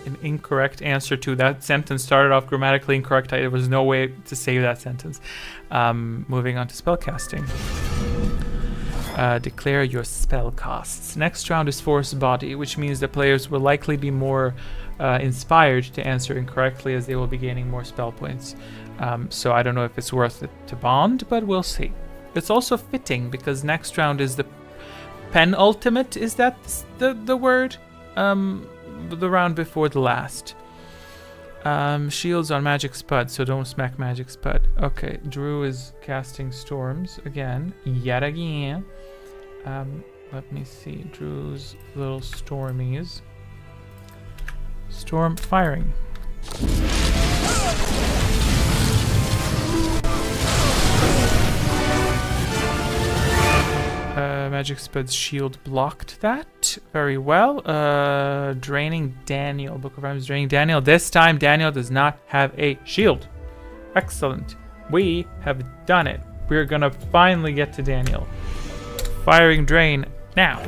an incorrect answer to. That sentence started off grammatically incorrect. There was no way to say that sentence. Moving on to spellcasting. Declare your spell costs. Next round is Force Body, which means the players will likely be more inspired to answer incorrectly as they will be gaining more spell points. So I don't know if it's worth it to bond, but we'll see. It's also fitting because next round is the penultimate. Is that the word? The round before the last. Shields on Magic Spud, so don't smack Magic Spud. Okay, Drew is casting Storms again. Yet again. Let me see. Drew's little Stormies. Storm firing. Magic Spud's shield blocked that very well. Draining Daniel. Book of Rhymes draining Daniel. This time Daniel does not have a shield. Excellent. We have done it. We're gonna finally get to Daniel. Firing drain now.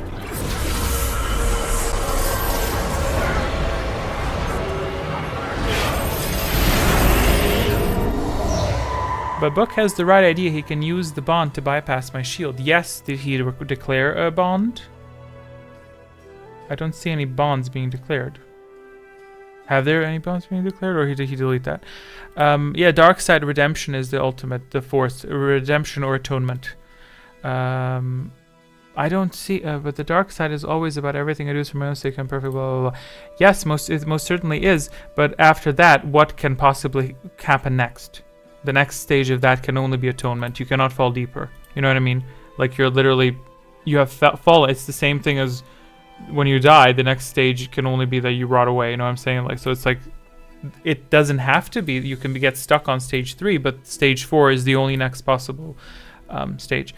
But Book has the right idea. He can use the bond to bypass my shield. Yes, did he declare a bond? I don't see any bonds being declared. Have there any bonds being declared, or did he delete that? Yeah, Dark Side Redemption is the ultimate, the fourth. Redemption or Atonement. I don't see, but the Dark Side is always about everything I do is for my own sake. I'm perfect, blah, blah, blah. Yes, it most certainly is. But after that, what can possibly happen next? The next stage of that can only be atonement. You cannot fall deeper. You know what I mean? Like you have fallen. It's the same thing as when you die. The next stage can only be that you rot away. You know what I'm saying? Like, so it's like, it doesn't have to be. You can get stuck on stage 3, but stage 4 is the only next possible stage.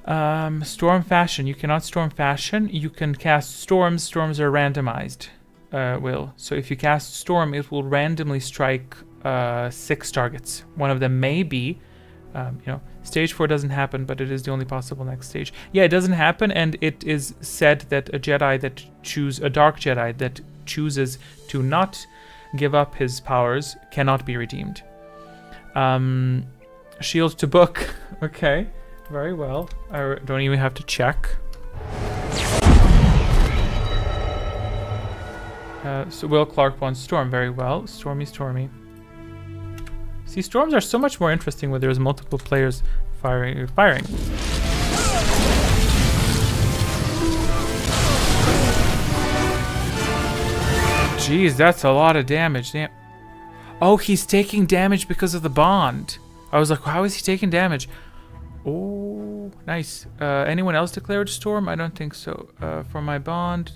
Storm Fashion. You cannot Storm Fashion. You can cast Storms. Storms are randomized, Will. So if you cast Storm, it will randomly strike 6 targets. One of them may be, stage 4 doesn't happen, but it is the only possible next stage. Yeah, it doesn't happen, and it is said that a Dark Jedi that chooses to not give up his powers cannot be redeemed. Shield to Book. Okay, very well. I don't even have to check. So Will Clark wants Storm. Very well. Stormy. See, storms are so much more interesting when there's multiple players firing. Jeez, that's a lot of damage. Damn. Oh, he's taking damage because of the bond. I was like, how is he taking damage? Oh, nice. Anyone else declared Storm? I don't think so. For my bond,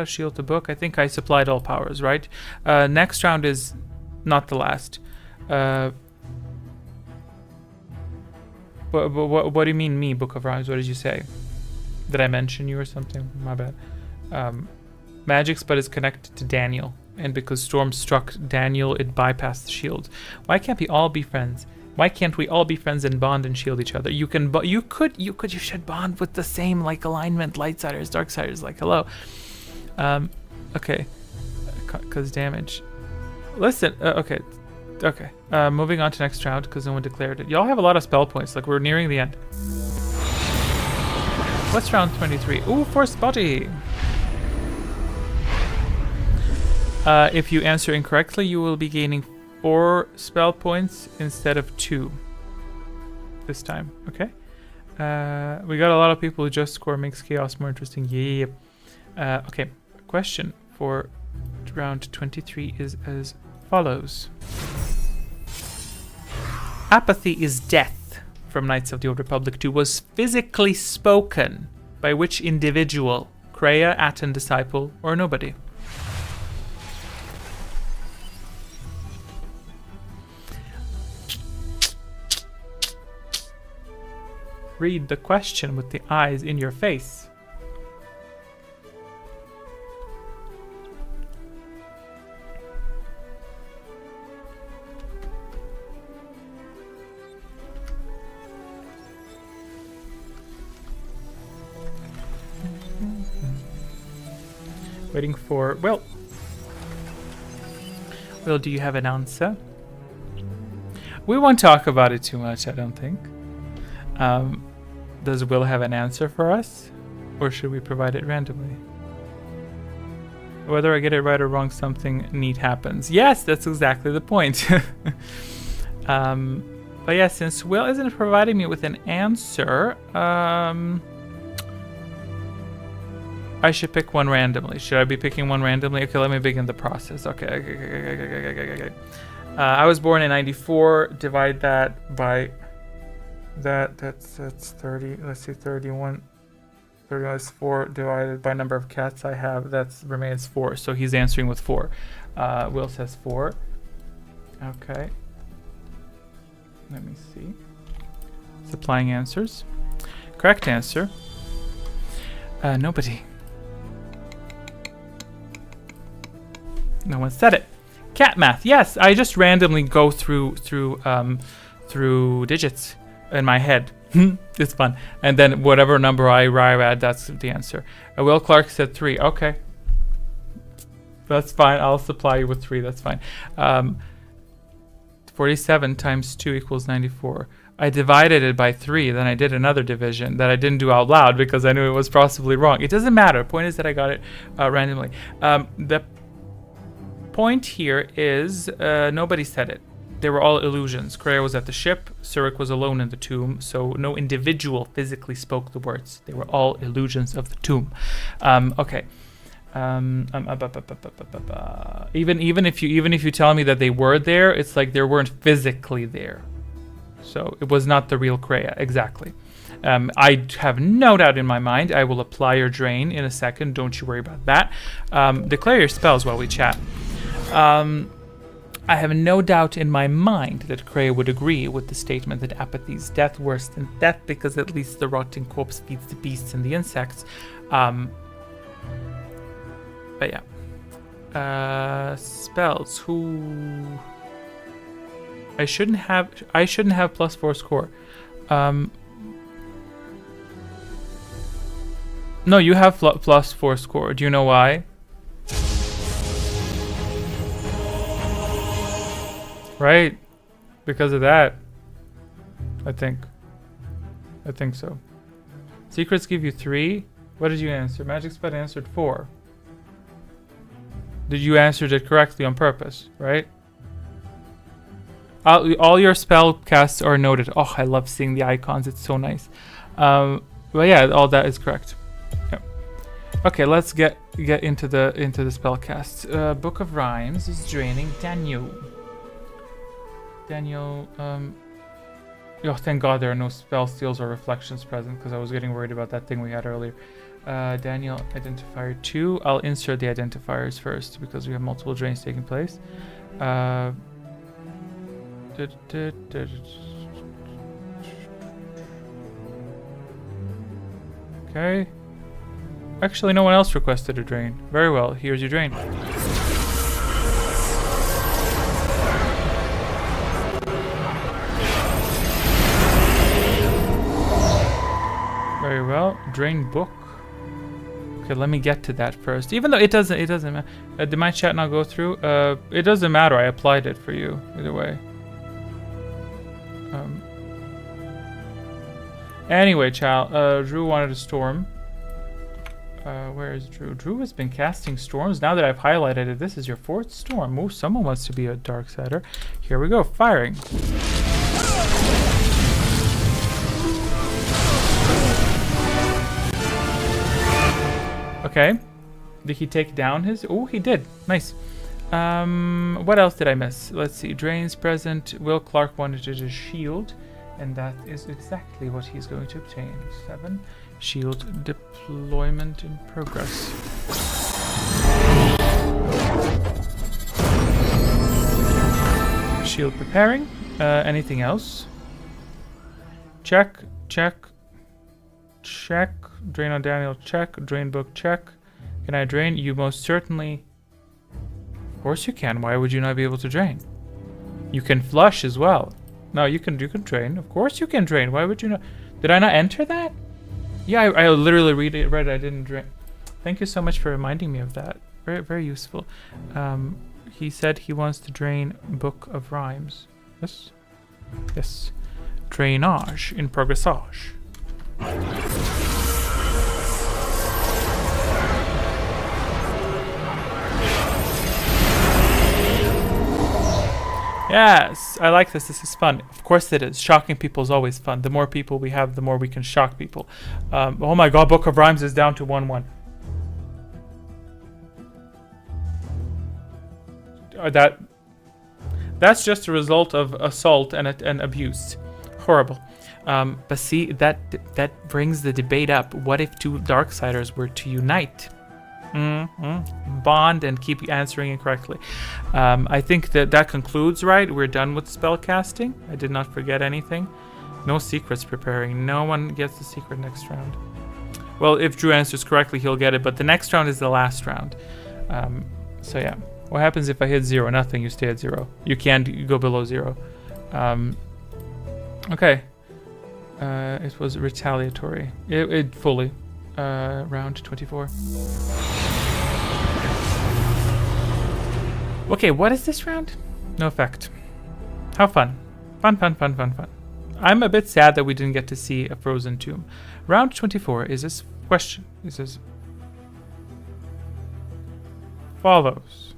Shield to Book. I think I supplied all powers, right? Next round is not the last. What do you mean me, Book of Rhymes? What did you say? Did I mention you or something? My bad. Magic Spud is connected to Daniel, and because Storm struck Daniel, it bypassed the shield. Why can't we all be friends? Why can't we all be friends and bond and shield each other? You should bond with the same like alignment, Lightsiders, Darksiders, like hello. Okay, cause damage. Listen, okay. Moving on to next round because no one declared it. Y'all have a lot of spell points. Like we're nearing the end. What's round 23? Ooh, forced body. If you answer incorrectly, you will be gaining 4 spell points instead of 2 this time. Okay. We got a lot of people who just score makes chaos more interesting. Yeah. Okay. Question for round 23 is as follows. Apathy is death from Knights of the Old Republic 2 was physically spoken by which individual? Kreia, Aten Disciple, or nobody? Read the question with the eyes in your face. Waiting for Will. Will, do you have an answer? We won't talk about it too much, I don't think. Does Will have an answer for us? Or should we provide it randomly? Whether I get it right or wrong, something neat happens. Yes, that's exactly the point. But yeah, since Will isn't providing me with an answer, I should pick one randomly. Should I be picking one randomly? Okay, let me begin the process. Okay. I was born in 94. Divide that by that's 30. Let's see, 31. 31 is 4 divided by number of cats I have. That remains 4. So he's answering with 4. Will says 4. Okay. Let me see. Supplying answers. Correct answer. Nobody. No one said it. Cat math. Yes, I just randomly go through digits in my head. It's fun. And then whatever number I arrive at, that's the answer. Will Clark said 3. Okay. That's fine. I'll supply you with 3. That's fine. 47 times 2 equals 94. I divided it by 3. Then I did another division that I didn't do out loud because I knew it was possibly wrong. It doesn't matter. Point is that I got it randomly. The point here is nobody said it. They were all illusions. Kreia was at the ship. Surik was alone in the tomb. So no individual physically spoke the words. They were all illusions of the tomb. Okay. Even if you tell me that they were there, it's like they weren't physically there. So it was not the real Kreia. Exactly. I have no doubt in my mind. I will apply your drain in a second. Don't you worry about that. Declare your spells while we chat. I have no doubt in my mind that Kreia would agree with the statement that apathy is death, worse than death, because at least the rotting corpse feeds the beasts and the insects. But yeah. Spells. Who? I shouldn't have +4 score. No, you have +4 score. Do you know why? Right, because of that. I think so. Secrets give you 3. What did you answer? Magic Spell answered 4. Did you answer it correctly on purpose? Right. All your spell casts are noted. Oh, I love seeing the icons. It's so nice. But yeah, all that is correct. Yep. Okay, let's get into the spell casts. Book of Rhymes is draining Daniel. Oh, thank God there are no spell steals or reflections present, because I was getting worried about that thing we had earlier. Daniel, identifier 2. I'll insert the identifiers first because we have multiple drains taking place. Okay. Actually, no one else requested a drain. Very well, here's your drain. Very well. Drain book. Okay, let me get to that first. Even though it doesn't matter. Did my chat not go through? It doesn't matter. I applied it for you either way. Anyway, child, Drew wanted a storm. Where is Drew? Drew has been casting storms. Now that I've highlighted it, this is your 4th storm. Oh, someone wants to be a Darksider. Here we go, firing. Okay. Did he take down his? Oh, he did. Nice. What else did I miss? Let's see. Drain's present. Will Clark wanted a shield, and that is exactly what he's going to obtain. 7. Shield deployment in progress. Shield preparing. Anything else? Check. Drain on Daniel, check. Drain book, check. Can I drain? You most certainly... Of course you can. Why would you not be able to drain? You can flush as well. No, you can drain. Of course you can drain. Why would you not? Did I not enter that? Yeah, I literally read it. I didn't drain. Thank you so much for reminding me of that. Very, very useful. He said he wants to drain Book of Rhymes. Yes? Yes. Drainage in progressage. Yes, I like this. This is fun. Of course it is. Shocking people is always fun. The more people we have, the more we can shock people. Oh my god, Book of Rhymes is down to 1-1. That's just a result of assault and abuse. Horrible. But see, that brings the debate up. What if 2 Darksiders were to unite? Bond and keep answering incorrectly. I think that concludes, right? We're done with spell casting. I did not forget anything. No secrets preparing. No one gets the secret next round. Well, if Drew answers correctly, he'll get it, but the next round is the last round. So yeah. What happens if I hit 0? Nothing. You stay at 0. You can't go below 0. Okay. It was retaliatory. It fully. Round 24. Okay, what is this round? No effect. How fun. Fun. I'm a bit sad that we didn't get to see a frozen tomb. Round 24 is this question. This is follows.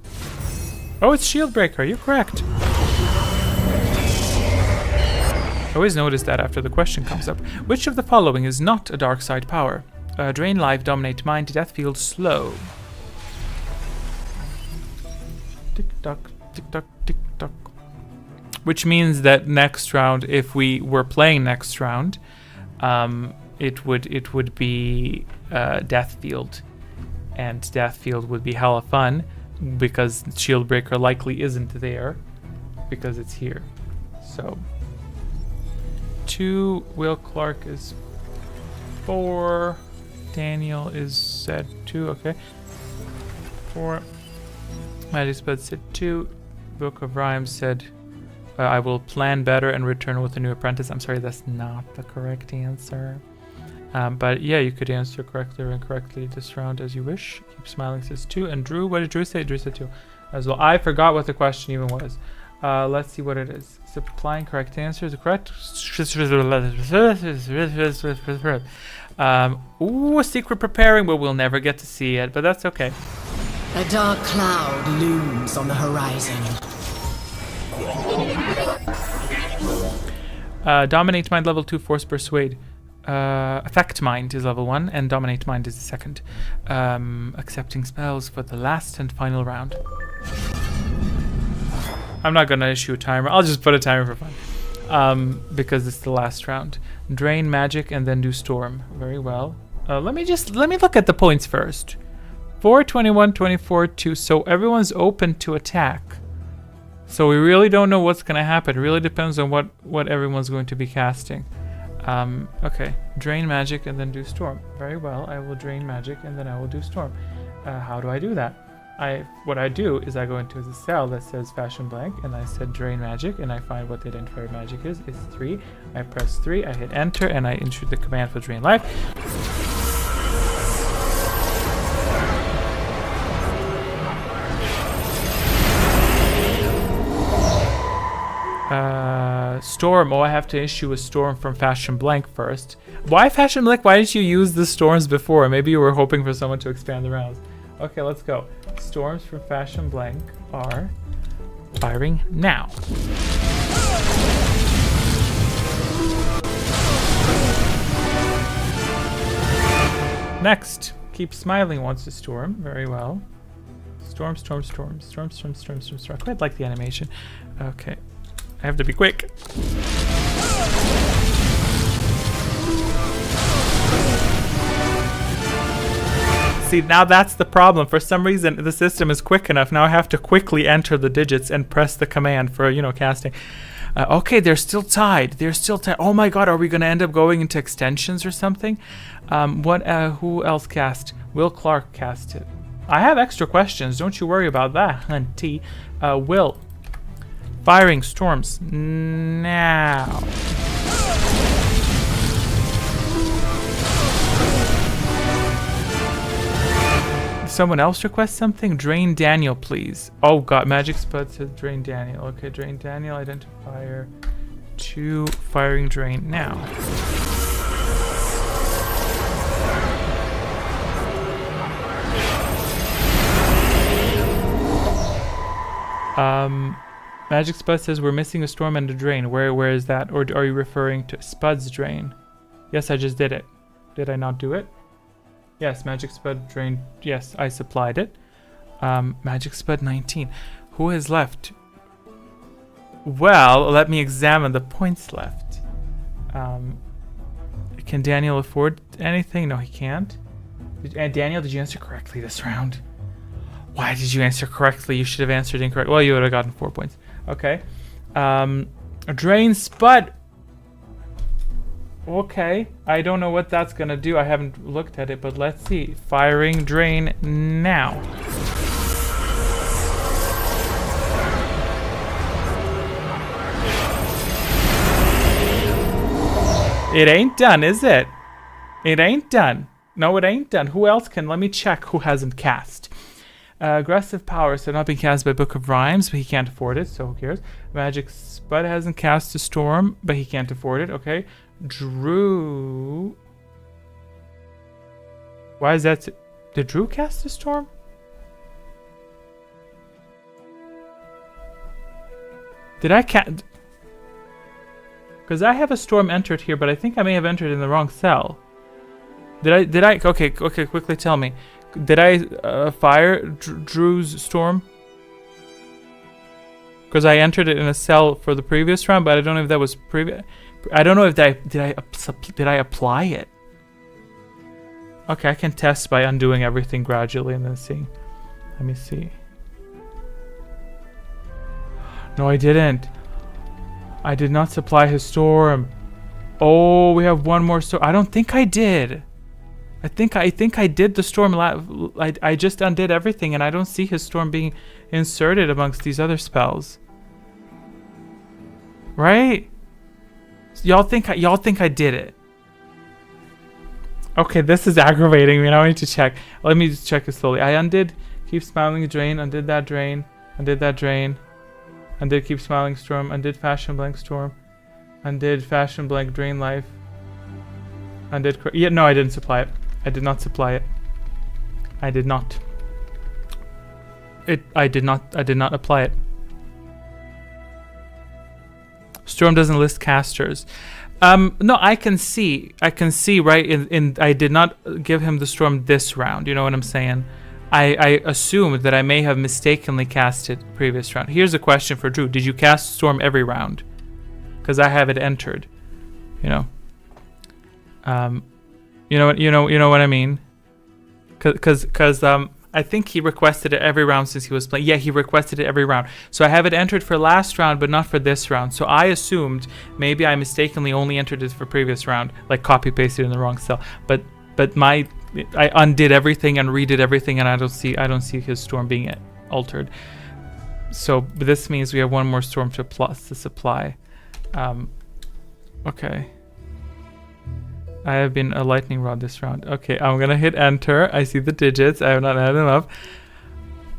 Oh, it's Shieldbreaker. You're correct. I always notice that after the question comes up. Which of the following is not a dark side power? Drain life, dominate mind, death field, slow. Tick tock, tick tock, tick tock. Which means that next round, if we were playing next round, it would be death field, and death field would be hella fun because Shieldbreaker likely isn't there because it's here. So 2. Will Clark is 4. Daniel is said 2. Okay. 4. Magic Spud said 2. Book of Rhymes said I will plan better and return with a new apprentice. I'm sorry, that's not the correct answer. But yeah, you could answer correctly or incorrectly this round as you wish. Keep Smiling says 2. And Drew, what did Drew say? Drew said 2 as well. I forgot what the question even was. Let's see what it is. Supplying correct answers. Correct. Ooh, a secret preparing, but we'll never get to see it. But that's okay. A dark cloud looms on the horizon. Dominate Mind level 2, Force Persuade. Affect Mind is level 1, and Dominate Mind is the second. Accepting spells for the last and final round. I'm not gonna issue a timer. I'll just put a timer for fun. Because it's the last round. Drain magic and then do storm. Very well. Let me look at the points first. 4, 21, 24, 2. So everyone's open to attack. So we really don't know what's gonna happen. It really depends on what everyone's going to be casting. Okay. Drain magic and then do storm. Very well. I will drain magic and then I will do storm. How do I do that? What I do is I go into the cell that says fashion blank and I said drain magic and I find what the identifier magic is. It's 3. I press 3, I hit enter and I enter the command for drain life. Storm. Oh, I have to issue a storm from Fashion Blank first. Why Fashion Blank? Why didn't you use the storms before? Maybe you were hoping for someone to expand the rounds. Okay, let's go. Storms from Fashion Blank are firing now. Next, keep smiling wants to storm. Very well. Storm, storm, storm, storm, storm, storm, storm, storm. I quite like the animation. Okay, I have to be quick. See, now that's the problem. For some reason, the system is quick enough. Now I have to quickly enter the digits and press the command for, you know, casting. Okay, they're still tied. They're still tied. Oh my god, are we going to end up going into extensions or something? Who else cast? Will Clark cast it. I have extra questions. Don't you worry about that, hunty. Will. Firing storms now. Someone else request something? Drain Daniel, please. Oh god, Magic Spud says Drain Daniel. Okay, Drain Daniel, identifier 2, firing Drain now. Magic Spud says we're missing a storm and a drain. Where is that? Or are you referring to Spud's drain? Yes, I just did it. Did I not do it? Yes, Magic Spud drain. Yes, I supplied it. Magic Spud 19. Who is left? Well, let me examine the points left. Can Daniel afford anything? No, he can't. Daniel, did you answer correctly this round? Why did you answer correctly? You should have answered incorrect. Well, you would have gotten 4 points. Okay. Drain Spud. Okay. I don't know what that's going to do. I haven't looked at it, but let's see. Firing Drain now. It ain't done, is it? It ain't done. No, it ain't done. Who else can? Let me check who hasn't cast. Aggressive Power, so not being cast by Book of Rhymes, but he can't afford it, so who cares? Magic Spud hasn't cast a Storm, but he can't afford it, okay. Drew... Why is that... Did Drew cast a Storm? Did I cast... Because I have a Storm entered here, but I think I may have entered in the wrong cell. Did I... Okay, quickly tell me. Did I fire Drew's Storm? Because I entered it in a cell for the previous round, but I don't know if that was previous. I don't know if did I apply it. Okay, I can test by undoing everything gradually and then seeing. Let me see. No, I didn't. I did not supply his Storm. Oh, we have one more Storm. I don't think I did. I think I did the Storm. I just undid everything, and I don't see his Storm being inserted amongst these other spells. Right? Y'all think I did it? Okay, this is aggravating me. Now I need to check. Let me just check it slowly. I undid Keep Smiling Drain, undid that Drain, undid that Drain, undid Keep Smiling Storm, undid Fashion Blank Storm, undid Fashion Blank Drain Life, undid. Yeah, no, I didn't supply it. I did not supply it. I did not. I did not apply it. Storm doesn't list casters. No, I can see right in I did not give him the Storm this round. You know what I'm saying? I assumed that I may have mistakenly casted previous round. Here's a question for Drew. Did you cast Storm every round? Because I have it entered. You know. You know what I mean? Because I think he requested it every round since he was playing. Yeah, he requested it every round. So I have it entered for last round, but not for this round. So I assumed maybe I mistakenly only entered it for previous round, like copy pasted in the wrong cell. But I undid everything and redid everything, and I don't see his Storm being altered. So this means we have one more Storm to supply. Okay. I have been a lightning rod this round. Okay, I'm gonna hit enter. I see the digits. I have not added them up.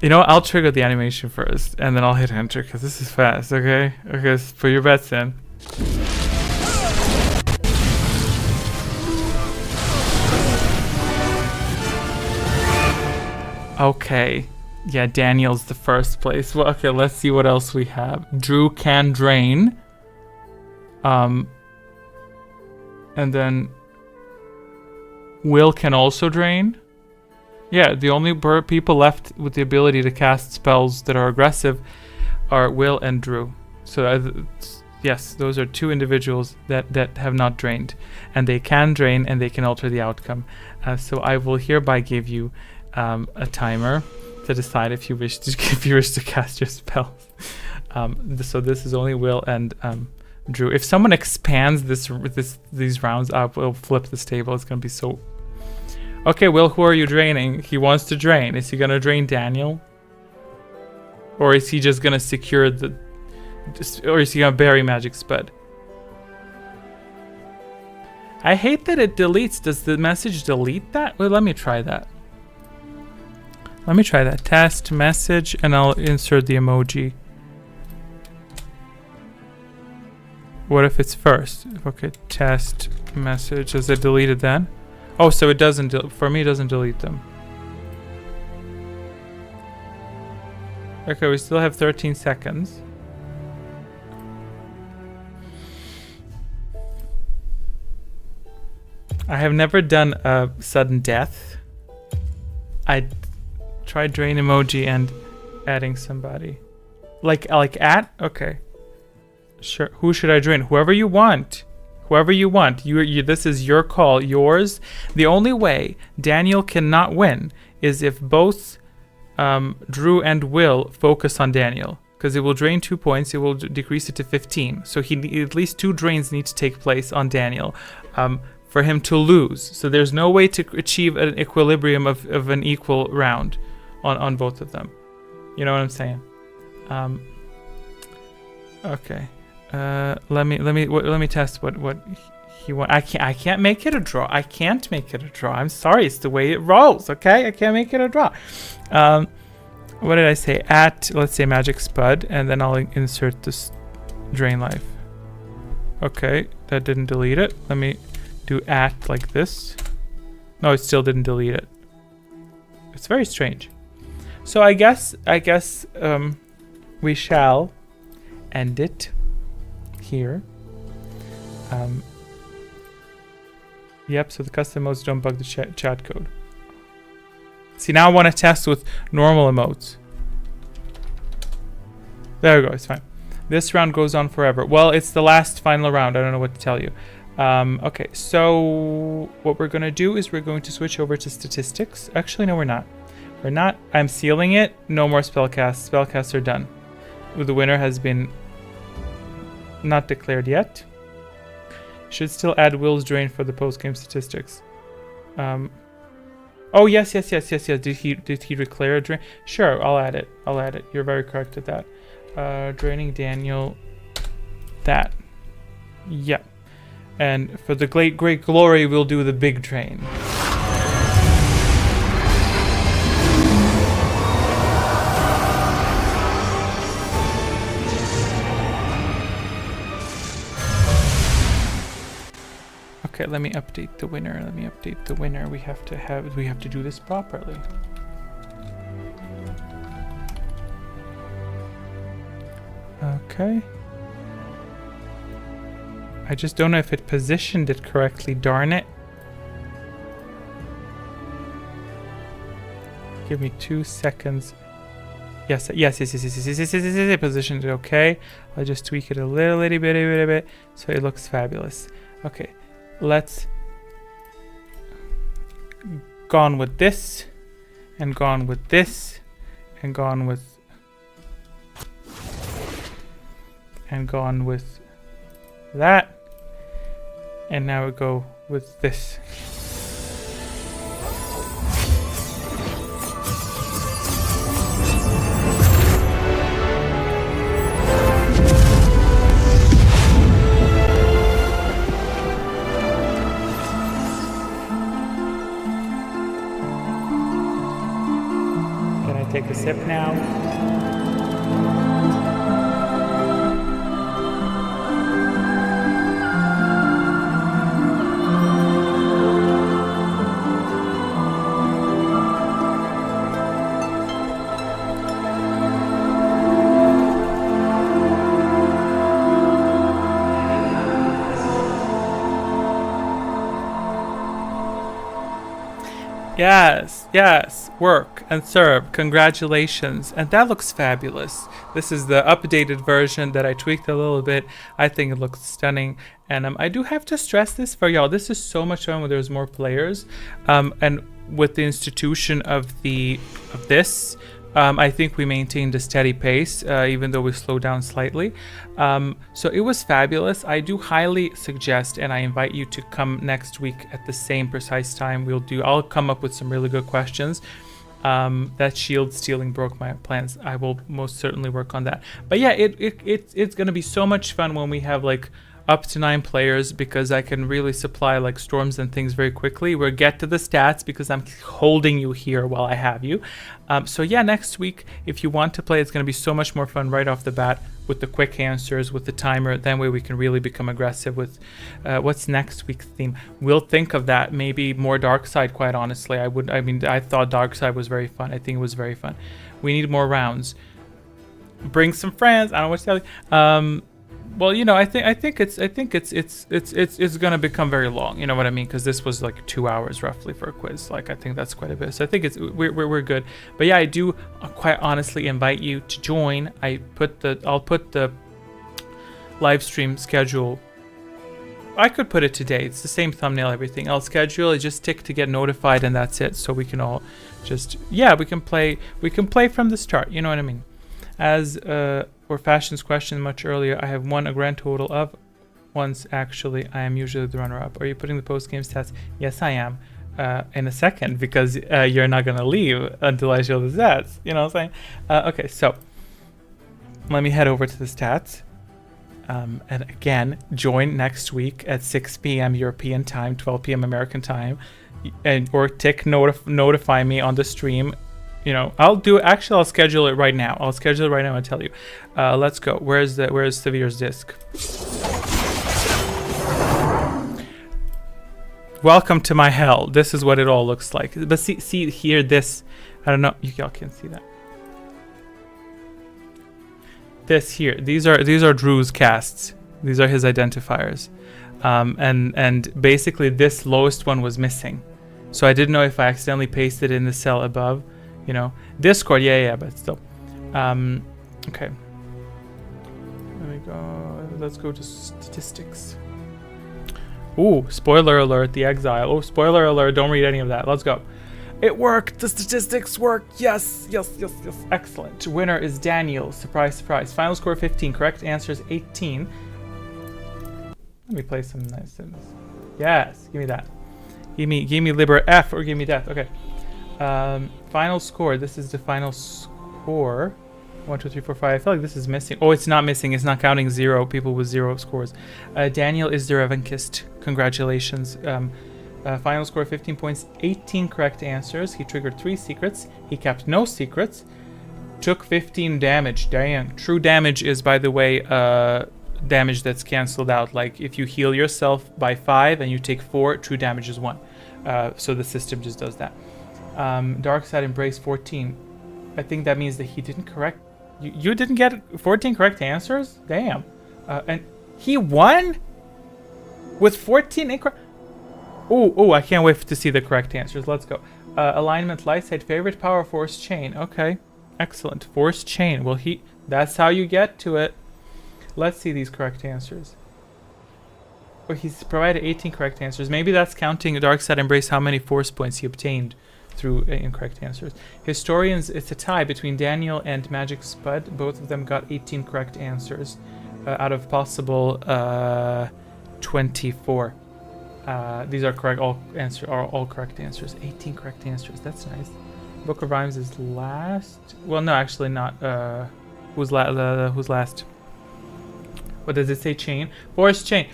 You know what? I'll trigger the animation first, and then I'll hit enter, because this is fast, okay? Okay, put your bets in. Okay. Yeah, Daniel's the first place. Well, okay, let's see what else we have. Drew can drain. And then Will can also drain. Yeah, the only people left with the ability to cast spells that are aggressive are Will and Drew. So yes, those are two individuals that have not drained, and they can drain and they can alter the outcome. So I will hereby give you a timer to decide if you wish to cast your spells. So this is only Will and Drew. If someone expands these rounds up, we'll flip this table. It's gonna be so. Okay, Will, who are you draining? He wants to drain. Is he gonna drain Daniel? Or is he just gonna secure or is he gonna bury Magic Spud? I hate that it deletes. Does the message delete that? Well, let me try that. Let me try that. Test message, and I'll insert the emoji. What if it's first? Okay, test message. Does it delete it then? Oh, so it doesn't, for me, it doesn't delete them. Okay, we still have 13 seconds. I have never done a sudden death. I tried drain emoji and adding somebody. Like at? Okay. Sure. Who should I drain? Whoever you want. Whoever you want. This is your call. Yours. The only way Daniel cannot win is if both Drew and Will focus on Daniel. Because it will drain 2 points. It will decrease it to 15. So at least 2 drains need to take place on Daniel for him to lose. So there's no way to achieve an equilibrium of an equal round on both of them. You know what I'm saying? Okay. Let me test what he want. I can't make it a draw. I can't make it a draw. I'm sorry. It's the way it rolls. Okay, I can't make it a draw. What did I say? At, let's say, Magic Spud, and then I'll insert this drain life. Okay, that didn't delete it. Let me do at like this. No, it still didn't delete it. It's very strange. So I guess we shall end it here. Yep, so the custom modes don't bug the chat code. See, now I want to test with normal emotes. There we go, it's fine. This round goes on forever. Well, it's the last final round. I don't know what to tell you. Okay, so what we're going to do is we're going to switch over to statistics. Actually, no, we're not. We're not. I'm sealing it. No more spellcasts. Spellcasts are done. The winner has been not declared yet. Should still add Will's drain for the post-game statistics. Oh, yes. Did he declare a drain? Sure, I'll add it. You're very correct at that. Draining Daniel. That. Yeah. And for the great glory, we'll do the big drain. Okay, let me update the winner. We have to do this properly. Okay. I just don't know if it positioned it correctly, darn it. Give me 2 seconds. Yes, positioned it okay. I'll just tweak it a little bit, so it looks fabulous. Okay, let's gone with this, and gone with this, and gone with that. And now we go with this. Can I take take a sip now. Yes, yes, work and serve. Congratulations. And that looks fabulous. This is the updated version that I tweaked a little bit. I think it looks stunning. And I do have to stress this for y'all. This is so much fun when there's more players. And with the institution of this, I think we maintained a steady pace, even though we slowed down slightly. So it was fabulous. I do highly suggest, and I invite you to come next week at the same precise time. I'll come up with some really good questions. That shield stealing broke my plans. I will most certainly work on that. But yeah, it's gonna be so much fun when we have like up to 9 players, because I can really supply like storms and things very quickly. We'll get to the stats because I'm holding you here while I have you. So yeah, next week, if you want to play, it's going to be so much more fun right off the bat with the quick answers, with the timer. That way we can really become aggressive with what's next week's theme. We'll think of that. Maybe more dark side, quite honestly. I thought dark side was very fun. I think it was very fun. We need more rounds. Bring some friends. I don't know what to tell you. Well, you know, I think it's gonna become very long. You know what I mean? Because this was like 2 hours roughly for a quiz. Like, I think that's quite a bit. So I think we're good. But yeah, I do quite honestly invite you to join. I'll put the live stream schedule. I could put it today. It's the same thumbnail, everything. I'll schedule it. Just tick to get notified, and that's it. So we can all just we can play from the start. You know what I mean? As for Fashion's question much earlier, I have won a grand total of once. Actually, I am usually the runner-up. Are you putting the post-game stats? Yes, I am. In a second, because you're not gonna leave until I show the stats. You know what I'm saying? Okay, so let me head over to the stats. And again, join next week at 6 p.m. European time, 12 p.m. American time, or tick notify me on the stream. You know, I'll schedule it right now. And tell you. Let's go. Where's Severe's disc? Welcome to my hell. This is what it all looks like. But see here, this. I don't know. Y'all can see that. This here. These are Drew's casts. These are his identifiers. And basically this lowest one was missing. So I didn't know if I accidentally pasted it in the cell above. You know, Discord, yeah, but still. Okay. Let me go. Let's go to statistics. Ooh, spoiler alert, the exile. Oh, spoiler alert, don't read any of that. Let's go. It worked. The statistics worked. Yes. Excellent. Winner is Daniel. Surprise, surprise. Final score 15. Correct answers 18. Let me play some nice things. Yes, give me that. Give me liber F or give me death. Okay. Final score. This is the final score. 1, 2, 3, 4, 5. I feel like this is missing. Oh, it's not missing. It's not counting 0 people with 0 scores. Daniel is the Revenkist. Congratulations. Final score 15 points. 18 correct answers. He triggered 3 secrets. He kept no secrets. Took 15 damage. Dang. True damage is, by the way, damage that's cancelled out. Like if you heal yourself by 5 and you take 4, true damage is 1. So the system just does that. Dark Side Embrace 14. I think that means that he didn't correct. You didn't get 14 correct answers? Damn. And he won with 14 incorrect. Oh, I can't wait to see the correct answers. Let's go. Alignment Light Side favorite power Force Chain. Okay. Excellent. Force Chain. Well, that's how you get to it. Let's see these correct answers. Oh, he's provided 18 correct answers. Maybe that's counting Dark Side Embrace how many force points he obtained through incorrect answers. Historians, it's a tie between Daniel and Magic Spud. Both of them got 18 correct answers out of possible 24. These are correct. All correct answers. 18 correct answers. That's nice. Book of Rhymes is last. Well, no, actually not. Who's last? What does it say? Chain. Force Chain.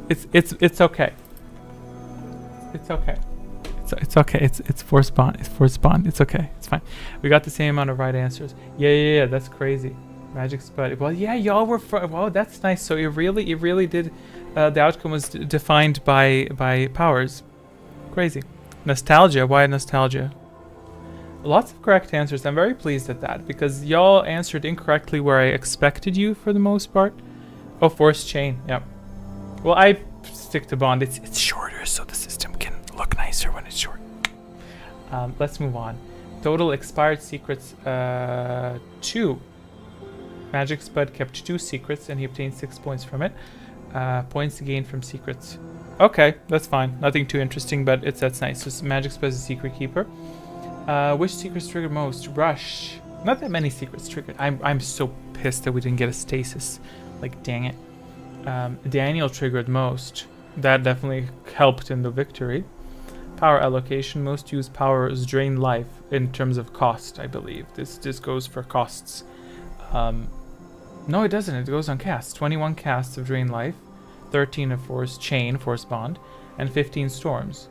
It's okay. It's okay. It's okay. It's force bond. It's force bond. It's okay. It's fine. We got the same amount of right answers. Yeah. That's crazy. Magic Spud. Well, yeah, y'all were. Wow, that's nice. So it really did. The outcome was defined by powers. Crazy. Nostalgia. Why nostalgia? Lots of correct answers. I'm very pleased at that because y'all answered incorrectly where I expected you for the most part. Oh, force chain. Yep. Well, I stick to bond. It's shorter, so the system can look nicer when it's short. Let's move on. Total expired secrets 2. Magic Spud kept 2 secrets and he obtained 6 points from it. Points gained from secrets. Okay, that's fine. Nothing too interesting, but that's nice. So Magic Spud is a secret keeper. Which secrets triggered most? Rush. Not that many secrets triggered. I'm so pissed that we didn't get a stasis. Like, dang it. Daniel triggered most. That definitely helped in the victory. Power allocation. Most used power is drain life in terms of cost, I believe. This goes for costs. No, it doesn't. It goes on casts. 21 casts of drain life, 13 of force chain, force bond, and 15 storms.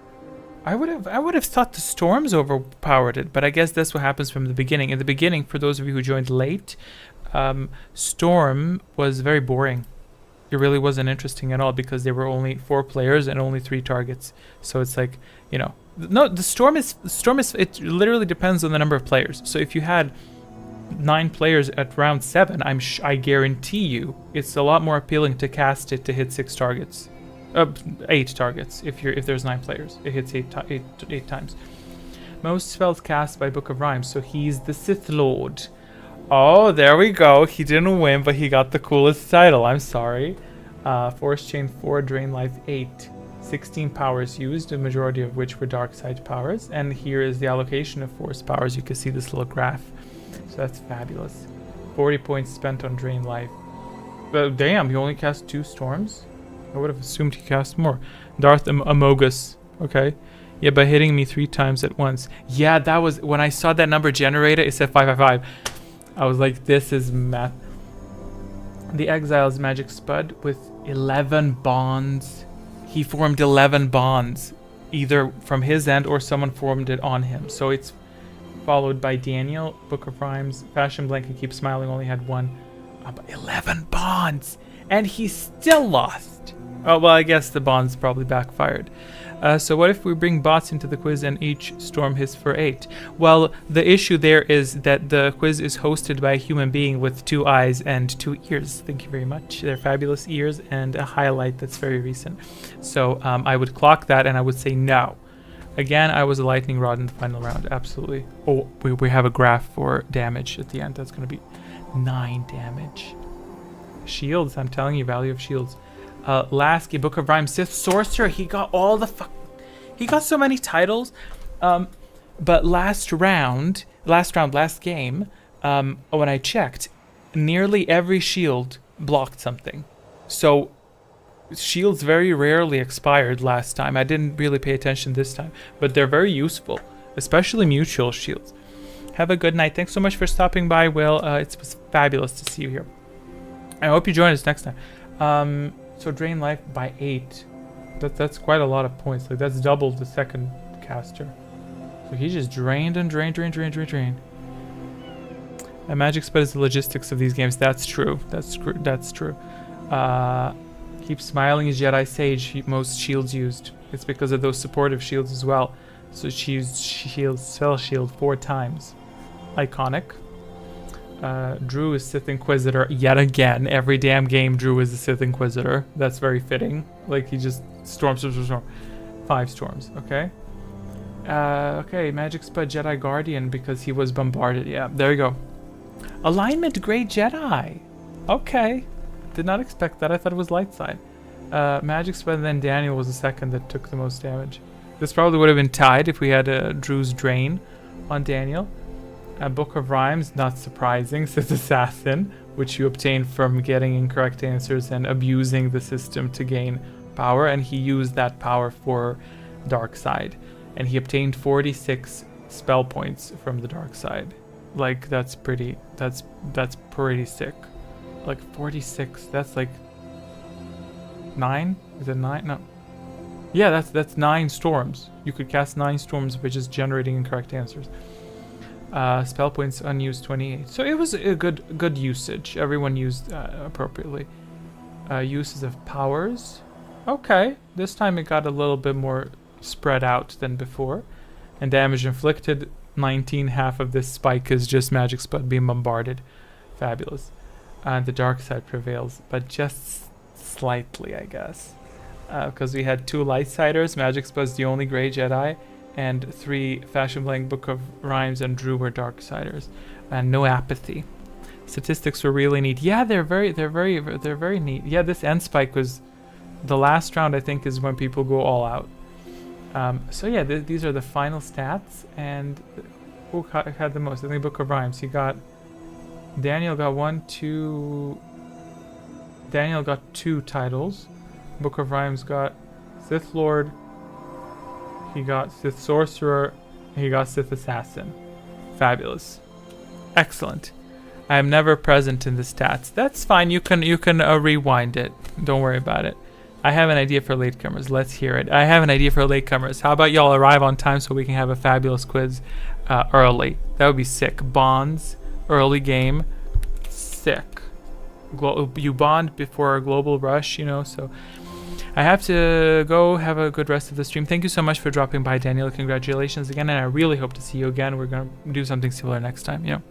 I would have thought the storms overpowered it, but I guess that's what happens from the beginning. In the beginning, for those of you who joined late, storm was very boring. It really wasn't interesting at all because there were only 4 players and only 3 targets. So it's like, you know, no, the storm is it literally depends on the number of players. So if you had 9 players at round 7, I guarantee you it's a lot more appealing to cast it to hit 6 targets. 8 targets if there's 9 players. It hits 8 times. Most spells cast by Book of Rhymes, so he's the Sith Lord. Oh, there we go. He didn't win, but he got the coolest title. I'm sorry. Force Chain 4, Drain Life 8. 16 powers used, the majority of which were dark side powers. And here is the allocation of force powers. You can see this little graph. So that's fabulous. 40 points spent on Drain Life. But damn, he only cast 2 storms? I would have assumed he cast more. Darth Amogus. Okay. Yeah, by hitting me 3 times at once. Yeah, that was... When I saw that number generated, it said 555. I was like, this is math. The Exile's Magic Spud with 11 bonds. He formed 11 bonds. Either from his end or someone formed it on him. So it's followed by Daniel, Book of Rhymes. Fashion Blanket Keep Smiling only had 1. But 11 bonds! And he still lost. Oh, well, I guess the bonds probably backfired. So what if we bring bots into the quiz and each storm hits for 8? Well, the issue there is that the quiz is hosted by a human being with 2 eyes and 2 ears. Thank you very much. They're fabulous ears and a highlight that's very recent. So I would clock that and I would say no. Again, I was a lightning rod in the final round. Absolutely. Oh, we have a graph for damage at the end. That's going to be 9 damage. Shields. I'm telling you, value of shields. Lasky, Book of Rhymes, Sith Sorcerer. He got all the he got so many titles. But last game, when I checked, nearly every shield blocked something. So shields very rarely expired last time. I didn't really pay attention this time, but they're very useful, especially mutual shields. Have a good night. Thanks so much for stopping by, Will. It was fabulous to see you here. I hope you join us next time. So drain life by 8. That's quite a lot of points. Like that's double the second caster. So he just drained and drained. And Magic Spud is the logistics of these games. That's true. That's true. Keep Smiling is Jedi Sage. Most shields used. It's because of those supportive shields as well. So she used spell shield 4 times. Iconic. Drew is Sith Inquisitor yet again. Every damn game Drew is the Sith Inquisitor. That's very fitting. Like he just storm. 5 storms, okay? Okay, Magic Spud Jedi Guardian because he was bombarded. Yeah, there you go. Alignment Great Jedi. Okay. Did not expect that. I thought it was light side. Magic Spud and then Daniel was the second that took the most damage. This probably would have been tied if we had Drew's Drain on Daniel. Book of Rhymes, not surprising, Sith Assassin, which you obtain from getting incorrect answers and abusing the system to gain power, and he used that power for dark side, and he obtained 46 spell points from the dark side. Like that's pretty sick. Like 46, that's like 9? Is it 9? No. Yeah, that's 9 storms. You could cast 9 storms by just generating incorrect answers. Spell points unused 28. So it was a good usage. Everyone used appropriately. Uses of powers. Okay, this time it got a little bit more spread out than before. And damage inflicted, 19. Half of this spike is just magic spud being bombarded. Fabulous. The dark side prevails, but just slightly, I guess. Because we had 2 Lightsiders, Magic Spud's the only Grey Jedi, and 3 Fashion Blank, Book of Rhymes, and Drew were Darksiders, and no apathy. Statistics were really neat. Yeah, they're very neat. Yeah, this end spike was the last round. I think is when people go all out. So yeah, these are the final stats, and who had the most? I think Book of Rhymes. Daniel got 2. Daniel got 2 titles. Book of Rhymes got Sith Lord, he got Sith Sorcerer, he got Sith Assassin. Fabulous. Excellent. I am never present in the stats. That's fine, you can rewind it. Don't worry about it. I have an idea for latecomers. Let's hear it. I have an idea for latecomers. How about y'all arrive on time so we can have a fabulous quiz early? That would be sick. Bonds, early game, sick. You bond before a global rush, so... I have to go have a good rest of the stream. Thank you so much for dropping by, Daniel. Congratulations again, and I really hope to see you again. We're going to do something similar next time,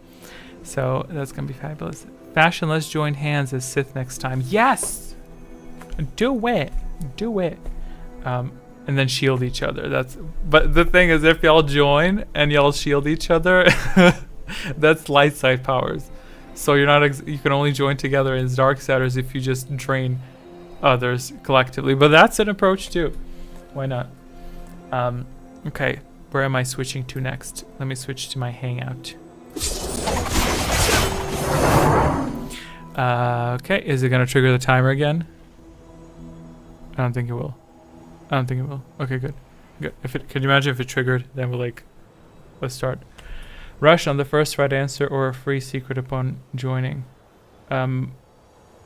So that's going to be fabulous. Fashion, let's join hands as Sith next time. Yes! Do it. And then shield each other. But the thing is, if y'all join and y'all shield each other, that's light side powers. So you're not. You can only join together as Darksiders if you just drain others collectively, but that's an approach too. Why not? Okay, where am I switching to next? Let me switch to my hangout. Okay, is it gonna trigger the timer again? I don't think it will. Okay, good. Can you imagine if it triggered? Then we're like, let's start. Rush on the first right answer or a free secret upon joining.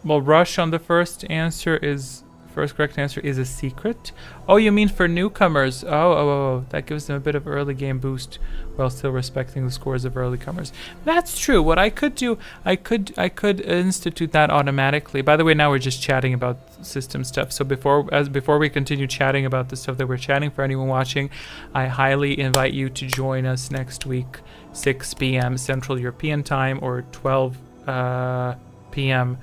Well, rush on the first correct answer is a secret. Oh, you mean for newcomers? Oh, that gives them a bit of early game boost while still respecting the scores of early comers. That's true. What I could do, I could institute that automatically. By the way, now we're just chatting about system stuff. So before we continue chatting about the stuff that we're chatting, for anyone watching, I highly invite you to join us next week, 6 p.m. Central European Time or 12 p.m.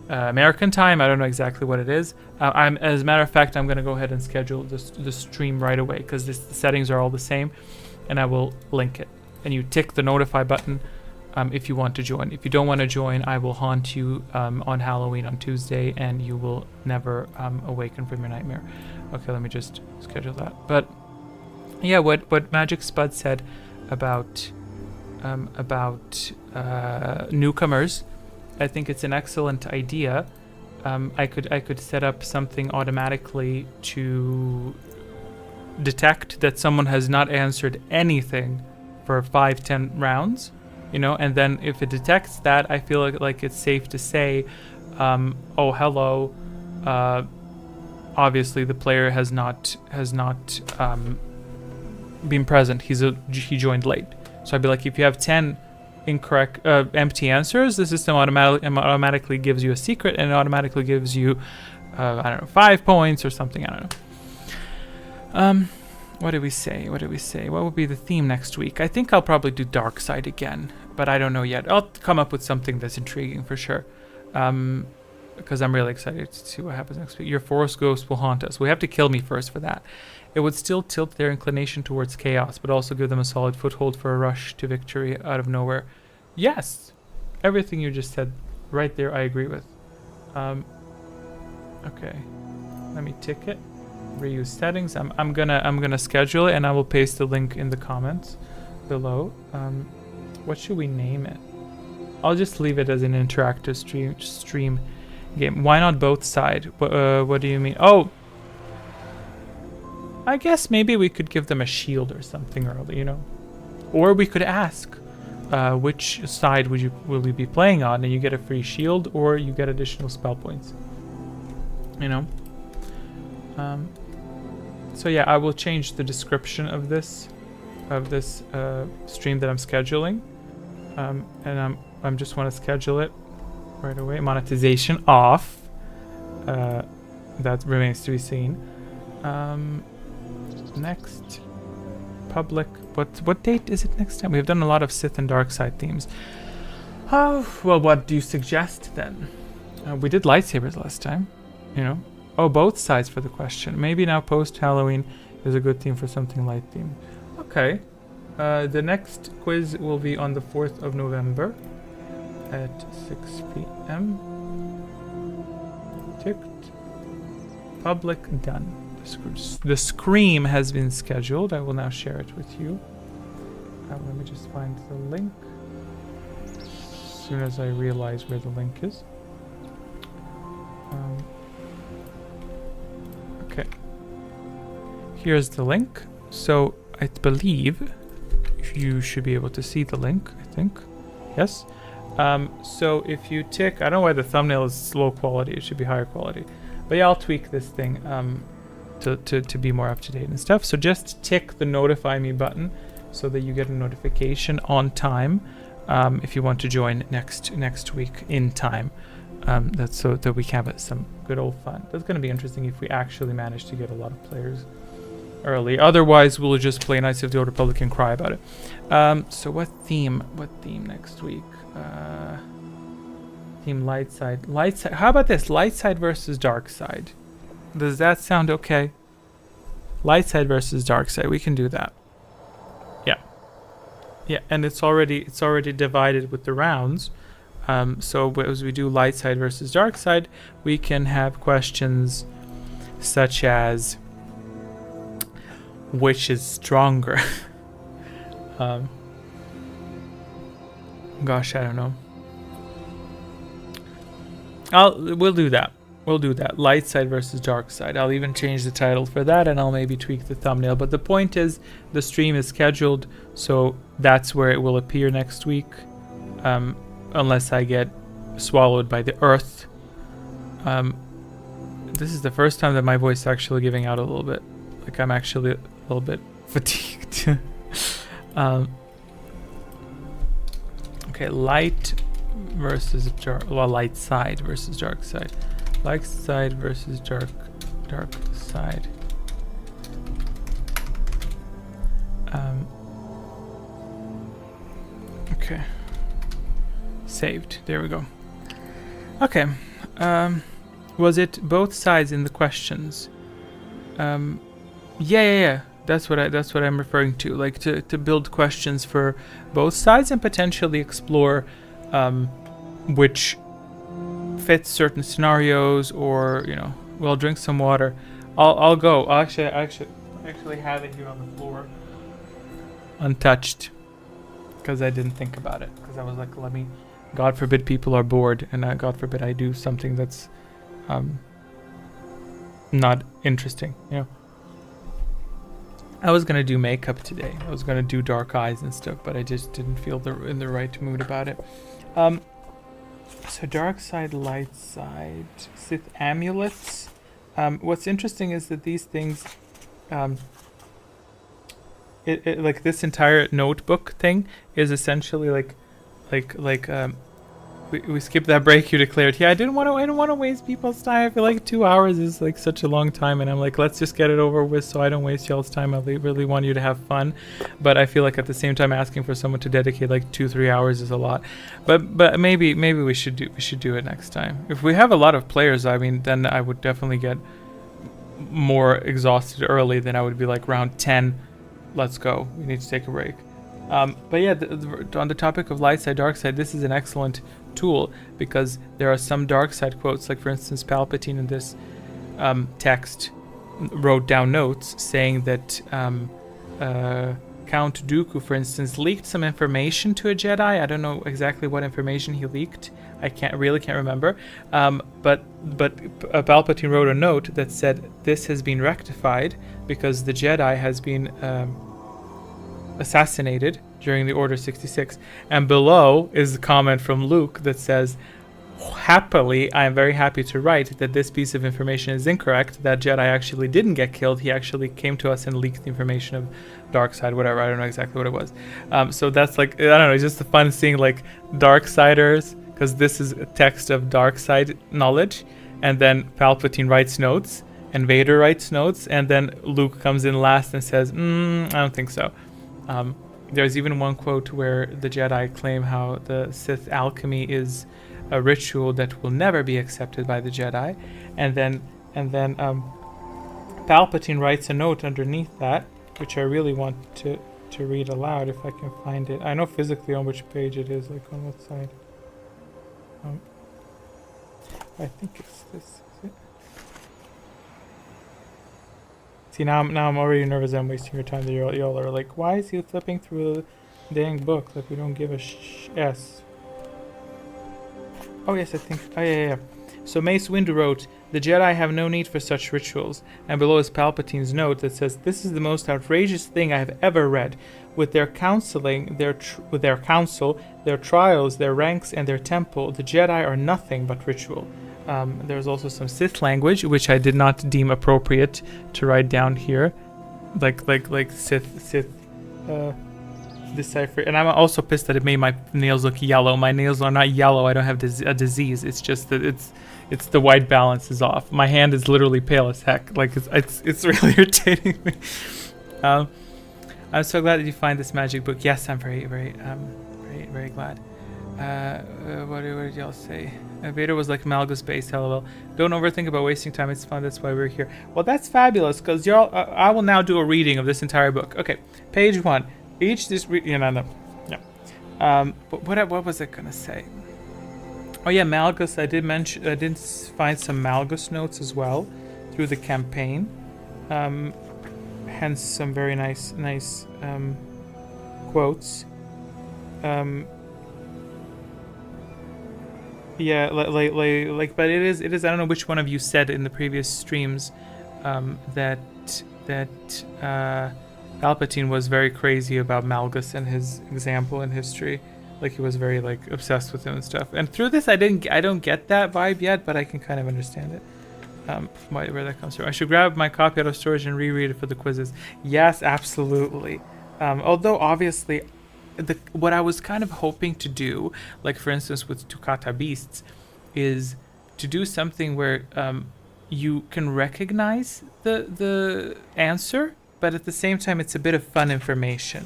American time. I don't know exactly what it is. As a matter of fact, I'm going to go ahead and schedule the stream right away because the settings are all the same, and I will link it. And you tick the notify button if you want to join. If you don't want to join, I will haunt you on Halloween on Tuesday, and you will never awaken from your nightmare. Okay, let me just schedule that. But yeah, what Magic Spud said about newcomers, I think it's an excellent idea. I could set up something automatically to detect that someone has not answered anything for 5-10 rounds, and then if it detects that, I feel like it's safe to say, oh, hello, obviously the player has not been present. He joined late. So I'd be like, if you have 10 incorrect empty answers, the system automatically gives you a secret, and it automatically gives you 5 points or something. I don't know. What do we say? What will be the theme next week? I think I'll probably do Dark Side again, but I don't know yet. I'll come up with something that's intriguing for sure, because I'm really excited to see what happens next week. Your Force Ghost will haunt us. We have to kill me first for that. It would still tilt their inclination towards chaos, but also give them a solid foothold for a rush to victory out of nowhere. Yes, everything you just said right there, I agree with. Okay, let me tick it. Reuse settings. I'm gonna schedule it, and I will paste the link in the comments below. What should we name it? I'll just leave it as an interactive stream game. Why not both side? What do you mean? Oh, I guess maybe we could give them a shield or something early, or we could ask, which side will you be playing on, and you get a free shield or you get additional spell points. So yeah, I will change the description of this stream that I'm scheduling, and I'm just want to schedule it right away. Monetization off. That remains to be seen. Next, public. What date is it next time? We've done a lot of Sith and Dark Side themes. Oh well, what do you suggest then? We did lightsabers last time, you know. Oh, both sides for the question. Maybe now post Halloween is a good theme for something light themed. Okay. The next quiz will be on the 4th of November at 6 p.m. Ticked. Public done. The scream has been scheduled. I will now share it with you. Let me just find the link. As soon as I realize where the link is. Okay. Here's the link. So I believe you should be able to see the link, I think. Yes. So if you tick, I don't know why the thumbnail is low quality. It should be higher quality. But yeah, I'll tweak this thing to be more up to date and stuff. So just tick the notify me button so that you get a notification on time if you want to join next week in time. That's so that we can have some good old fun. That's going to be interesting if we actually manage to get a lot of players early. Otherwise, we'll just play Knights of the Old Republic and cry about it. So what theme next week? Theme light side. How about this? Light side versus dark side. Does that sound okay? Light side versus dark side. We can do that. Yeah, and it's already divided with the rounds. So as we do light side versus dark side, we can have questions such as which is stronger. Gosh, I don't know. We'll do that. Light side versus dark side. I'll even change the title for that, and I'll maybe tweak the thumbnail. But the point is, the stream is scheduled, so that's where it will appear next week. Unless I get swallowed by the earth. This is the first time that my voice is actually giving out a little bit. Like I'm actually a little bit fatigued. Okay, light versus dark. Well, light side versus dark side. Light side versus dark side. Okay. Saved. There we go. Okay. Was it both sides in the questions? Yeah. That's what I'm referring to. Like to build questions for both sides and potentially explore which fits certain scenarios, or well, drink some water. I'll go. I actually have it here on the floor, untouched, because I didn't think about it. Because I was like, let me. God forbid people are bored, and God forbid I do something that's not interesting. I was gonna do makeup today. I was gonna do dark eyes and stuff, but I just didn't feel in the right mood about it. So dark side, light side, Sith amulets. What's interesting is that these things, like this entire notebook thing is essentially like we skipped that break. You declared, yeah, I don't want to waste people's time. I feel like 2 hours is like such a long time, and I'm like, let's just get it over with so I don't waste y'all's time. I really want you to have fun, but I feel like at the same time asking for someone to dedicate like 2-3 hours is a lot. But maybe we should do it next time. If we have a lot of players, I mean, then I would definitely get more exhausted early. Then I would be like round 10, let's go. We need to take a break. But yeah, on the topic of light side, dark side, this is an excellent tool because there are some dark side quotes. Like for instance, Palpatine in this text wrote down notes saying that Count Dooku, for instance, leaked some information to a Jedi. I don't know exactly what information he leaked. I can't remember. But Palpatine wrote a note that said this has been rectified because the Jedi has been assassinated during the Order 66, and below is the comment from Luke that says, happily, I am very happy to write that this piece of information is incorrect. That Jedi actually didn't get killed. He actually came to us and leaked the information of dark side, whatever. I don't know exactly what it was. So that's like, I don't know, it's just fun seeing like dark siders, because this is a text of dark side knowledge, and then Palpatine writes notes, and Vader writes notes, and then Luke comes in last and says, I don't think so. There's even one quote where the Jedi claim how the Sith alchemy is a ritual that will never be accepted by the Jedi, and then Palpatine writes a note underneath that, which I really want to read aloud if I can find it. I know physically on which page it is, like on what side. I think it's this. Is it? See, now I'm already nervous. I'm wasting your time. Y'all are like, why is he flipping through a dang book? Like we don't give a s. Oh yes, I think. Oh yeah. So Mace Windu wrote, "The Jedi have no need for such rituals." And below is Palpatine's note that says, "This is the most outrageous thing I have ever read. With their counseling, with their council, their trials, their ranks, and their temple, the Jedi are nothing but ritual." There's also some Sith language, which I did not deem appropriate to write down here, like Sith decipher. And I'm also pissed that it made my nails look yellow. My nails are not yellow. I don't have a disease. It's just that it's the white balance is off. My hand is literally pale as heck. Like it's really irritating me. I'm so glad that you find this magic book. Yes, I'm very glad. What did y'all say? Vader was like Malgus based, lol. Don't overthink about wasting time. It's fun. That's why we're here. Well, that's fabulous, because y'all. I will now do a reading of this entire book. Okay, page 1. Each this no. But what was I gonna say? Oh yeah, Malgus. I did mention. I did find some Malgus notes as well through the campaign. Hence some very nice quotes. Yeah, like, but it is. I don't know which one of you said in the previous streams that Palpatine was very crazy about Malgus and his example in history. Like he was very like obsessed with him and stuff. And through this, I don't get that vibe yet, but I can kind of understand it. Where that comes from. I should grab my copy out of storage and reread it for the quizzes. Yes, absolutely. Although obviously, what I was kind of hoping to do, like for instance with Tukata Beasts, is to do something where you can recognize the answer, but at the same time it's a bit of fun information,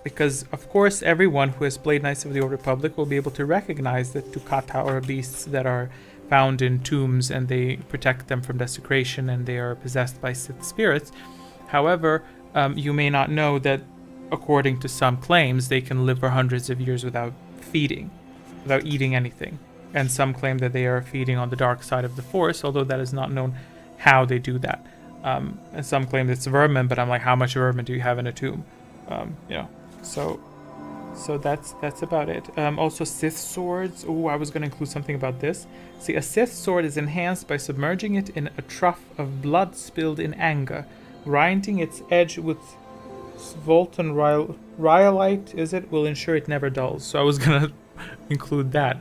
because of course everyone who has played Knights of the Old Republic will be able to recognize that Tukata are beasts that are found in tombs and they protect them from desecration and they are possessed by Sith spirits. However, you may not know that according to some claims, they can live for hundreds of years without eating anything. And some claim that they are feeding on the dark side of the Force, although that is not known how they do that. And some claim it's vermin, but I'm like, how much vermin do you have in a tomb? So that's about it. Also Sith swords. Oh, I was going to include something about this. See, a Sith sword is enhanced by submerging it in a trough of blood spilled in anger, grinding its edge with Volton rhyolite, will ensure it never dulls. So I was gonna include that.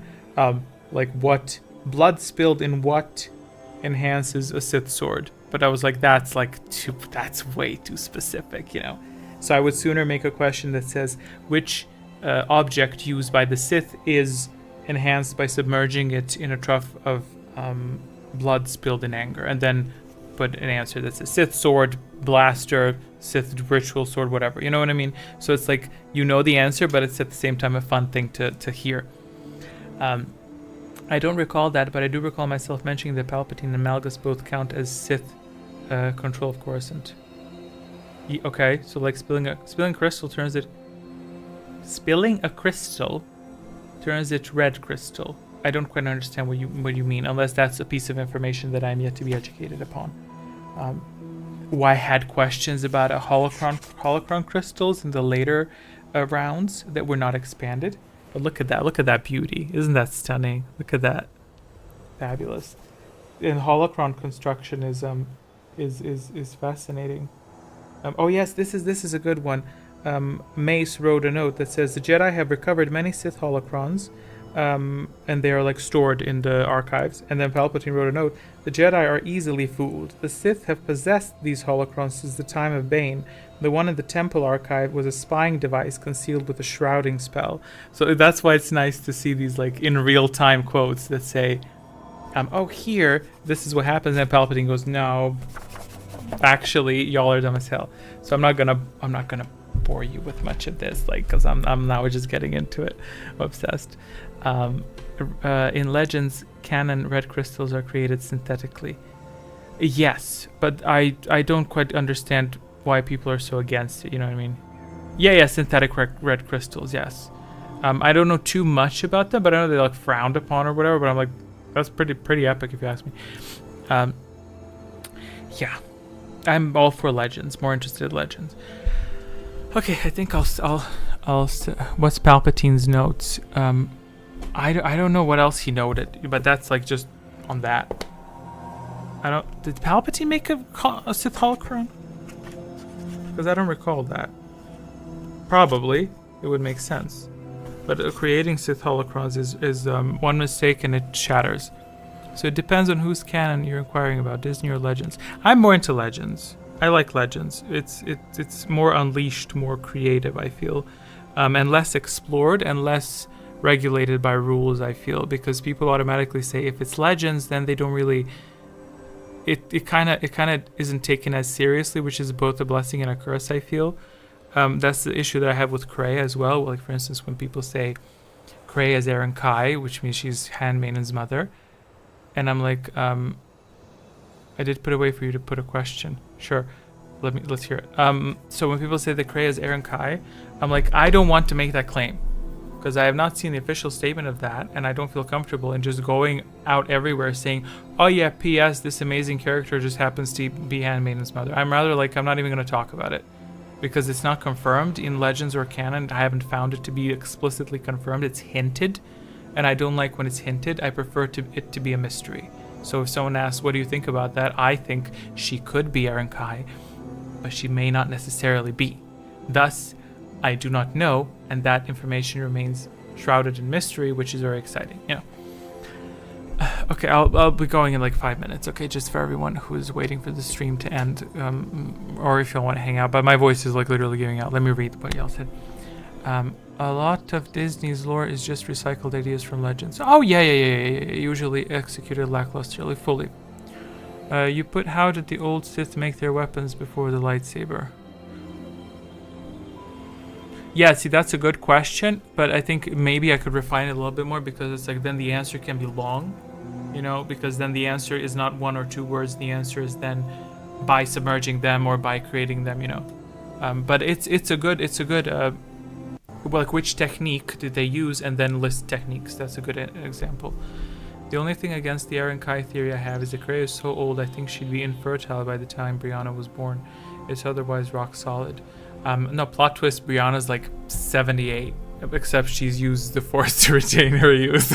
Like what blood spilled in what enhances a Sith sword. But I was like, that's way too specific, So I would sooner make a question that says which object used by the Sith is enhanced by submerging it in a trough of blood spilled in anger, and then put an answer that's a Sith sword, blaster, Sith ritual sword, whatever. You know what I mean? So it's like the answer, but it's at the same time a fun thing to hear. I don't recall that, but I do recall myself mentioning that Palpatine and Malgus both count as Sith control of Coruscant. Okay, so like spilling a crystal turns it red crystal. I don't quite understand what you mean, unless that's a piece of information that I'm yet to be educated upon. I had questions about a holocron crystals in the later rounds that were not expanded. But look at that beauty. Isn't that stunning? Look at that. Fabulous. And holocron construction is fascinating. Oh yes, this is a good one. Mace wrote a note that says the Jedi have recovered many Sith holocrons, and they are like stored in the archives. And then Palpatine wrote a note: the Jedi are easily fooled. The Sith have possessed these holocrons since the time of Bane. The one in the Temple archive was a spying device concealed with a shrouding spell. So that's why it's nice to see these like in real time quotes that say, "Oh, here, this is what happens." And Palpatine goes, "No, actually, y'all are dumb as hell." So I'm not gonna bore you with much of this, like, because I'm now just getting into it. I'm obsessed. In Legends canon, red crystals are created synthetically. Yes, but I don't quite understand why people are so against it. You know what I mean? Yeah, synthetic red crystals. Yes. I don't know too much about them, but I know they're like frowned upon or whatever. But I'm like, that's pretty epic if you ask me. Yeah, I'm all for Legends. More interested in Legends. Okay, I think I'll what's Palpatine's notes? I don't know what else he noted, but that's like just on that. Did Palpatine make a Sith holocron? Because I don't recall that. Probably it would make sense, but creating Sith holocrons is one mistake and it shatters. So it depends on whose canon you're inquiring about, Disney or Legends. I'm more into Legends. I like Legends. It's more unleashed, more creative, I feel, and less explored and less regulated by rules, I feel, because people automatically say if it's Legends, then they don't really. It kind of isn't taken as seriously, which is both a blessing and a curse, I feel. That's the issue that I have with Krei as well. Like, for instance, when people say Krei is Aaron Kai, which means she's Handmaiden's mother, and I'm like, I did put away for you to put a question. Sure, let's hear it. So when people say that Krei is Aaron Kai, I'm like, I don't want to make that claim, because I have not seen the official statement of that, and I don't feel comfortable in just going out everywhere saying, oh yeah, P.S. this amazing character just happens to be Handmaiden's mother. I'm rather like, I'm not even going to talk about it, because it's not confirmed in Legends or canon. I haven't found it to be explicitly confirmed. It's hinted, and I don't like when it's hinted. I prefer it to be a mystery. So if someone asks, what do you think about that? I think she could be Aaron Kai, but she may not necessarily be. Thus, I do not know, and that information remains shrouded in mystery, which is very exciting, you know. Okay, I'll be going in like 5 minutes, okay, just for everyone who is waiting for the stream to end, or if you want to hang out, but my voice is like literally giving out. Let me read what y'all said. A lot of Disney's lore is just recycled ideas from Legends. Oh, yeah. Usually executed lacklusterly, fully. You put, how did the old Sith make their weapons before the lightsaber? Yeah, see, that's a good question, but I think maybe I could refine it a little bit more, because it's like then the answer can be long, you know, because then the answer is not 1 or 2 words. The answer is then by submerging them or by creating them, you know. But it's a good like, which technique did they use, and then list techniques. That's a good example. The only thing against the Aaron Kai theory I have is that Krei is so old, I think she'd be infertile by the time Brianna was born. It's otherwise rock solid. No, plot twist, Brianna's like 78, except she's used the Force to retain her youth.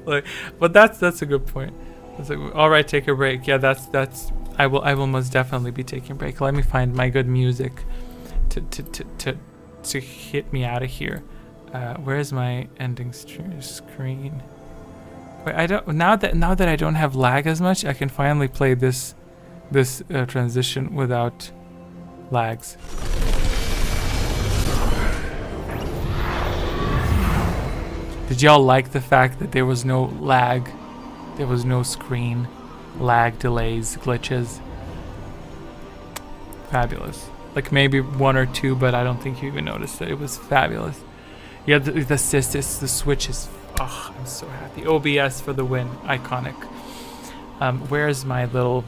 Like, but that's a good point. It's like, all right, take a break. Yeah, that's I will most definitely be taking a break. Let me find my good music to hit me out of here. Where's my ending screen? Wait, I don't. Now that I don't have lag as much, I can finally play this transition without lags. Did y'all like the fact that there was no lag? There was no screen lag, delays, glitches. Fabulous. Like maybe 1 or 2, but I don't think you even noticed it. It was fabulous. Yeah, the switch is. Oh, I'm so happy. OBS for the win. Iconic. Where's my little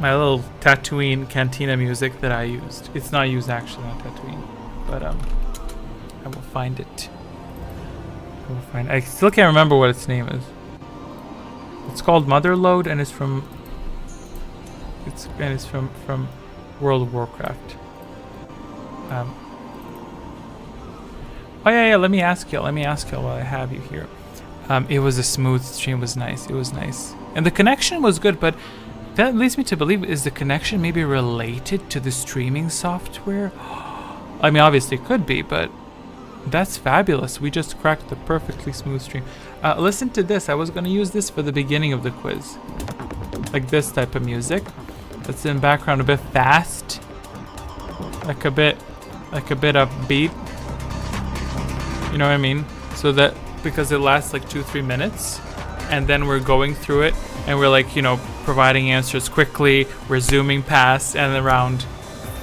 Tatooine Cantina music that I used? It's not used actually on Tatooine, but I will find it. I still can't remember what its name is. It's called Motherlode, and it's from World of Warcraft. Oh yeah. Let me ask y'all while I have you here. It was a smooth stream. It was nice, and the connection was good. But that leads me to believe, is the connection maybe related to the streaming software? I mean, obviously it could be, but That's fabulous. We just cracked the perfectly smooth stream. Listen to this. I was going to use this for the beginning of the quiz. Like this type of music. That's in background a bit fast. Like a bit upbeat. You know what I mean? So that, because it lasts like 2-3 minutes. And then we're going through it. And we're like, you know, providing answers quickly. We're zooming past. And around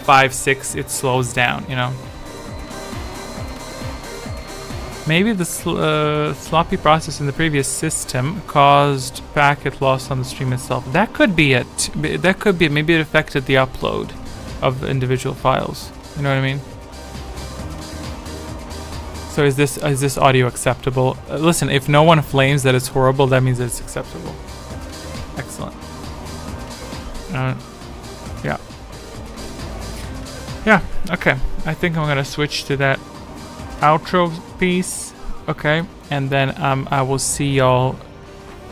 5-6 it slows down, you know. Maybe the sloppy process in the previous system caused packet loss on the stream itself. That could be it. That could be it. Maybe it affected the upload of the individual files. You know what I mean? So is this audio acceptable? Listen, if no one flames that it's horrible, that means it's acceptable. Excellent. Yeah. Yeah. Okay. I think I'm gonna switch to that outro piece. Okay, and then I will see y'all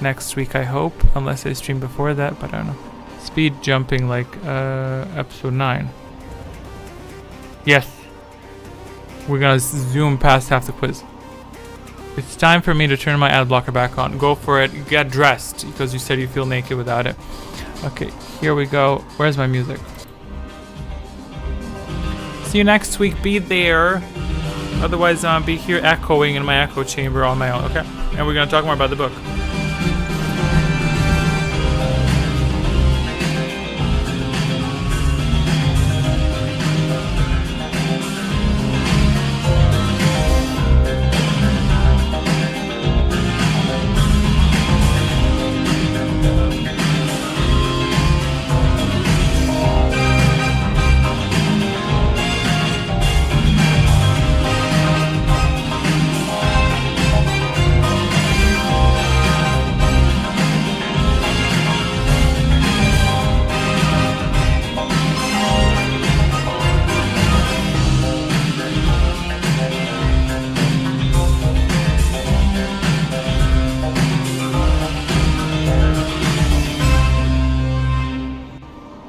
next week, I hope, unless I stream before that, but I don't know. Speed jumping like episode 9. Yes, we're gonna zoom past half the quiz. It's time for me to turn my ad blocker back on. Go for it. Get dressed, because you said you feel naked without it. Okay, here we go. Where's my music? See you next week. Be there. Otherwise, I'll be here echoing in my echo chamber on my own, okay? And we're going to talk more about the book.